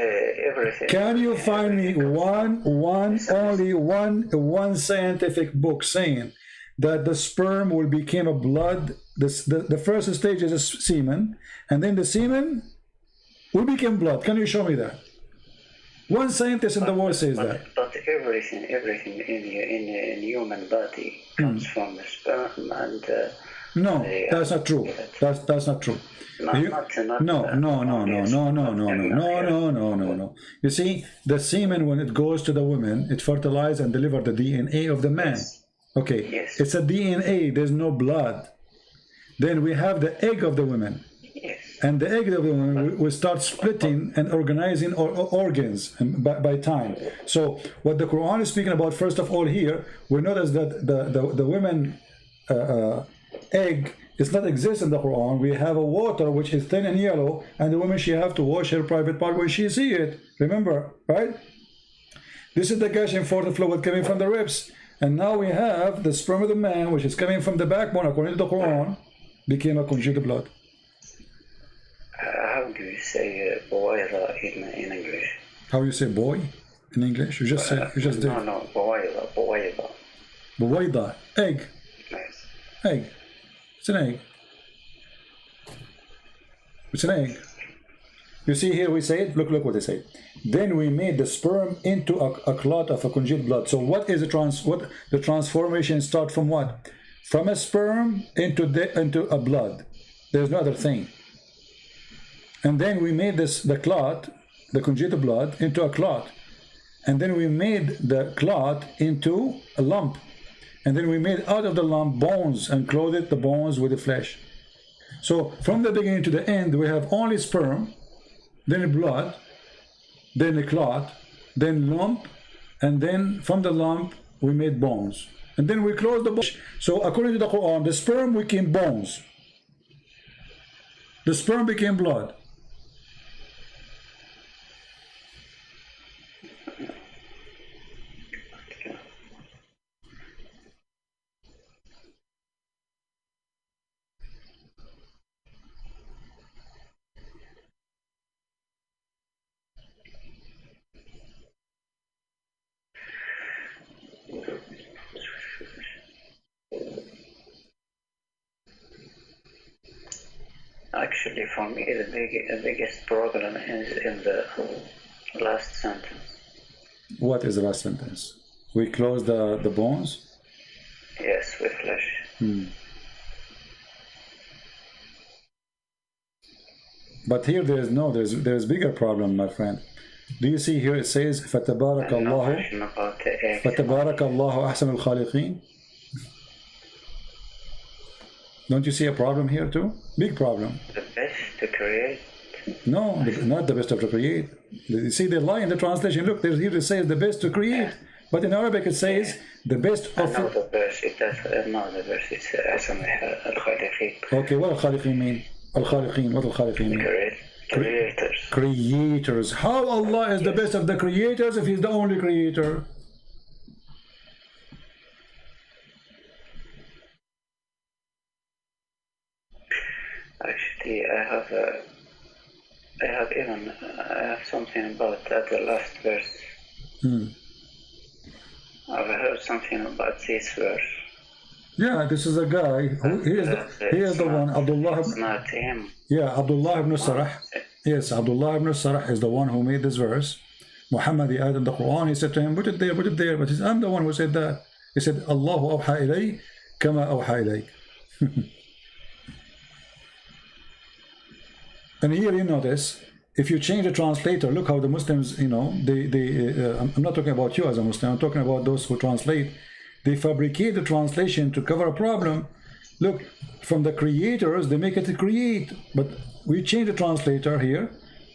Can you find me only one scientific book saying that the sperm will become a blood? The first stage is a semen, and then the semen will become blood. Can you show me that? One scientist in the world says that. But everything in human body comes from the sperm and. No, that's not true. That's not true. No. You see, the semen, when it goes to the woman, it fertilizes and delivers the DNA of the man. Okay, yes. It's a DNA. There's no blood. Then we have the egg of the woman. Yes. And the egg of the woman will start splitting and organizing organs by time. So what the Quran is speaking about, first of all here, we notice that the women egg does not exist in the Quran. We have a water which is thin and yellow, and the woman, she have to wash her private part when she see it. Remember, right? This is the gushing forth fluid coming from the ribs. And now we have the sperm of the man, which is coming from the backbone, according to the Quran, became a congealed blood. How do you say boira in English? How you say boy in English? You just said. You just did. No, boira. Boida, egg. Yes. Egg. It's an egg. It's an egg. You see here we say it. Look what they say. Then we made the sperm into a clot of a congealed blood. So what is the transformation start from what? From a sperm into a blood. There's no other thing. And then we made the clot, the congealed blood, into a clot. And then we made the clot into a lump. And then we made out of the lump bones and clothed the bones with the flesh. So from the beginning to the end, we have only sperm, then blood, then a clot, then lump, and then from the lump we made bones. And then we close the bones. So according to the Quran, the sperm became bones. The sperm became blood. Actually, for me, the biggest problem is in the last sentence. What is the last sentence? We close the bones? Yes, with flesh. But here there's bigger problem, my friend. Do you see here it says فَتَبَارَكَ اللَّهُ أَحْسَنُ الْخَالِقِينَ? Don't you see a problem here too? Big problem. The best to create? No, not the best to create. You see, they lie in the translation. Look, here it says the best to create. But in Arabic it says the best of... No, the verse, it's أحسن الخالقين. Okay, what al-Khaliqin mean? Al-Khaliqin, what al-Khaliqin mean? Creators. Creators. How Allah is the best of the creators if He's the only creator? Actually, I have something about that, the last verse. I've heard something about this verse. Yeah, this is a guy. He is the one. Abdullah. It's not him. Yeah, Abdullah ibn Sarah. Yes, Abdullah ibn Sarah is the one who made this verse. Muhammad he added the Quran, he said to him, put it there, put it there. But I'm the one who said that. He said, Allahu awha ilayk kama awha ilayk. And here you notice, if you change the translator, look how the Muslims, you know, I'm not talking about you as a Muslim, I'm talking about those who translate. They fabricate the translation to cover a problem. Look, from the creators, they make it to create. But we change the translator here.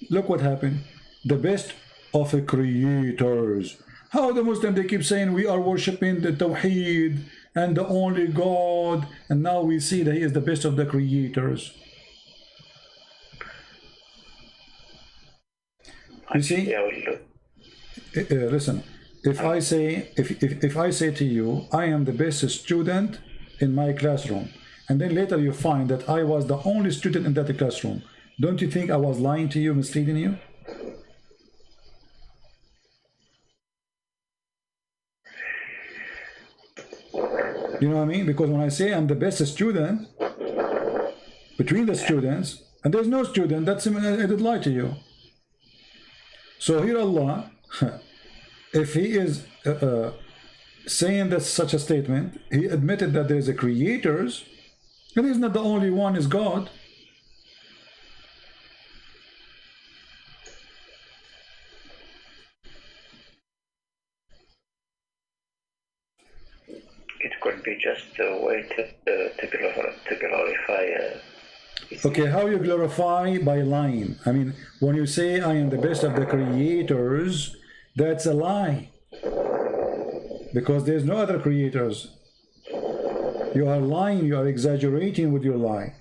Look what happened. The best of the creators. How the Muslims, they keep saying we are worshipping the Tawheed and the only God. And now we see that he is the best of the creators. You see, listen, if I say to you, I am the best student in my classroom, and then later you find that I was the only student in that classroom, don't you think I was lying to you, misleading you? You know what I mean? Because when I say I'm the best student between the students, and there's no student, that's I did lie to you. So here Allah, if he is saying that such a statement, he admitted that there is a creators, and he's not the only one, is God. It could be just a way to glorify. Okay, how you glorify? By lying. I mean, when you say I am the best of the creators, that's a lie. Because there's no other creators. You are lying, you are exaggerating with your lie.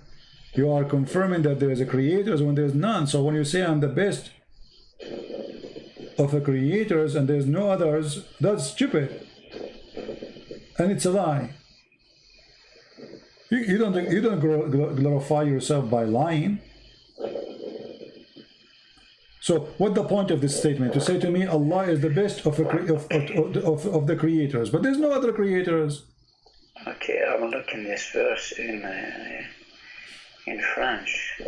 You are confirming that there is a creators when there's none. So when you say I'm the best of the creators and there's no others, that's stupid. And it's a lie. You don't glorify yourself by lying. So what's the point of this statement? To say to me Allah is the best of the creators, but there's no other creators. Okay, I'm looking this verse in French.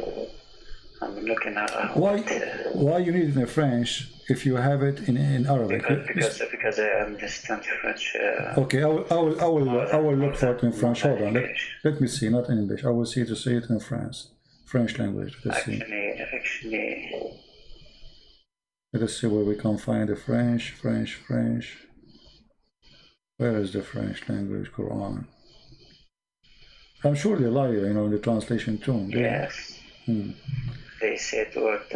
I'm looking at why you need it in French if you have it in Arabic? Because I understand French. Okay, I will look for it in French. Hold on, let me see, not in English. I will see to say it in French language. Actually. Let us see where we can find the French. Where is the French language Quran? I'm sure they lie, you know, in the translation too. Yes. They said words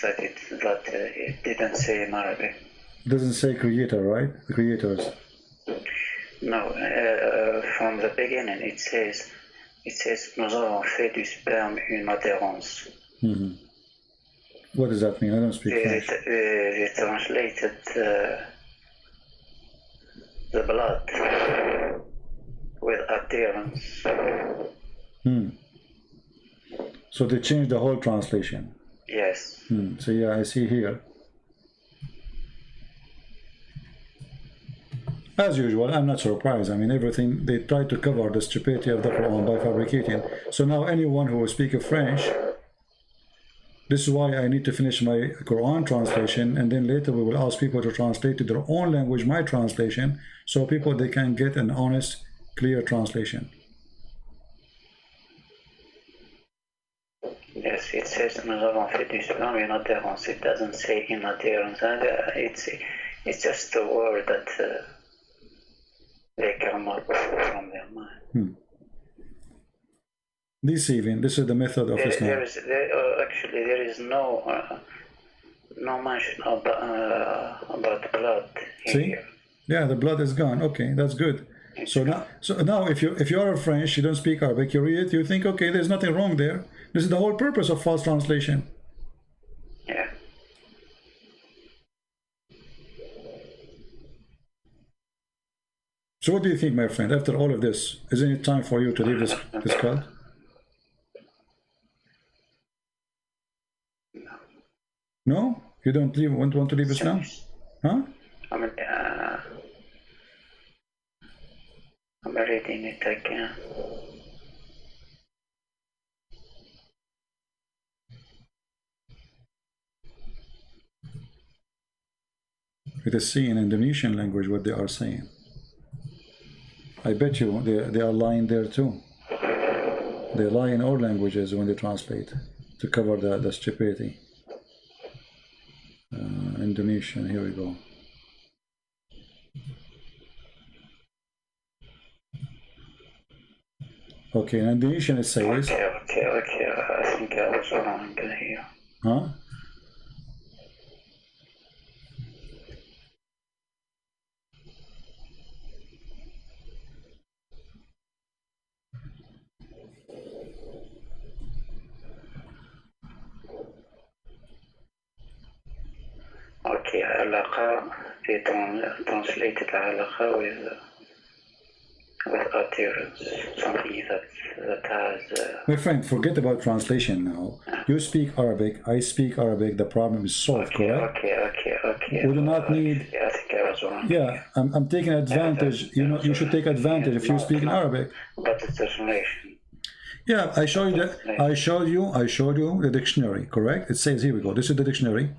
that it didn't say in Arabic. It doesn't say creator, right? The creators. No, from the beginning it says nous avons fait du sperme une adhérence. What does that mean? I don't speak French. They translated the blood with adherence. So they changed the whole translation. Yes. So yeah, I see here. As usual, I'm not surprised. I mean, everything, they try to cover the stupidity of the Quran by fabricating. So now anyone who will speak French, this is why I need to finish my Quran translation, and then later we will ask people to translate to their own language, my translation, so people, they can get an honest, clear translation. Yes, it says nous avons fait du sperme une adhérence. It doesn't say in adhérence. It's just a word that they come up from their mind. Deceiving. This is the method of Islam. Actually, there is no mention about blood here. Yeah, the blood is gone. Okay, that's good. So now, if you are a French, you don't speak Arabic, you read it, you think, okay, there's nothing wrong there. This is the whole purpose of false translation. Yeah. So what do you think, my friend? After all of this, isn't it time for you to leave this cult? No? You don't want to leave Islam? Huh? I'm reading it again. It is seen in Indonesian language what they are saying. I bet you they are lying there too. They lie in all languages when they translate to cover the stupidity. Indonesian, here we go. Okay, in Indonesian it says... Okay, I think I was wrong here. Huh? Okay, علاقة, they translated علاقة with utterance, something that has... My friend, forget about translation now. You speak Arabic, I speak Arabic, the problem is solved, correct? Okay. We do not need... Yeah, I think I was wrong. Yeah, I'm taking advantage. You know, you should take advantage if you speak in Arabic. But the translation. Yeah, I showed you the dictionary, correct? It says, here we go, this is the dictionary.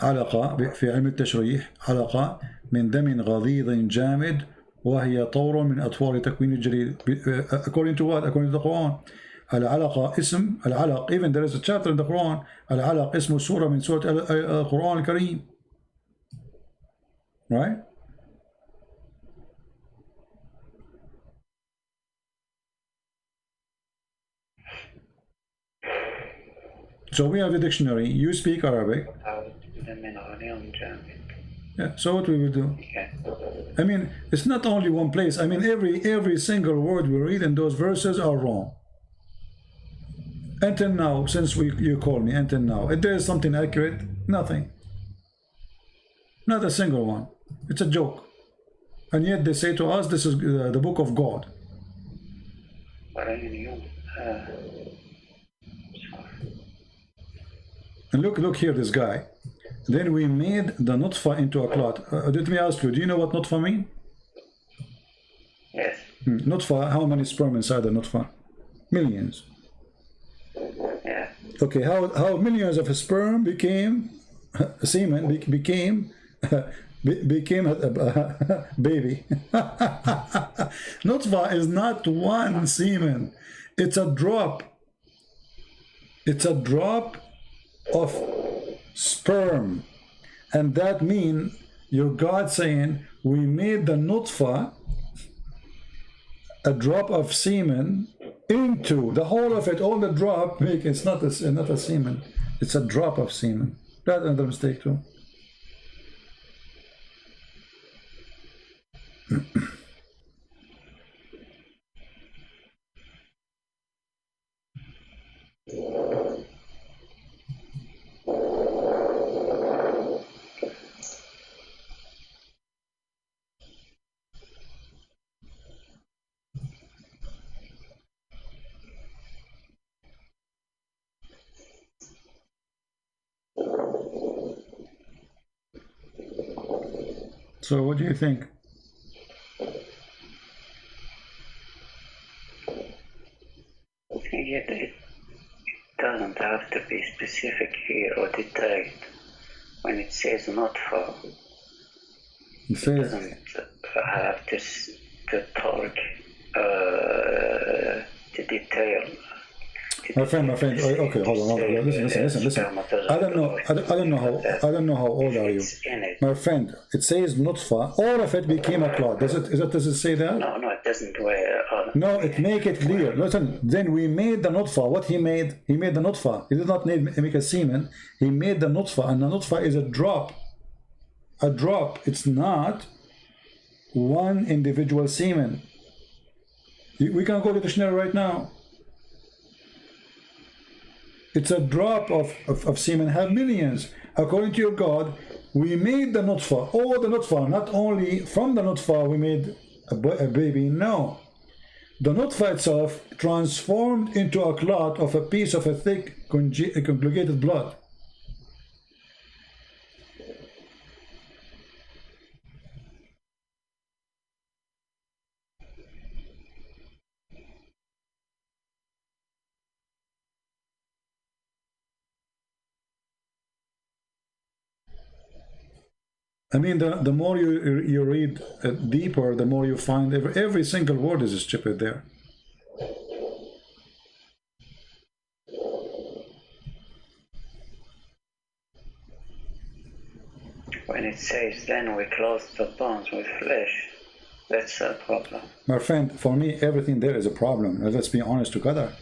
علاقة في علم التشريح علاقة من دم غليظ جامد وهي طور من أطوار تكوين الجليد. According to what? According to the Quran. العلقة اسم العلق, even there is a chapter in the Quran, العلق اسم سورة من سورة القرآن الكريم. Right? So we have a dictionary. You speak Arabic. Yeah, so what we will do? I mean, it's not only one place. I mean, every single word we read in those verses are wrong. Until now, since you call me, until now, if there is something accurate, nothing. Not a single one. It's a joke. And yet they say to us, this is the book of God. And look here, this guy. Then we made the nutfa into a clot. Let me ask you, do you know what nutfa mean? Yes. Nutfa, how many sperm inside the nutfa? Millions. Yeah. Okay, how millions of sperm became semen, became a baby. Nutfa is not one semen. It's a drop. It's a drop of sperm, and that means your God saying we made the nutfa, a drop of semen, into the whole of it, all the drop, it's not a semen, it's a drop of semen. That's another mistake too. So what do you think? It doesn't have to be specific here or detailed. When it says not for, it doesn't have to talk to detail. My friend, okay, hold on. Listen. I don't know how old are you, my friend. It says nutfa. All of it became a clot. Does it say that? No, it doesn't. No, it make it clear. Listen. Then we made the nutfa. What he made? He made the nutfa. He did not make a semen. He made the nutfa, and the nutfa is a drop. A drop. It's not one individual semen. We can go to the dictionary right now. It's a drop of semen, have millions. According to your God, we made the nutfa, all the nutfa, not only from the nutfa we made a baby, no. The nutfa itself transformed into a clot of a piece of a thick, conjugated blood. I mean, the more you read deeper, the more you find every single word is stupid there. When it says, then we clothe the bones with flesh, that's a problem. My friend, for me, everything there is a problem. Let's be honest together.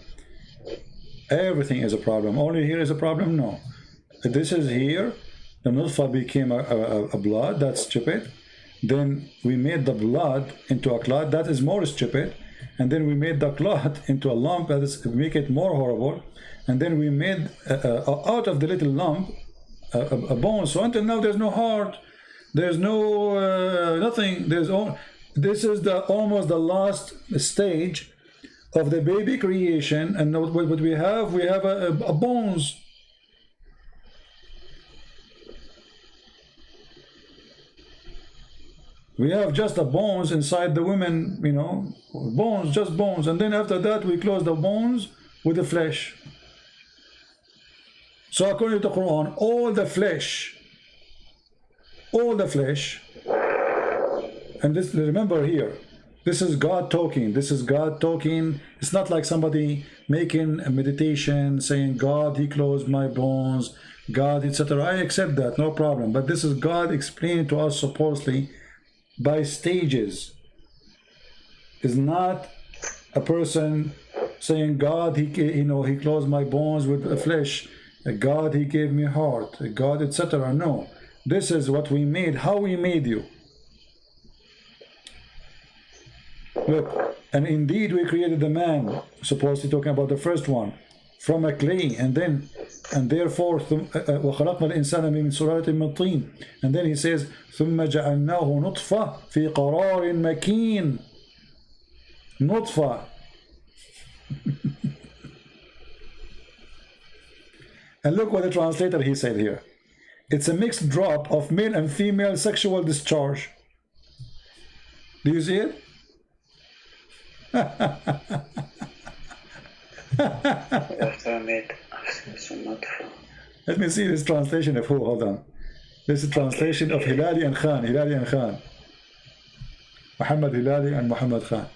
Everything is a problem. Only here is a problem? No. This is here. The nutfa became a blood. That's stupid. Then we made the blood into a clot. That is more stupid. And then we made the clot into a lump. That is make it more horrible. And then we made out of the little lump a bone. So until now there's no heart. There's no nothing. This is almost the last stage of the baby creation. And what we have a bones. We have just the bones inside the women, you know, bones, just bones. And then after that, we close the bones with the flesh. So according to the Quran, all the flesh, and this, remember here, this is God talking. This is God talking. It's not like somebody making a meditation, saying, God, he closed my bones, God, etc. I accept that, no problem. But this is God explaining to us supposedly by stages. Is not a person saying, God, he closed my bones with the flesh, God, he gave me heart, God, etc. No, this is what we made, how we made you. Look, and indeed we created the man, supposedly talking about the first one, from a clay, and therefore وَخَلَقْنَا الْإِنسَانَ مِنْ سُلَالَةٍ مِنْ طِينٍ, and then he says ثُمَّ جَعَلْنَاهُ نُطْفَةً فِي قَرَارٍ مَكِينٍ. Nutfa. And look what the translator he said here. It's a mixed drop of male and female sexual discharge. Do you see it? Let me see this translation of who. Hold on. This is translation of Hilali and Khan. Muhammad Hilali and Muhammad Khan.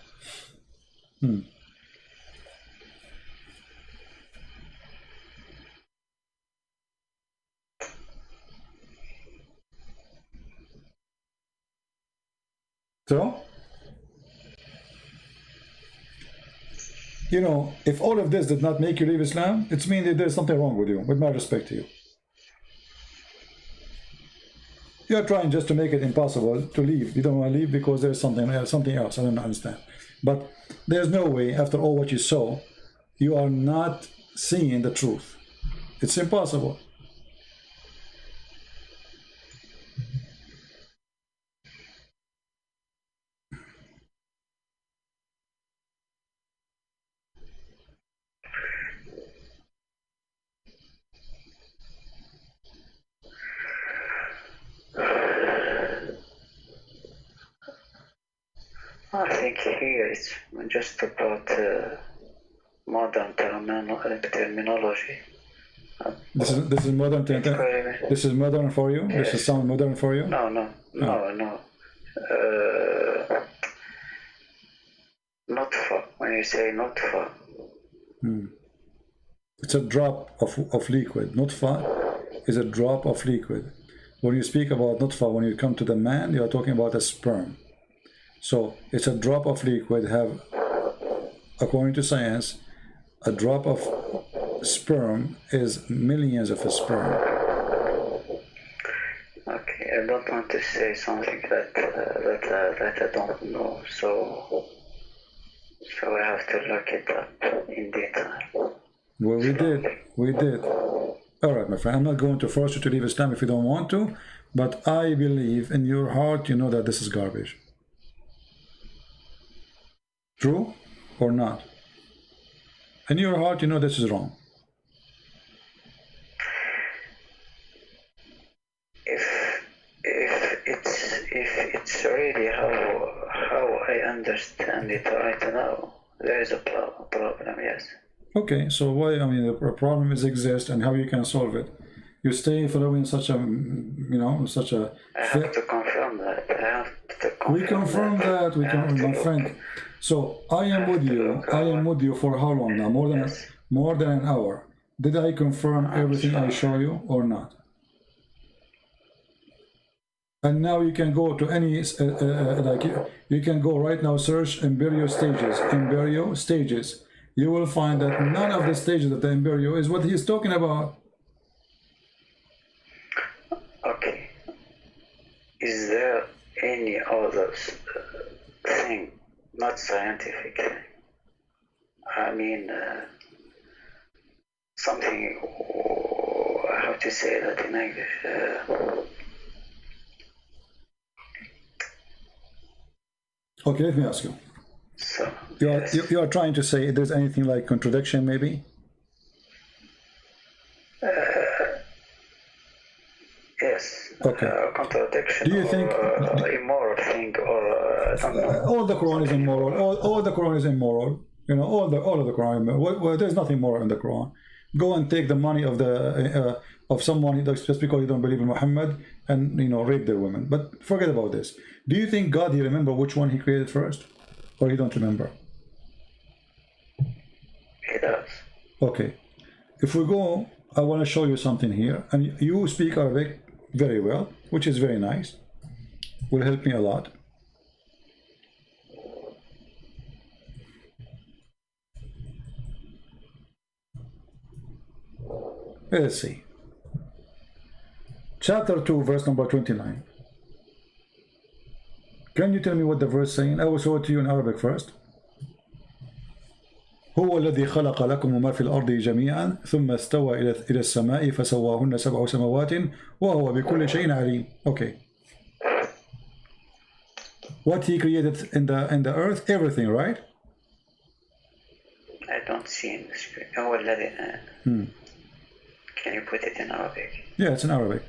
So, you know, if all of this did not make you leave Islam, it means that there's something wrong with you, with my respect to you. You're trying just to make it impossible to leave. You don't want to leave because there's something else. I don't understand. But there's no way, after all what you saw, you are not seeing the truth. It's impossible. I think here it's just about modern terminology. This is modern. This is modern for you. Yes. This is sound modern for you. No. Nutfa. When you say nutfa, it's a drop of liquid. Nutfa is a drop of liquid. When you speak about nutfa, when you come to the man, you are talking about a sperm. So it's a drop of liquid. Have, according to science, a drop of sperm is millions of sperm. Okay, I don't want to say something that I don't know, so I have to look it up in detail. Well, we did. All right, my friend, I'm not going to force you to leave Islam if you don't want to, but I believe in your heart you know that this is garbage. True or not? In your heart you know this is wrong. If it's really how I understand it right now, there is a problem, yes. Okay, so why? I mean, the problem exists, and how you can solve it? You stay following such a you know, such a... I have to confirm that. We confirm that. We confirm, my friend. So I am with you. I am with you for how long now? More than an hour. Did I confirm everything I show you or not? And now you can go to any, like you can go right now, search embryo stages. Embryo stages. You will find that none of the stages of the embryo is what he's talking about. Okay. Is there any other thing, not scientific thing? I mean, something, how to say that in English? Okay, let me ask you. So, you are trying to say if there's anything like contradiction, maybe? Yes. Okay. Contradiction. Do you think immoral thing, or I don't know. All the Quran is immoral? All the Quran is immoral. You know, all of the Quran. Well, there's nothing moral in the Quran. Go and take the money of the of someone just because you don't believe in Muhammad, and you know, rape their women. But forget about this. Do you think God, he remember which one he created first, or he don't remember? He does. Okay. If we go, I want to show you something here, and you speak Arabic very well, which is very nice. Will help me a lot. Let's see. Chapter 2, verse number 29. Can you tell me what the verse is saying? I will show it to you in Arabic first. هو الذي خلق لكم ما في الأرض جميعا ثم استوى إلى السماء فسواهن سبع سماوات وهو بكل شيء عليم. Okay. What he created in the earth, everything, right? I don't see in the screen. هو الذي. Can you put it in Arabic? Yeah, it's in Arabic.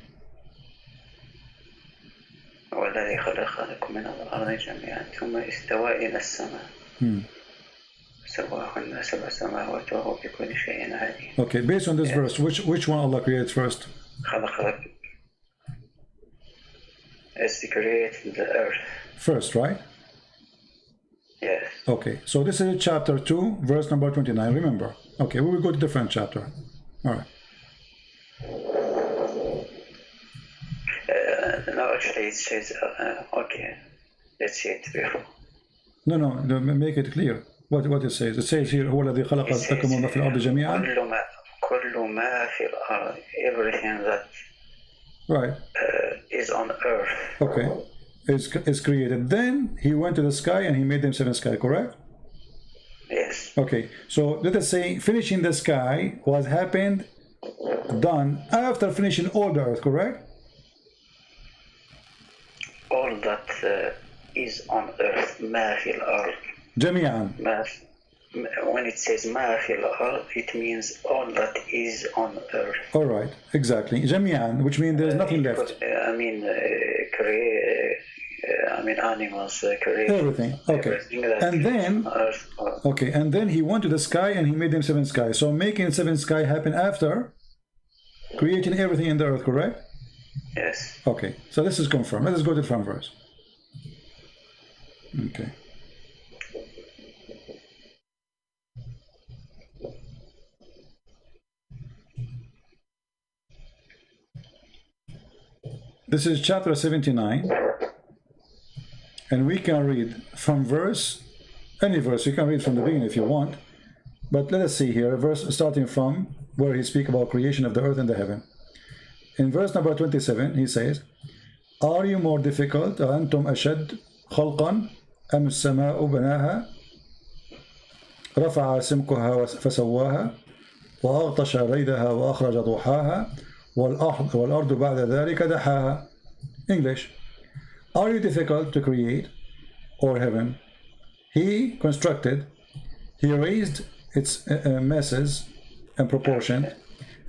هو الذي خلق لكم من الأرض جميعا ثم استوى إلى السماء. سواهن سبع سماوات وهو بكل شيء عليم. Okay, based on this verse, which one Allah created first? خلق لك. Is to create the earth. First, right? Yes. Okay, so this is chapter 2, verse number 29. Remember. Okay, we will go to different chapter. All right. No, actually, it says, okay, let's see it before. No, make it clear. What it says? It says here, هو الذي خلق لكم ما في الأرض جميعا. كل ما في الأرض, everything that right is on earth. Okay, is created. Then he went to the sky and he made them seven sky. Correct? Yes. Okay, so let us say finishing the sky was done after finishing all the earth. Correct? All that is on earth, ما في الأرض. جميعا. When it says ما في الأرض, it means all that is on earth. All right, exactly. جميعا, which means there's nothing left. I mean, animals, everything. Okay. And then, okay, and then he went to the sky and he made them seven skies. So making seven sky happen after creating everything in the earth, correct? Yes. Okay, so this is confirmed. Let us go to the front verse. Okay. This is chapter 79, and we can read from any verse. You can read from the beginning if you want, but let us see here a verse starting from where he speaks about creation of the earth and the heaven. In verse number 27, he says, "Are you more difficult? أنتم أشد خلقا أم السماء بناها رفع سمكها فسواها وأغطش ليلها وأخرج ضحاها والأرض بعد ذلك دحاها." English. Are you difficult to create, or heaven? He constructed, he raised its masses and proportion,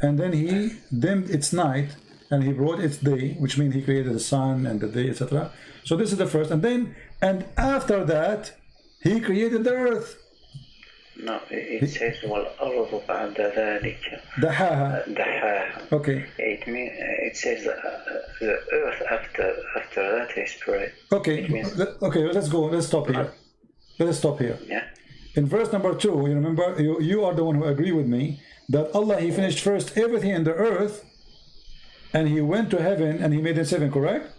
and then he dimmed its night, and he brought its day, which means he created the sun and the day, etc. So this is the first, and after that, he created the earth. No, it says وَالْأَرْضُ بَعْدَ ذَلِكَ دحاها. دَحَاهَا. Okay. It says the earth after that is spread. Okay. Okay. Let's go. Let's stop here. Let's stop here. Yeah. In verse number 2, you remember, you are the one who agree with me that Allah, He finished first everything in the earth, and He went to heaven and He made it 7, correct?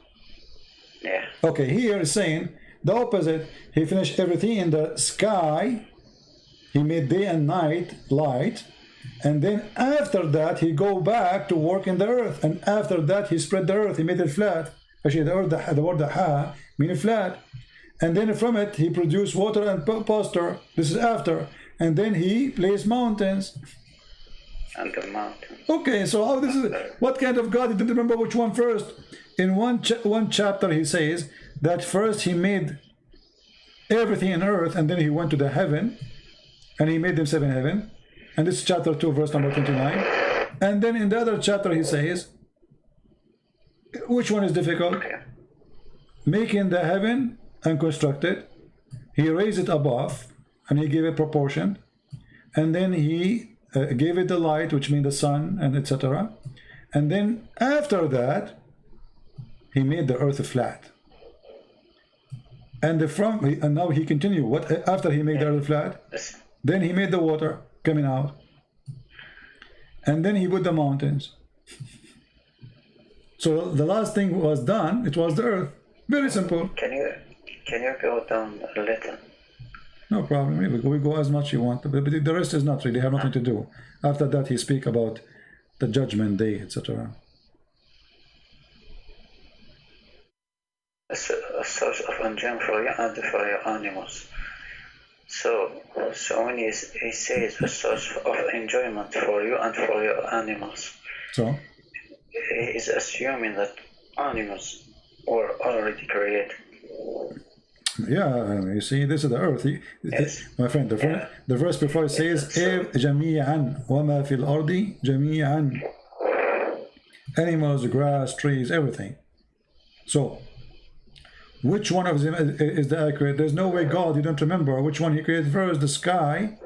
Yeah. Okay, here is saying the opposite. He finished everything in the sky. He made day and night light, and then after that He go back to work in the earth, and after that He spread the earth. He made it flat. Actually, the word ha means flat. And then from it He produced water and pasture. This is after. And then He placed mountains. And the mountain. Okay, so how this is? What kind of God? You didn't remember which one first. In one chapter He says that first He made everything in earth, and then He went to the heaven, and He made them 7 heaven. And this is chapter 2, verse number 29. And then in the other chapter He says, which one is difficult? Okay. Making the heaven and construct it. He raised it above, and He gave it proportion, and then He gave it the light, which means the sun, and etc. And then after that He made the earth flat. And now He continued. What after He made the earth flat? Then He made the water coming out, and then He put the mountains. So the last thing was done. It was the earth. Very simple. Can you go down a little? No problem. We go as much you want, but the rest is not really. Have nothing to do. After that, He speak about the judgment day, etc. A source of enjoyment for you and for your animals. So when he says a source of enjoyment for you and for your animals, so he is assuming that animals were already created. Yeah, you see, this is the earth. Yes. My friend, the verse before it says, جَمِيعًا وَمَا فِي الْأَرْضِ جَمِيعًا. Animals, grass, trees, everything. So, which one of them is the accurate? There's no way God, you don't remember which one He created first, the sky.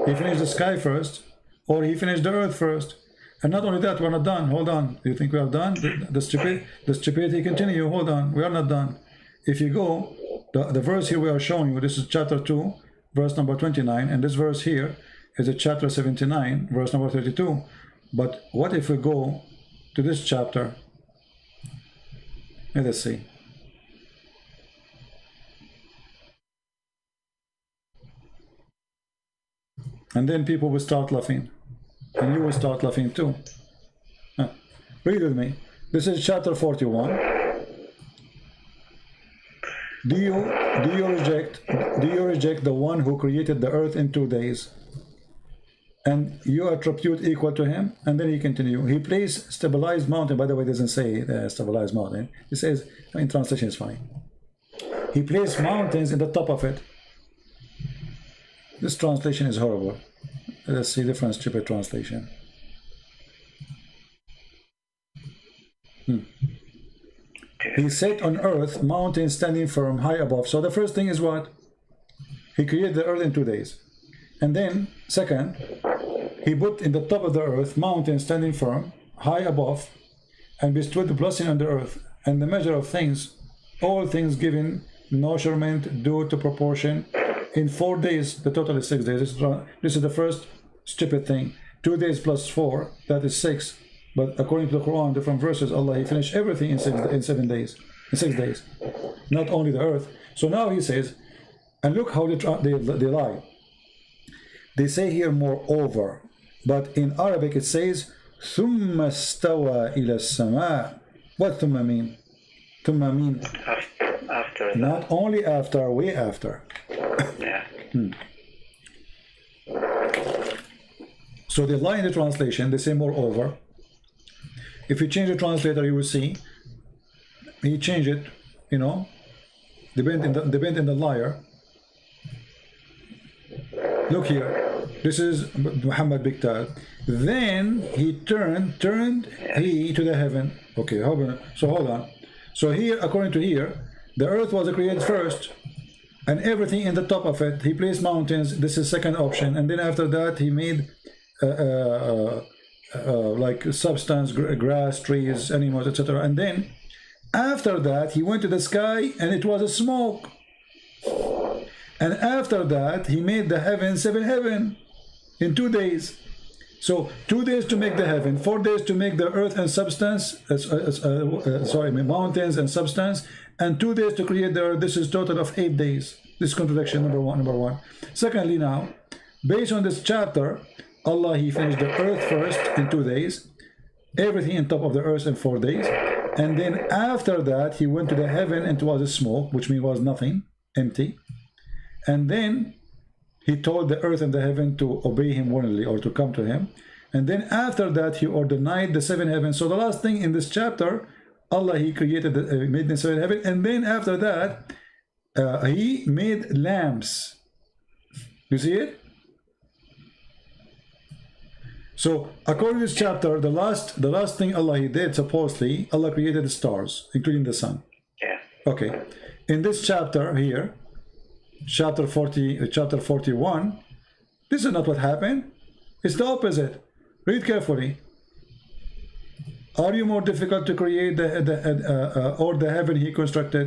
He finished the sky first, or He finished the earth first. And not only that, we're not done. Hold on. You think we are done? The stupidity continue. Hold on. We are not done. If you go, the verse here we are showing you, this is chapter 2, verse number 29, and this verse here is a chapter 79, verse number 32. But what if we go to this chapter? Let us see. And then people will start laughing. And you will start laughing too. Read with me. This is chapter 41. Do you reject the one who created the earth in 2 days? And you attribute equal to Him? And then He continue. He placed stabilized mountain. By the way, it doesn't say stabilized mountain. It says, in translation is fine. He placed mountains in the top of it. This translation is horrible. Let's see different Djupet translation. He set on earth mountains standing firm high above. So the first thing is what? He created the earth in 2 days. And then, second, He put in the top of the earth mountains standing firm high above, and bestowed the blessing on the earth, and the measure of things, all things given, measurement due to proportion, in 4 days. The total is 6 days. This is the first stupid thing. 2 days plus 4, that is 6. But according to the Quran, different verses, Allah, He finished everything in 7 days, in 6 days, not only the earth. So now He says, and look how they lie. They say here moreover, but in Arabic it says ثُمَّ اسْتَوَى إِلَى السَّمَاءِ. What ثُمَّ mean? ثُمَّ mean after not only after, way after. Yeah. So they lie in the translation. They say moreover. If you change the translator, you will see he changed it, you know, depend in the liar. Look here, this is Muhammad Biktal. Then he turned he to the heaven. Okay, so hold on. So here, according to here, the earth was created first, and everything in the top of it. He placed mountains. This is second option. And then after that, he made like substance, grass, trees, animals, etc. And then after that, he went to the sky, and it was a smoke. And after that, he made the heaven, 7 heaven in 2 days. So 2 days to make the heaven, 4 days to make the earth and substance, mountains and substance, and 2 days to create the earth. This is total of 8 days. This is contradiction number one. Secondly, now, based on this chapter, Allah, he finished the earth first in 2 days, everything on top of the earth in 4 days, and then after that, he went to the heaven, and it was a smoke, which means was nothing, empty. And then he told the earth and the heaven to obey him willingly, or to come to him. And then after that, he ordered the 7 heavens. So the last thing in this chapter, Allah, he created made the 7 heaven, and then after that, he made lamps. You see it? So according to this chapter, the last thing Allah he did, supposedly, Allah created the stars, including the sun. Yeah. Okay. In this chapter here, chapter 41, this is not what happened. It's the opposite. Read carefully. Are you more difficult to create or the heaven he constructed?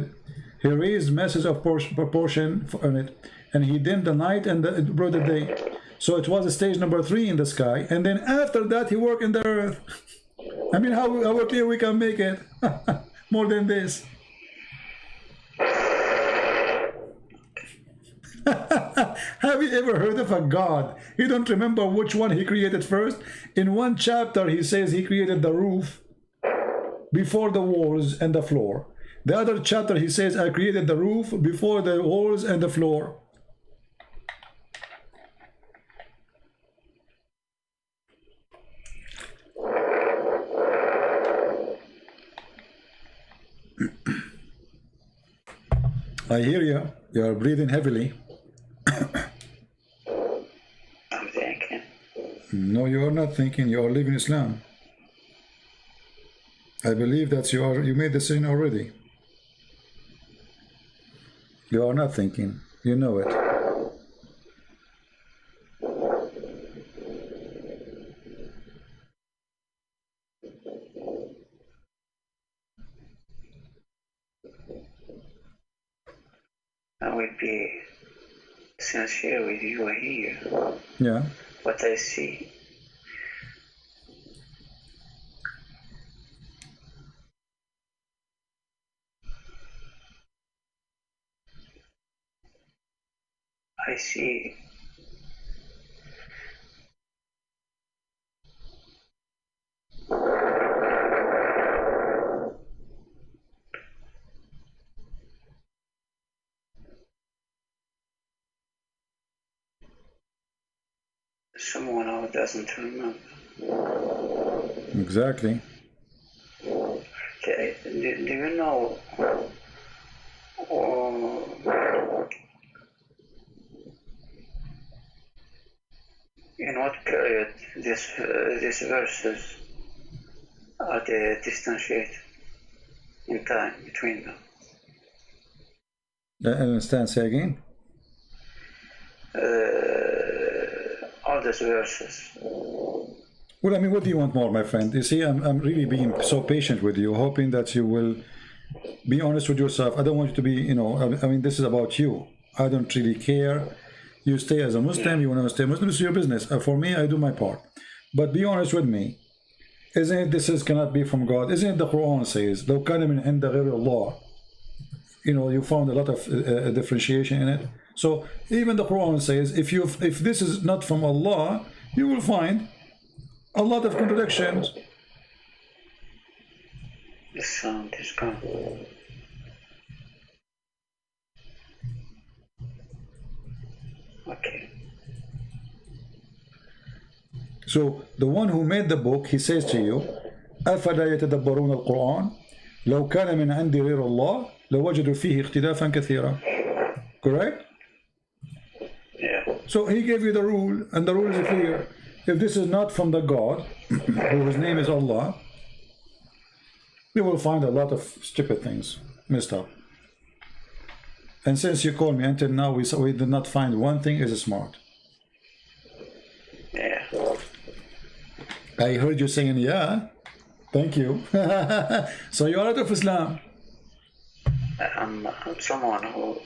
He raised masses of proportion on it, and he dimmed the night and brought the day. So it was stage number 3 in the sky, and then after that he worked in the earth. I mean, how clear we can make it? More than this. Have you ever heard of a God? You don't remember which one he created first? In one chapter he says he created the roof before the walls and the floor. The other chapter he says I created the roof before the walls and the floor. I hear you. You are breathing heavily. I'm thinking. No, you are not thinking. You are living Islam. I believe that you made the sin already. You are not thinking. You know it. I will be sincere with you here. Yeah. What I see. I see someone who doesn't remember. Exactly. Do you know in what period these verses are they distanciated in time between them? I understand. Say again. All these verses. Well, I mean, what do you want more, my friend? You see, I'm really being so patient with you, hoping that you will be honest with yourself. I don't want you to be, you know, I mean, this is about you. I don't really care. You stay as a Muslim, you want to stay Muslim, it's your business. For me, I do my part. But be honest with me. Isn't it this cannot be from God? Isn't it the Quran says, لو كان من عند غير الله? You know, you found a lot of differentiation in it. So even the Quran says, if this is not from Allah, you will find a lot of contradictions. The sound is gone. Okay. So the one who made the book, he says to you, أفلا يتدبرون القرآن لو كان من عند غير الله لوجدوا فيه اختلافا كثيرا. Correct? Yeah. So he gave you the rule, and the rule is clear. If this is not from the God, whose name is Allah, you will find a lot of stupid things messed up. And since you called me, until now we did not find one thing is smart. Yeah. I heard you saying, yeah. Thank you. So you are out of Islam. I'm someone who...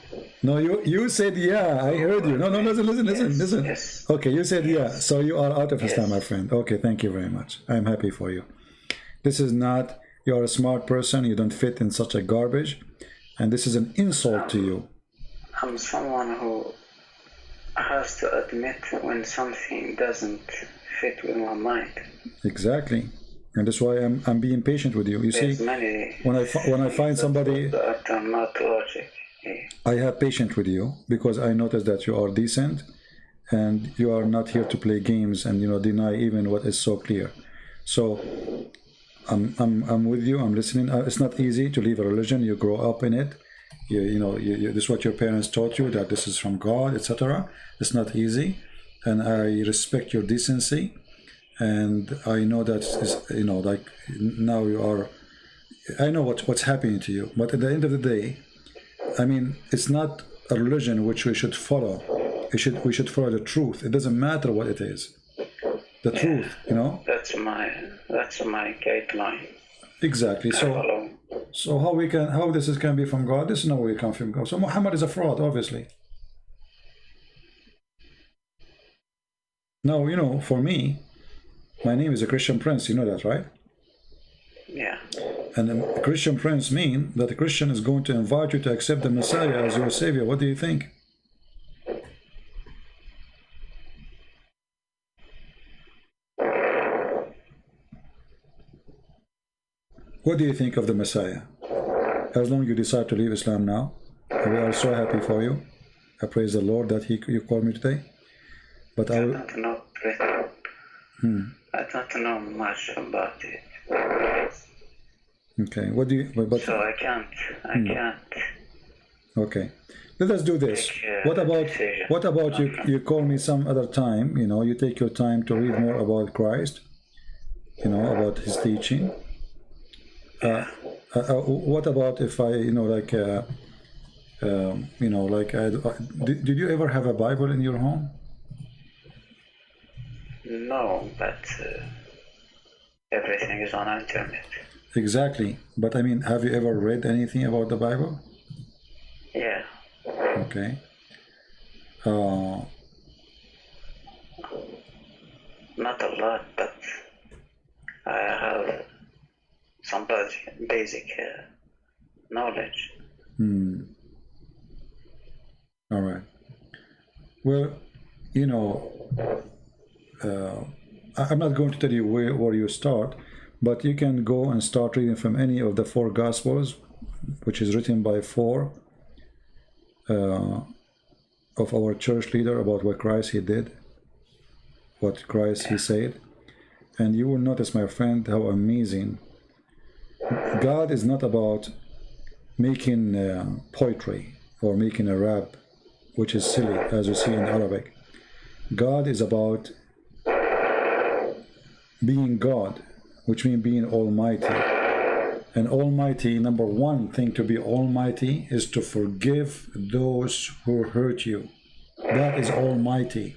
No, you said yeah. I heard you. No, listen. Yes. Okay, you said yeah. So you are out of Islam, Yes. my friend. Okay, thank you very much. I'm happy for you. This is not, you're a smart person. You don't fit in such a garbage. And this is an insult to you. I'm someone who has to admit when something doesn't fit with my mind. Exactly. And that's why I'm being patient with you. You There's see, many when I find somebody, that are not logic. Yeah. I have patience with you because I notice that you are decent and you are not here to play games and deny even what is so clear. So I'm with you. I'm listening. It's not easy to leave a religion. You grow up in it. This is what your parents taught you, that this is from God, etc. It's not easy, and I respect your decency. And I know that like now you are. I know what's happening to you, but at the end of the day, I mean, it's not a religion which we should follow. We should follow the truth. It doesn't matter what it is. The truth, That's my guideline. Exactly. So how this can be from God? This is no way it comes from God. So Muhammad is a fraud, obviously. Now, for me, my name is a Christian prince. You know that, right? Yeah. And a Christian prince means that a Christian is going to invite you to accept the Messiah as your savior. What do you think? What do you think of the Messiah? As long as you decide to leave Islam now, we are so happy for you. I praise the Lord that you called me today. But I don't know. I don't know much about it. Okay. What do you? But so I can't. Okay. Let us do this. What about you? You call me some other time. You take your time to read more about Christ. About His teaching. What about if I, did you ever have a Bible in your home? No, but everything is on internet. Exactly. But I mean, have you ever read anything about the Bible? Yeah. Okay. Not a lot, but I have some basic knowledge. All right. Well, I'm not going to tell you where you start, but you can go and start reading from any of the 4 Gospels, which is written by 4 of our church leader about what Christ He did, what Christ He said, and you will notice, my friend, how amazing. God is not about making poetry or making a rap, which is silly, as you see in Arabic. God is about being God, which means being almighty. And almighty, number one thing to be almighty is to forgive those who hurt you. That is almighty.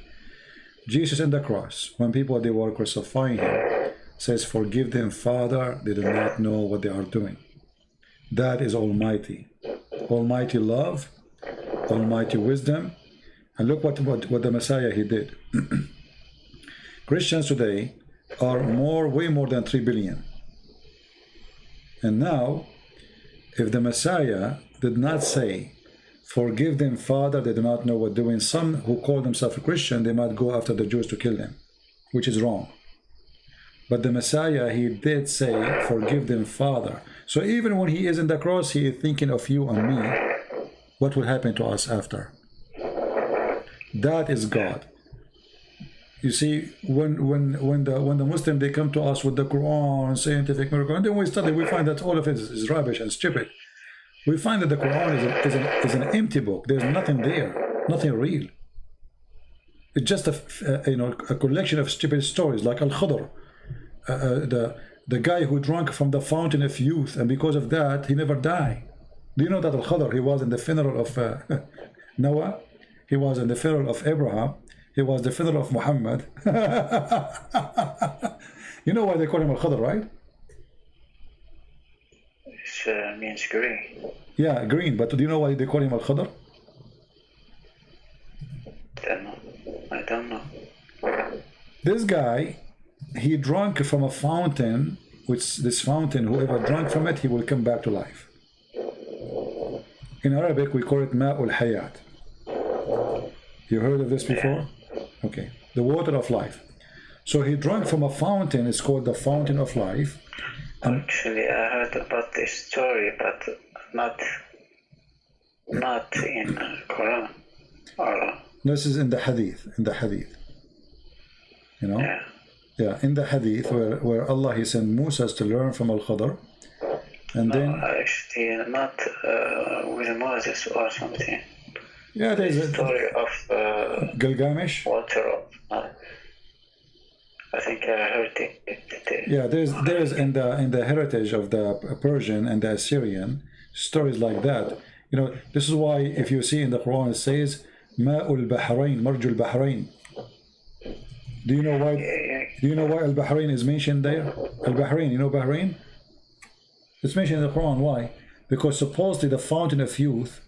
Jesus in the cross, when people they were crucifying Him, says, "Forgive them, Father, they do not know what they are doing." That is almighty. Almighty love, almighty wisdom. And look what the Messiah He did. Christians today are way more than 3 billion. And now, if the Messiah did not say, "Forgive them, Father, they do not know what they're doing," some who call themselves a Christian, they might go after the Jews to kill them, which is wrong. But the Messiah, He did say, "Forgive them, Father." So even when He is in the cross, He is thinking of you and me. What will happen to us after? That is God. You see, when the Muslim, they come to us with the Quran, scientific miracle, and then we study, we find that all of it is rubbish and stupid. We find that the Quran is an empty book. There's nothing there, nothing real. It's just a collection of stupid stories, like Al-Khadr, the guy who drank from the fountain of youth, and because of that, he never died. Do you know that Al-Khadr, he was in the funeral of Noah? He was in the funeral of Abraham. He was the funeral of Muhammad. You know why they call him Al-Khadr, right? It means green. Yeah, green. But do you know why they call him Al-Khadr? I don't know. This guy, he drank from a fountain, which this fountain, whoever drank from it, he will come back to life. In Arabic, we call it Ma'ul Hayat. You heard of this before? Okay. The water of life. So he drank from a fountain, it's called the fountain of life. Actually, I heard about this story, but not in Quran. Or, this is in the Hadith, You know? yeah. Yeah, in the Hadith where Allah, he sent Musa to learn from Al-Khadr. And No, then... actually, not with Moses or something. Yeah, there's a story of Gilgamesh. water of... I think I heard it. Yeah, there's in the heritage of the Persian and the Assyrian stories like that. You know, this is why if you see in the Quran it says Ma'ul Bahrain, Marjul Bahrain. Do you know why? Do you know why Al Bahrain is mentioned there? Al Bahrain, you know Bahrain? It's mentioned in the Quran. Why? Because supposedly the fountain of youth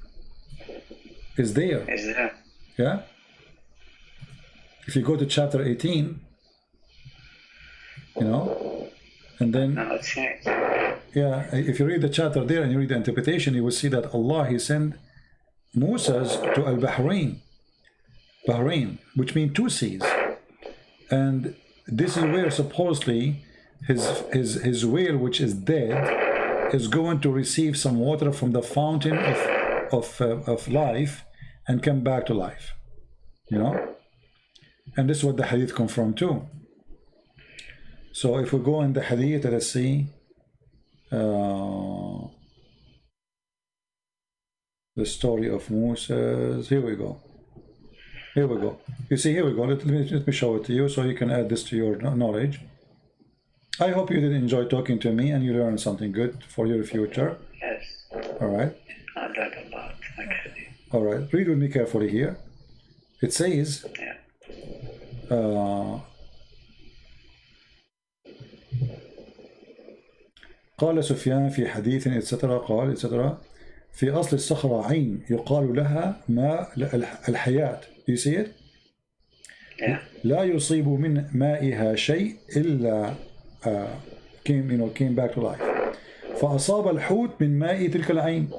is there. Is there? Yeah. If you go to chapter 18. You know, and then yeah, if you read the chapter there and you read the interpretation, you will see that Allah, he sent Musa to Al-Bahrain, which means two seas, and this is where supposedly his whale, which is dead, is going to receive some water from the fountain of life and come back to life. You know, and this is what the hadith come from too. So if we go in the hadith, let's see the story of Moses. Here we go. You see, here we go. Let me show it to you so you can add this to your knowledge. I hope you did enjoy talking to me and you learned something good for your future. Yes. All right. I learned a lot, actually. All right. Read with me carefully here. It says, قال سفيان في حديث etc. قال etc. في أصل الصخرة عين يقال لها ماء الحياة. Do you see it? Yeah. لا يصيب من مائها شيء إلا came back to life. فأصاب الحوت من ماء تلك العين.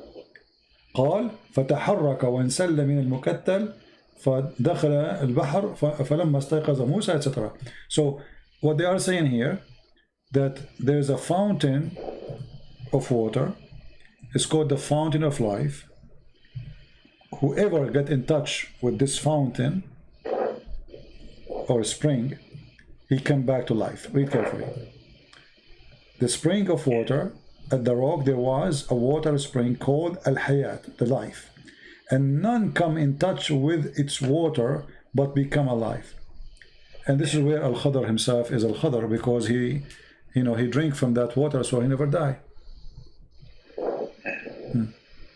قال فتحرك وانسل من المكتل فدخل البحر فلما استيقظ موسى etc. So what they are saying here, that there is a fountain of water. It's called the fountain of life. Whoever get in touch with this fountain or spring, he come back to life. Read carefully. The spring of water, at the rock there was a water spring called Al-Hayat, the life. And none come in touch with its water but become alive. And this is where Al-Khadr himself is Al-Khadr, because he drink from that water, so he never die.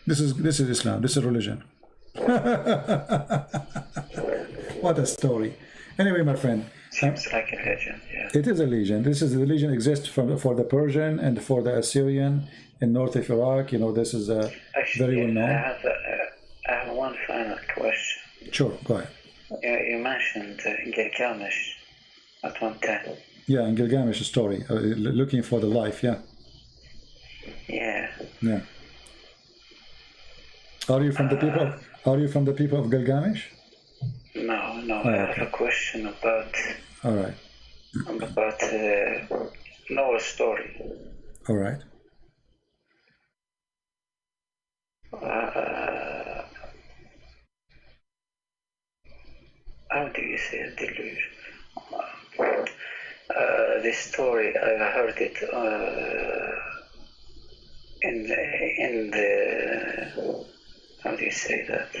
This is Islam. This is religion. What a story. Anyway, my friend. Seems like a legend, yeah. It is a legend. This is the legend exists for the Persian and for the Assyrian in north of Iraq. You know, this is very well known. I have one final question. Sure, go ahead. You mentioned Gilgamesh at one time. Yeah, in Gilgamesh story, looking for the life. Yeah. Yeah. Yeah. Are you from the people? Are you from the people of Gilgamesh? No. Oh, I have a question about. All right. About Noah's story. All right. How do you say delusion? This story, I heard it in the how do you say that?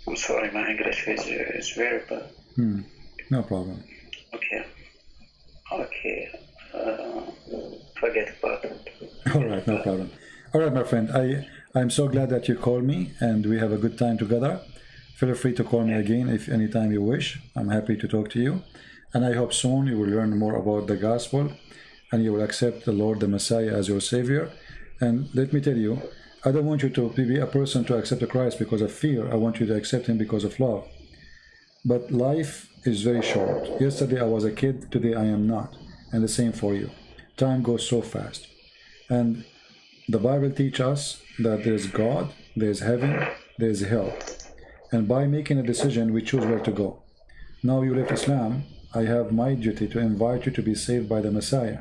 I'm sorry, my English is very bad. No problem. Okay. Forget about it. All right, no problem. All right, my friend. I'm so glad that you called me, and we have a good time together. Feel free to call me again if anytime you wish. I'm happy to talk to you, and I hope soon you will learn more about the gospel, and you will accept the Lord, the Messiah, as your Savior. And let me tell you, I don't want you to be a person to accept Christ because of fear. I want you to accept Him because of love. But life is very short. Yesterday I was a kid, today I am not. And the same for you. Time goes so fast. And the Bible teaches us that there's God, there's heaven, there's hell. And by making a decision, we choose where to go. Now you left Islam, I have my duty to invite you to be saved by the Messiah.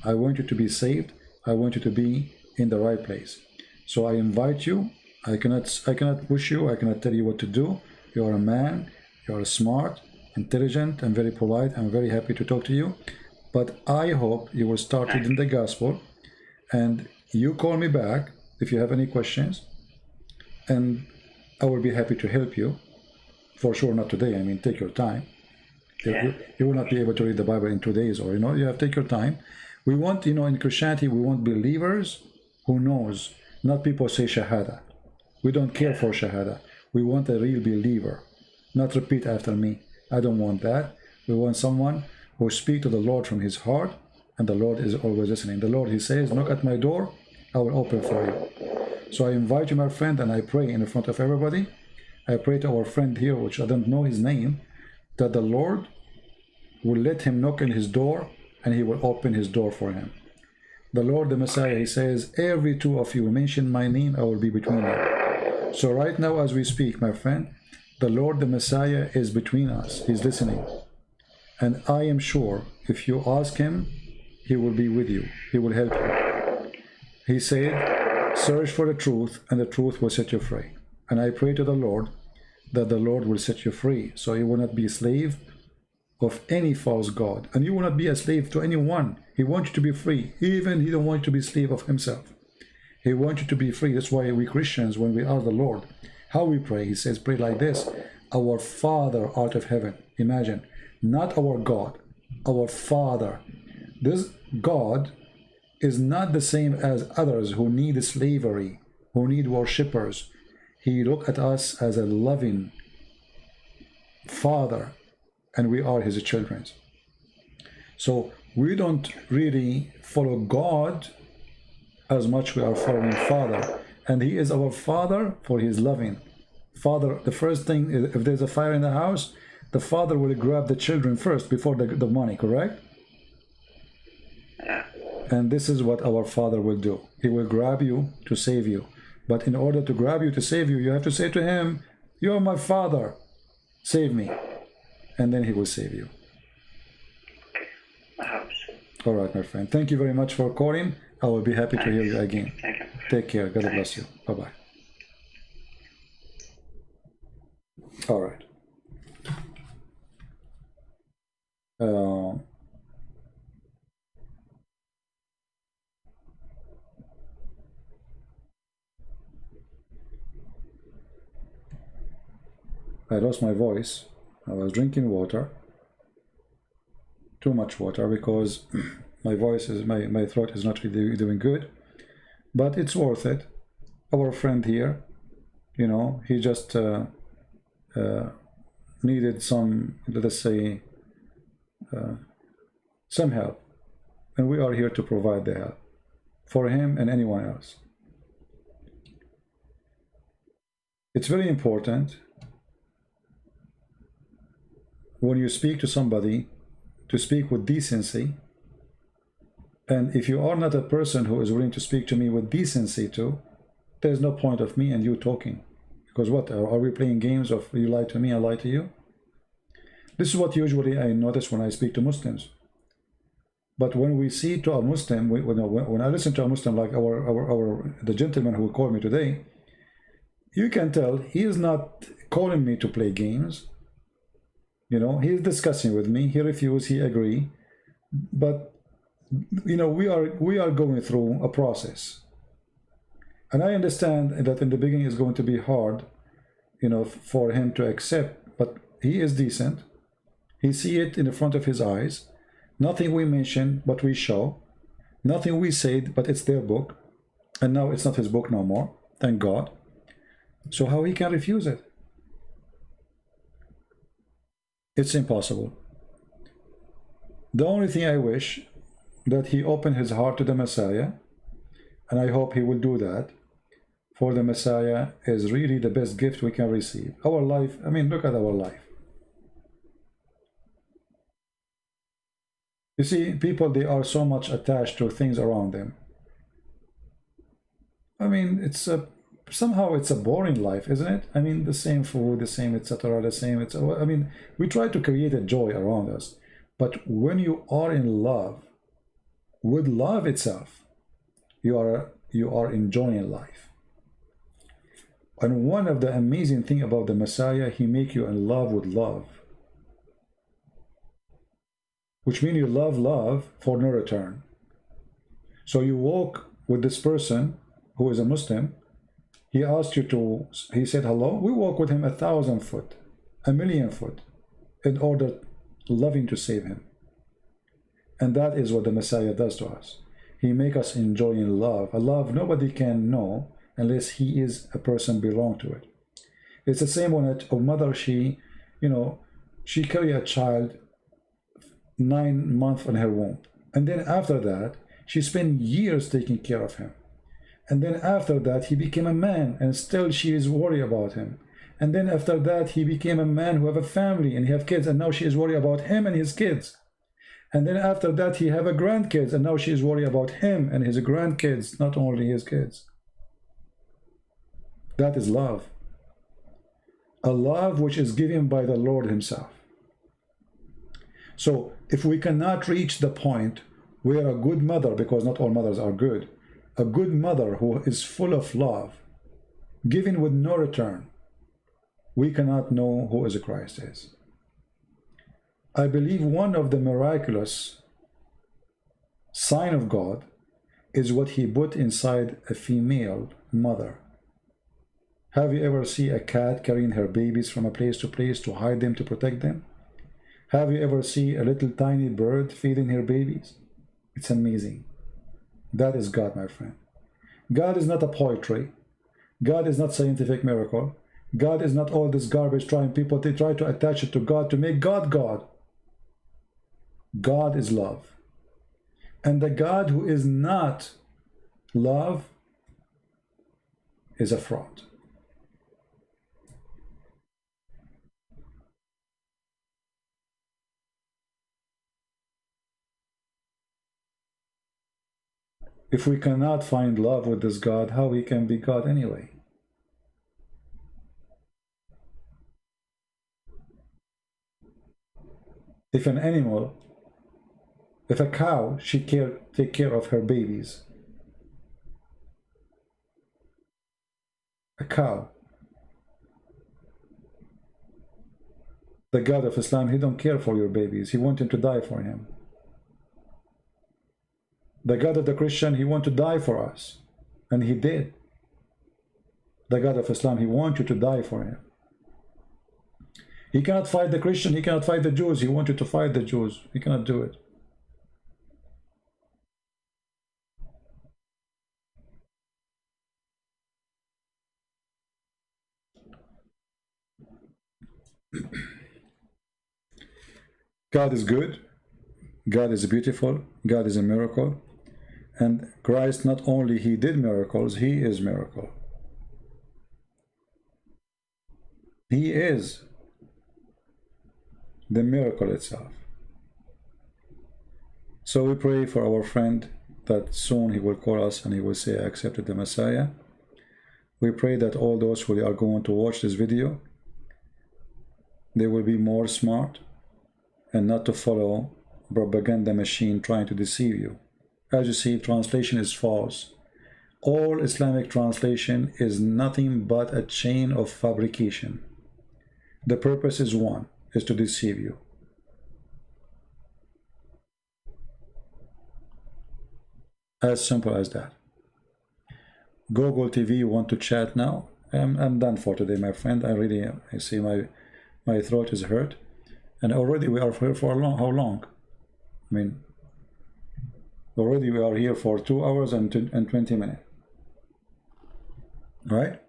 I want you to be saved. I want you to be in the right place. So I invite you. I cannot push you. I cannot tell you what to do. You are a man. You are smart, intelligent, and very polite. I'm very happy to talk to you. But I hope you will start reading the gospel, and you call me back if you have any questions, and I will be happy to help you. For sure, not today. I mean, take your time. You will not be able to read the Bible in 2 days, or you have to take your time. We want, in Christianity, we want believers who knows, not people say Shahada. We don't care for Shahada. We want a real believer. Not repeat after me. I don't want that. We want someone who speaks to the Lord from his heart, and the Lord is always listening. The Lord, He says, knock at my door, I will open for you. So I invite you, my friend, and I pray in front of everybody. I pray to our friend here, which I don't know his name, that the Lord will let him knock on his door, and He will open his door for him. The Lord, the Messiah, He says, every two of you mention my name, I will be between you. So right now as we speak, my friend, the Lord, the Messiah, is between us. He's listening. And I am sure if you ask Him, He will be with you. He will help you. He said, search for the truth, and the truth will set you free. And I pray to the Lord that the Lord will set you free, so you will not be a slave of any false god. And you will not be a slave to anyone. He wants you to be free. Even He don't want you to be a slave of Himself. He wants you to be free. That's why we Christians, when we ask the Lord, how we pray, He says, pray like this: our Father art of heaven. Imagine, not our God, our Father. This God is not the same as others who need slavery, who need worshippers. He looks at us as a loving Father, and we are His children. So we don't really follow God as much we are following Father. And He is our Father, for He is loving. Father, the first thing, if there's a fire in the house, the father will grab the children first before the money, correct? Yeah. And this is what our Father will do. He will grab you to save you. But in order to grab you to save you, you have to say to Him, you are my Father, save me. And then He will save you. I hope so. All right, my friend. Thank you very much for calling. I will be happy to hear you again. Thank you. Take care. God bless you. Bye-bye. All right. I lost my voice. I was drinking water, too much water, because my voice is, my throat is not really doing good, but it's worth it. Our friend here, he just needed some, let us say, some help, and we are here to provide the help for him and anyone else. It's very important when you speak to somebody to speak with decency, and if you are not a person who is willing to speak to me with decency too, there's no point of me and you talking, because what, are we playing games of you lie to me, I lie to you? This is what usually I notice when I speak to Muslims. But when we see to a Muslim, when I listen to a Muslim like the gentleman who called me today, you can tell he is not calling me to play games. He is discussing with me. He refused, he agree. But we are going through a process. And I understand that in the beginning it's going to be hard, for him to accept, but he is decent. He see it in the front of his eyes. Nothing we mention, but we show. Nothing we said, but it's their book. And now it's not his book no more, thank God. So how he can refuse it? It's impossible. The only thing I wish that he opened his heart to the Messiah, and I hope he will do that, for the Messiah is really the best gift we can receive. Our life, I mean, look at our life. You see, people, they are so much attached to things around them. I mean, it's somehow it's a boring life, isn't it? I mean, the same food, the same, etc., the same. I mean, we try to create a joy around us, but when you are in love, with love itself, you are enjoying life. And one of the amazing thing about the Messiah, he make you in love with love, which means you love for no return. So you walk with this person who is a Muslim. He asked you to, he said hello. We walk with him 1,000 foot, 1,000,000 foot, in order loving to save him. And that is what the Messiah does to us. He make us enjoy in love, a love nobody can know unless he is a person belong to it. It's the same when a mother, she carry a child 9 months in her womb, and then after that she spent years taking care of him, and then after that he became a man and still she is worried about him, and then after that he became a man who have a family and he have kids, and now she is worried about him and his kids, and then after that he have a grandkids, and now she is worried about him and his grandkids, not only his kids. That is love, a love which is given by the Lord himself. So if we cannot reach the point where a good mother, because not all mothers are good, a good mother who is full of love, given with no return, we cannot know who is Christ is. I believe one of the miraculous sign of God is what he put inside a female mother. Have you ever seen a cat carrying her babies from a place to hide them, to protect them? Have you ever seen a little tiny bird feeding her babies? It's amazing. That is God, my friend. God is not a poetry. God is not scientific miracle. God is not all this garbage people they try to attach it to God to make God God. God is love. And the God who is not love is a fraud. If we cannot find love with this God, how he can be God anyway? If an animal, if a cow, she take care of her babies. A cow. The God of Islam, he don't care for your babies. He wants him to die for him. The God of the Christian, he wants to die for us, and he did. The God of Islam, he wants you to die for him. He cannot fight the Christian, he cannot fight the Jews. He wants you to fight the Jews. He cannot do it. God is good. God is beautiful. God is a miracle. And Christ, not only he did miracles, he is miracle. He is the miracle itself. So we pray for our friend that soon he will call us and he will say, I accepted the Messiah. We pray that all those who are going to watch this video, they will be more smart and not to follow propaganda machine trying to deceive you. As you see, translation is false. All Islamic translation is nothing but a chain of fabrication. The purpose is one, is to deceive you. As simple as that. Google TV, you want to chat now? I'm done for today, my friend. I see my throat is hurt. And already we are here for how long? I mean, already we are here for 2 hours and 20 minutes. right?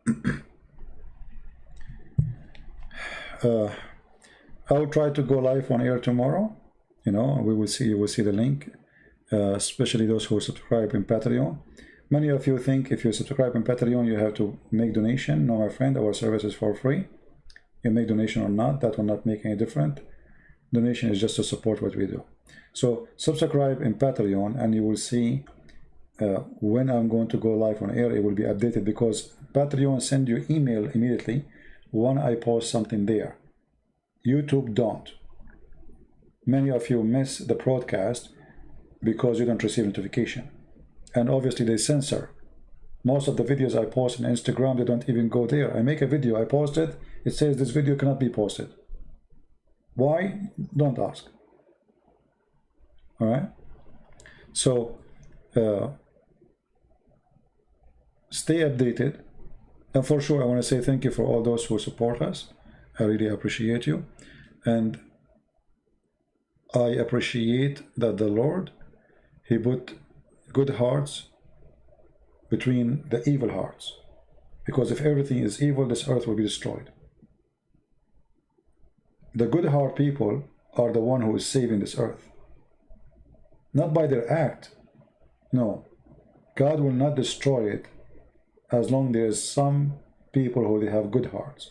I will try to go live on air tomorrow. You know, we will see. You will see the link, especially those who subscribe in Patreon. Many of you think if you subscribe in Patreon, you have to make donation. No, my friend, our service is for free. You make donation or not, that will not make any difference. Donation is just to support what we do. So subscribe in Patreon, and you will see when I'm going to go live on air. It will be updated, because Patreon send you email immediately when I post something there. YouTube don't. Many of you miss the broadcast because you don't receive notification, and obviously they censor. Most of the videos I post on Instagram, they don't even go there. I make a video, I post it, it says this video cannot be posted. Why? Don't ask. All right? So stay updated, and for sure I want to say thank you for all those who support us. I really appreciate you, and I appreciate that the Lord, He put good hearts between the evil hearts, because if everything is evil, this earth will be destroyed. The good heart people are the one who is saving this earth, not by their act. No, God will not destroy it as long there is some people who they have good hearts.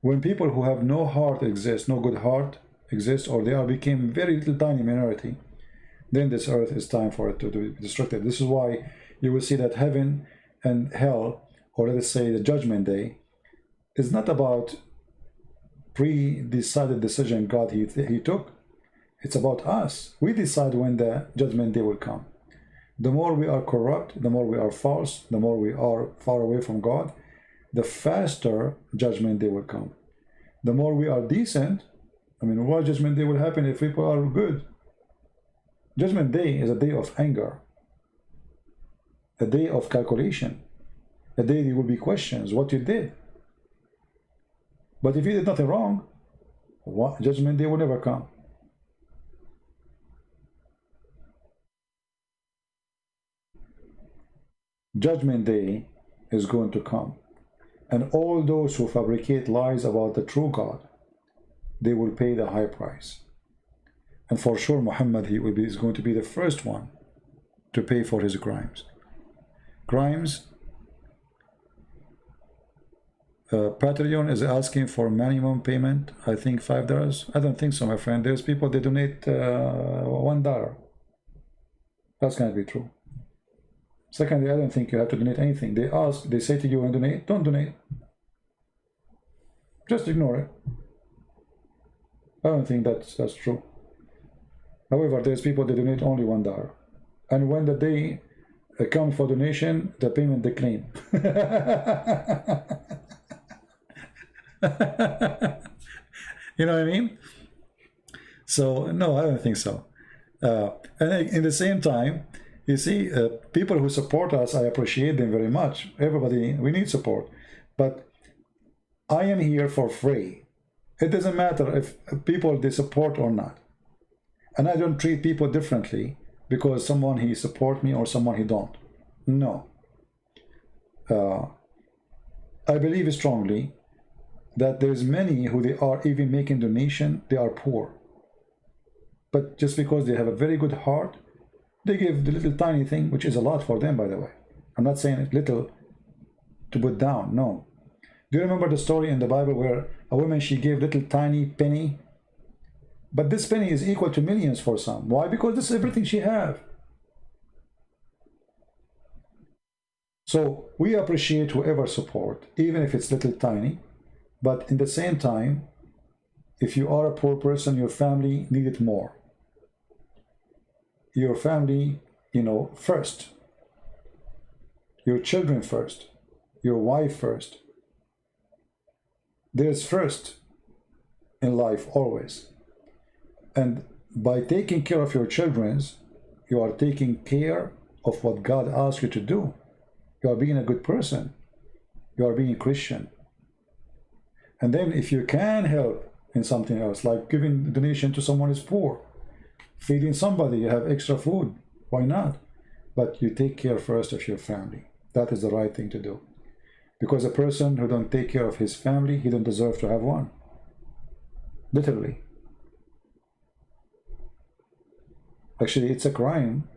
When people who have no heart exist, no good heart exists, or they are became very little tiny minority, then this earth is time for it to be destructed. This is why you will see that heaven and hell, or let us say the judgment day, is not about pre-decided decision God he took. It's about us. We decide when the judgment day will come. The more we are corrupt, the more we are false, the more we are far away from God, the faster judgment day will come. The more we are decent, I mean, why judgment day will happen if people are good? Judgment day is a day of anger, a day of calculation, a day there will be questions what you did. But if you did nothing wrong, judgment day will never come. Judgment day is going to come, and all those who fabricate lies about the true God, they will pay the high price. And for sure Muhammad, is going to be the first one to pay for his crimes. Patreon is asking for minimum payment, I think $5. I don't think so, my friend. There's people, they donate $1. That's going to be true. Secondly, I don't think you have to donate anything. They say to you, and donate, don't donate. Just ignore it. I don't think that's true. However, there's people that donate only $1. And when the day comes for donation, the payment decline. You know what I mean? So, no, I don't think so. And in the same time, you see, people who support us, I appreciate them very much. Everybody, we need support. But I am here for free. It doesn't matter if people, they support or not. And I don't treat people differently because someone he support me or someone he don't. No. I believe strongly that there's many who they are even making donation, they are poor. But just because they have a very good heart, they give the little tiny thing, which is a lot for them, by the way. I'm not saying it little to put down, no. Do you remember the story in the Bible where a woman, she gave little tiny penny? But this penny is equal to millions for some. Why? Because this is everything she has. So we appreciate whoever support, even if it's little tiny. But in the same time, if you are a poor person, your family need it more. Your family, you know, first. Your children first. Your wife first. There's first in life always. And by taking care of your children, you are taking care of what God asks you to do. You are being a good person. You are being a Christian. And then if you can help in something else, like giving donation to someone who is poor, feeding somebody, you have extra food, why not? But you take care first of your family. That is the right thing to do. Because a person who don't take care of his family, he don't deserve to have one. Literally. Actually, it's a crime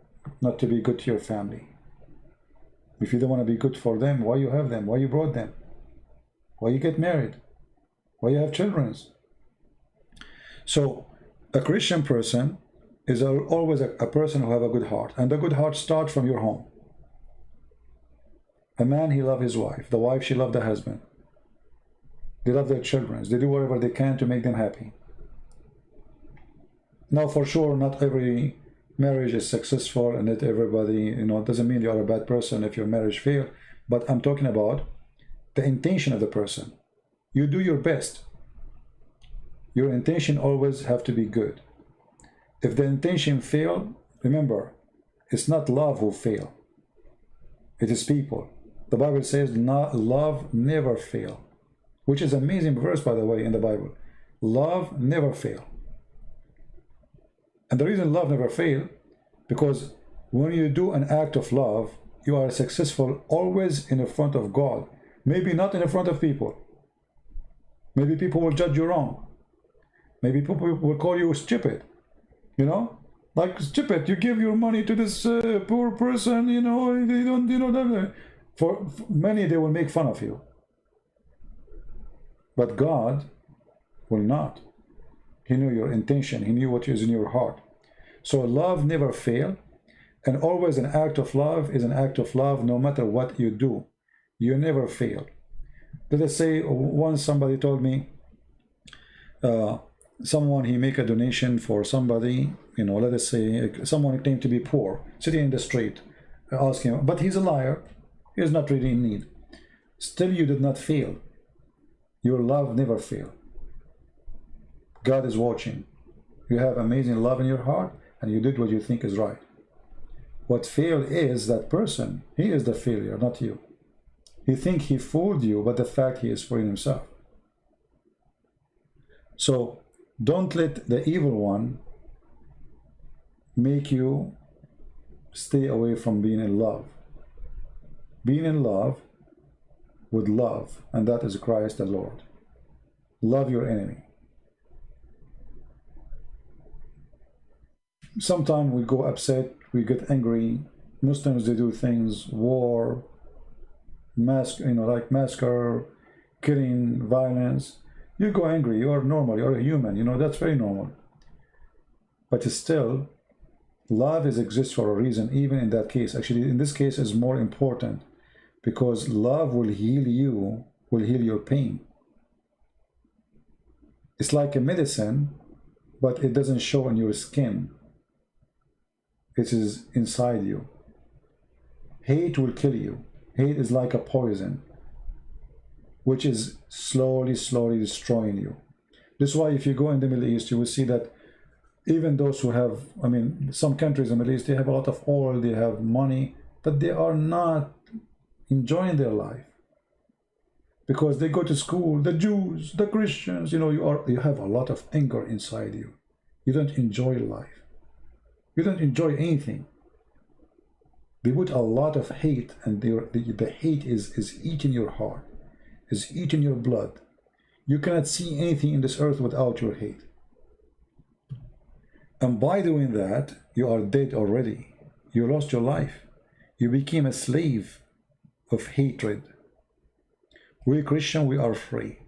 not to be good to your family. If you don't want to be good for them, why you have them? Why you brought them? Why you get married? Why you have children? So a Christian person is always a person who have a good heart, and the good heart starts from your home. A man, he love his wife. The wife, she love the husband. They love their children. They do whatever they can to make them happy. Now, for sure, not every marriage is successful, and not everybody, it doesn't mean you are a bad person if your marriage fails. But I'm talking about the intention of the person. You do your best. Your intention always have to be good. If the intention fail, remember, it's not love who fail. It is people. The Bible says love never fail, which is an amazing verse, by the way, in the Bible. Love never fail. And the reason love never fail, because when you do an act of love, you are successful always in the front of God. Maybe not in the front of people. Maybe people will judge you wrong. Maybe people will call you stupid. Like stupid, you give your money to this poor person, they don't, for many they will make fun of you. But God will not. He knew your intention. He knew what is in your heart. So love never fails, and always an act of love is an act of love no matter what you do. You never fail. Let us say once somebody told me, someone, he make a donation for somebody, let us say someone claimed to be poor, sitting in the street, ask him, but he's a liar, he's not really in need. Still, you did not fail. Your love never fail. God is watching. You have amazing love in your heart, and you did what you think is right. What failed is that person. He is the failure, not you. He think he fooled you, but the fact he is fooling himself. So don't let the evil one make you stay away from being in love. Being in love with love, and that is Christ the Lord. Love your enemy. Sometimes we go upset, we get angry. Muslims, they do things, war, like massacre, killing, violence. You go angry, you are normal, you are a human, that's very normal. But still, love exists for a reason, even in that case. Actually, in this case, is more important, because love will heal you, will heal your pain. It's like a medicine, but it doesn't show on your skin. It is inside you. Hate will kill you. Hate is like a poison, which is slowly destroying you. This is why if you go in the Middle East, you will see that even those who have, some countries in the Middle East, they have a lot of oil, they have money, but they are not enjoying their life. Because they go to school, the Jews, the Christians, you have a lot of anger inside you. You don't enjoy life. You don't enjoy anything. They put a lot of hate, and the hate is eating your heart, is eating your blood. You cannot see anything in this earth without your hate. And by doing that, you are dead already. You lost your life. You became a slave of hatred. We Christian, we are free.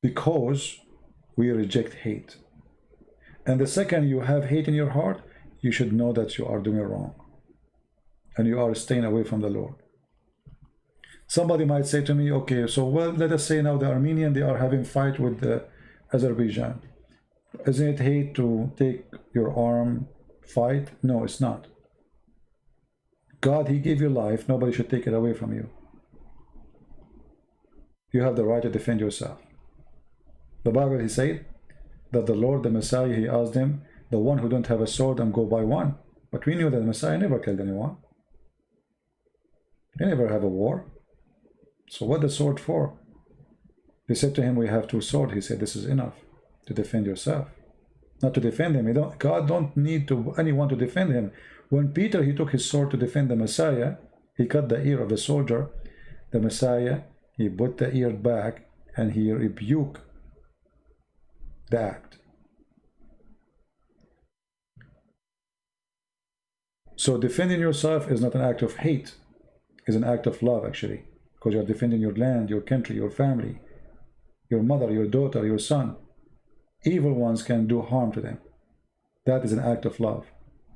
Because we reject hate. And the second you have hate in your heart, you should know that you are doing wrong. And you are staying away from the Lord. Somebody might say to me, okay, so let us say now the Armenian, they are having fight with the Azerbaijan. Isn't it hate to take your arm, fight? No, it's not. God, he gave you life. Nobody should take it away from you. You have the right to defend yourself. The Bible, he said that the Lord, the Messiah, he asked him, the one who don't have a sword, and go buy one. But we knew that the Messiah never killed anyone. He never have a war. So what the sword for? They said to him, we have 2 swords. He said, this is enough to defend yourself. Not to defend him. God don't need anyone to defend him. When Peter, he took his sword to defend the Messiah, he cut the ear of the soldier, the Messiah, he put the ear back and he rebuked the act. So defending yourself is not an act of hate, it's an act of love actually, because you're defending your land, your country, your family, your mother, your daughter, your son. Evil ones can do harm to them. That is an act of love.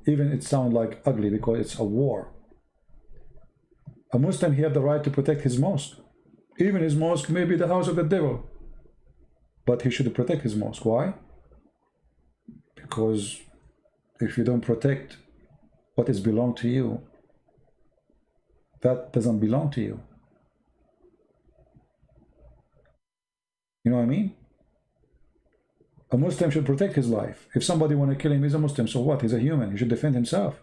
Even it sounds like ugly because it's a war. A Muslim, he has the right to protect his mosque. Even his mosque may be the house of the devil, but he should protect his mosque. Why? Because if you don't protect what is belong to you, that doesn't belong to you. You know what I mean? A Muslim should protect his life. If somebody want to kill him, he's a Muslim, so what? He's a human, he should defend himself.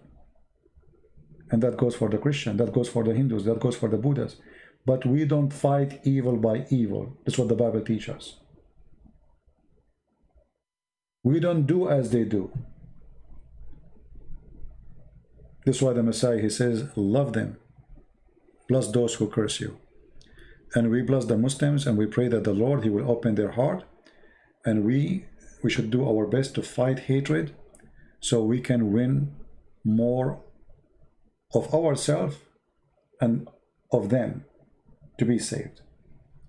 And that goes for the Christian, that goes for the Hindus, that goes for the Buddhas. But we don't fight evil by evil. That's what the Bible teaches us. We don't do as they do. That's why the Messiah, he says, love them, bless those who curse you. And we bless the Muslims, and we pray that the Lord, he will open their heart, and we should do our best to fight hatred so we can win more of ourselves and of them to be saved.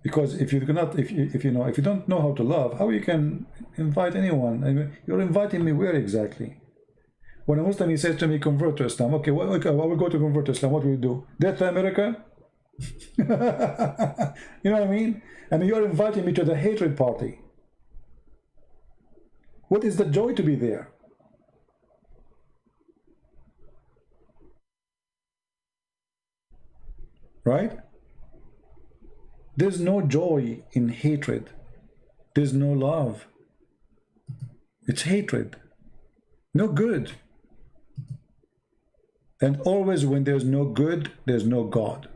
Because if you cannot, if you don't know how to love, how you can invite anyone? I mean, you're inviting me where exactly? When a Muslim, he says to me, convert to Islam. Okay, well, okay, I will go to convert to Islam. What will you do? Death to America? You know what I mean? I mean, you're inviting me to the hatred party. What is the joy to be there? Right? There's no joy in hatred. There's no love. It's hatred. No good. And always when there's no good, there's no God.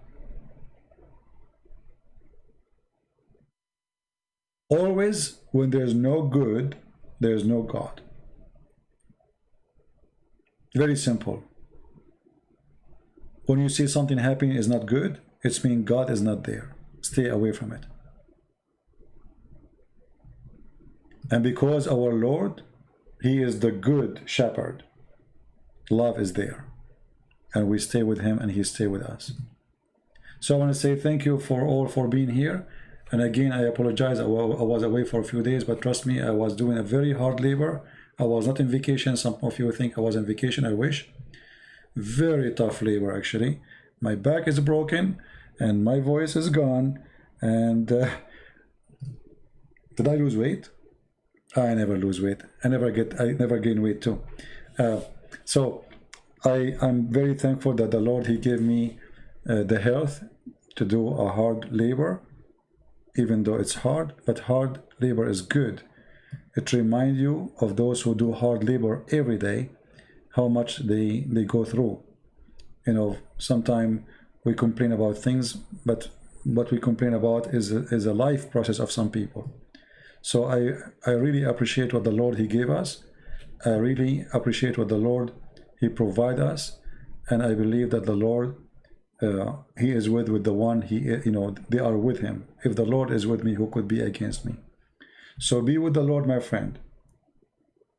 Always when there's no good, there's no God. Very simple. When you see something happening is not good, it's mean God is not there. Stay away from it. And because our Lord, he is the good shepherd, love is there. And we stay with him and he stay with us. So I want to say thank you for all for being here. And again, I apologize. I was away for a few days, but trust me, I was doing a very hard labor. I was not in vacation. Some of you think I was on vacation. I wish. Very tough labor, actually. My back is broken and my voice is gone. And did I lose weight? I never lose weight. I never gain weight too. So I'm very thankful that the Lord, he gave me the health to do a hard labor. Even though it's hard, but hard labor is good. It reminds you of those who do hard labor every day, how much they go through. You know, sometimes we complain about things, but what we complain about is a life process of some people. So I really appreciate what the Lord, he gave us. I really appreciate what the Lord, he provide us. And I believe that the Lord, he is with the one, they are with him. If the Lord is with me, who could be against me? So be with the Lord, my friend.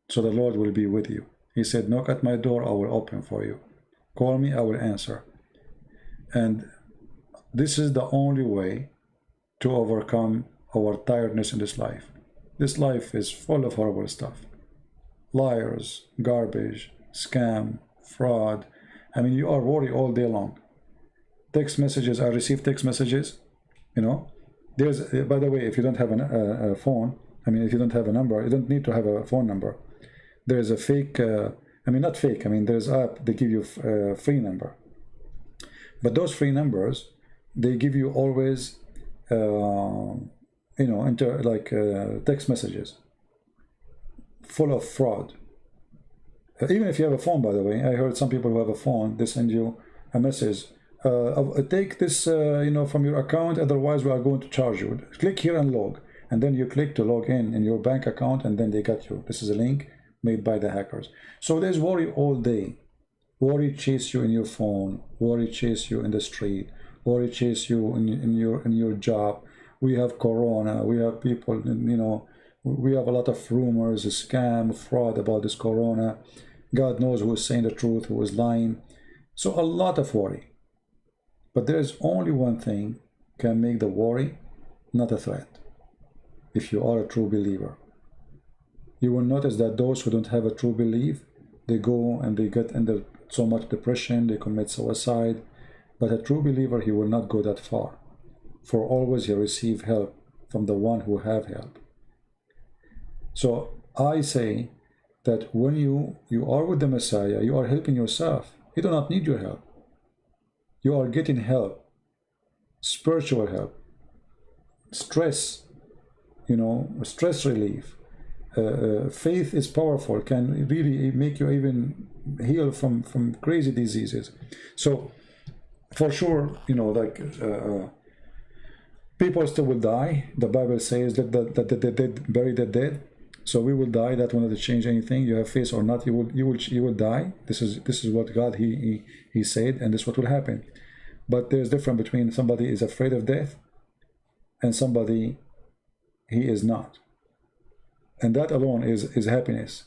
So the Lord will be with you. He said, knock at my door, I will open for you. Call me, I will answer. And this is the only way to overcome our tiredness in this life. This life is full of horrible stuff. Liars, garbage, scam, fraud. I mean, you are worried all day long. Text messages, I receive text messages, there's, by the way, if you don't have a phone, if you don't have a number, you don't need to have a phone number. There's a fake, not fake, there's app, they give you a free number. But those free numbers, they give you always, text messages full of fraud. Even if you have a phone, by the way, I heard some people who have a phone, they send you a message. Take this, from your account, otherwise we are going to charge you. Click here and log. And then you click to log in your bank account, and then they got you. This is a link made by the hackers. So there's worry all day. Worry chase you in your phone, worry chase you in the street, worry chase you in your job. We have corona, we have people, you know, we have a lot of rumors, scam, fraud about this corona. God knows who is saying the truth, who is lying. So a lot of worry. But there is only one thing can make the worry not a threat. If you are a true believer, you will notice that those who don't have a true belief, they go and they get under so much depression, they commit suicide. But a true believer, he will not go that far. For always he receive help from the one who have help. So I say that when you are with the Messiah, you are helping yourself. You do not need your help. You are getting help, spiritual help, stress, you know, stress relief. Faith is powerful, can really make you even heal from crazy diseases. So for sure, you know, like people still will die. The Bible says that the dead bury the dead. So we will die. That will not change anything. You have faith or not, you will die. This is what God he said, and this is what will happen. But there's difference between somebody is afraid of death and somebody he is not. And that alone is happiness.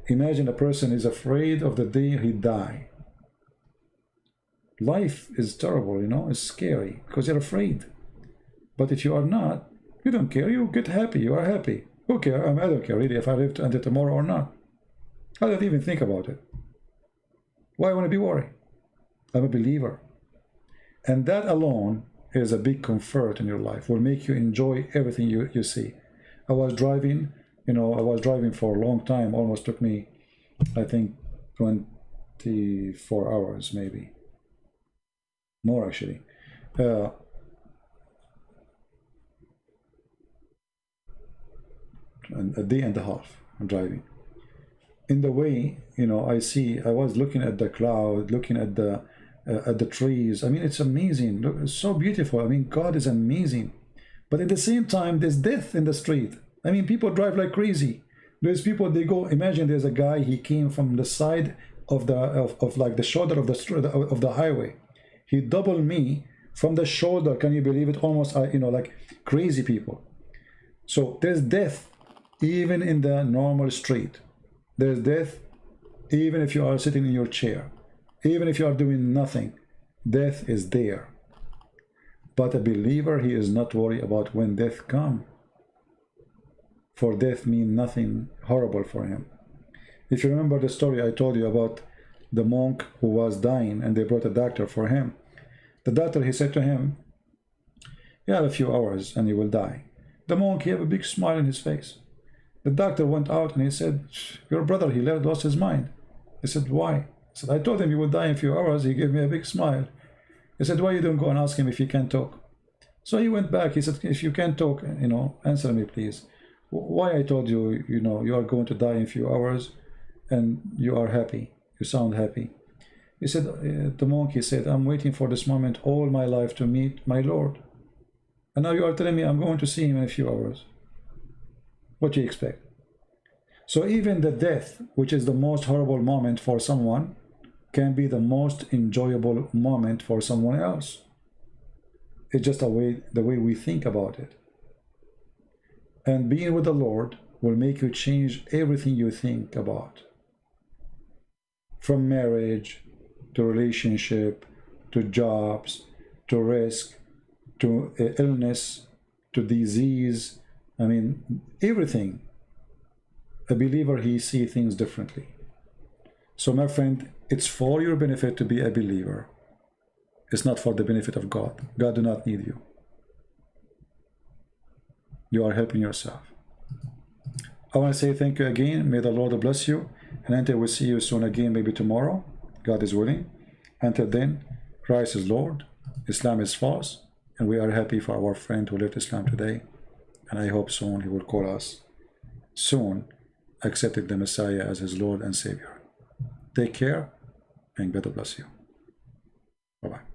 Imagine a person is afraid of the day he die. Life is terrible, you know, it's scary because you're afraid. But if you are not, you don't care, you get happy, you are happy. Who cares? I don't care really if I live until tomorrow or not. I don't even think about it. Why would I be worried? I'm a believer. And that alone is a big comfort in your life, will make you enjoy everything you see. I was driving, you know, I was driving for a long time, almost took me, I think, 24 hours maybe. More actually. A day and a half I'm driving. In the way, you know, I was looking at the cloud, looking at the trees. I mean, it's amazing. Look, it's so beautiful. I mean, God is amazing. But at the same time, there's death in the street. I mean, people drive like crazy. There's people, they go, imagine there's a guy, he came from the side of like the shoulder of the street, of the highway. He doubled me from the shoulder. Can you believe it? Almost, you know, like crazy people. So there's death even in the normal street. There's death even if you are sitting in your chair. Even if you are doing nothing, death is there. But a believer, he is not worried about when death comes. For death means nothing horrible for him. If you remember the story I told you about the monk who was dying and they brought a doctor for him. The doctor, he said to him, you have a few hours and you will die. The monk, he had a big smile on his face. The doctor went out and he said, your brother, he lost his mind. He said, why? He said, I told him he would die in a few hours. He gave me a big smile. He said, why you don't go and ask him if he can talk? So he went back. He said, if you can talk, you know, answer me, please. Why I told you, you know, you are going to die in a few hours and you are happy. You sound happy. He said, the monk, he said, I'm waiting for this moment all my life to meet my Lord. And now you are telling me I'm going to see him in a few hours. What do you expect? So even the death, which is the most horrible moment for someone, can be the most enjoyable moment for someone else. It's just the way we think about it. And being with the Lord will make you change everything you think about. From marriage, to relationship, to jobs, to risk, to illness, to disease. I mean, everything. A believer, he sees things differently. So my friend, it's for your benefit to be a believer. It's not for the benefit of God. God do not need you. You are helping yourself. I want to say thank you again. May the Lord bless you. And until we see you soon again, maybe tomorrow, God is willing. Until then, Christ is Lord, Islam is false, and we are happy for our friend who left Islam today. And I hope soon he will call us, soon accepting the Messiah as his Lord and Savior. Take care, and God bless you. Bye-bye.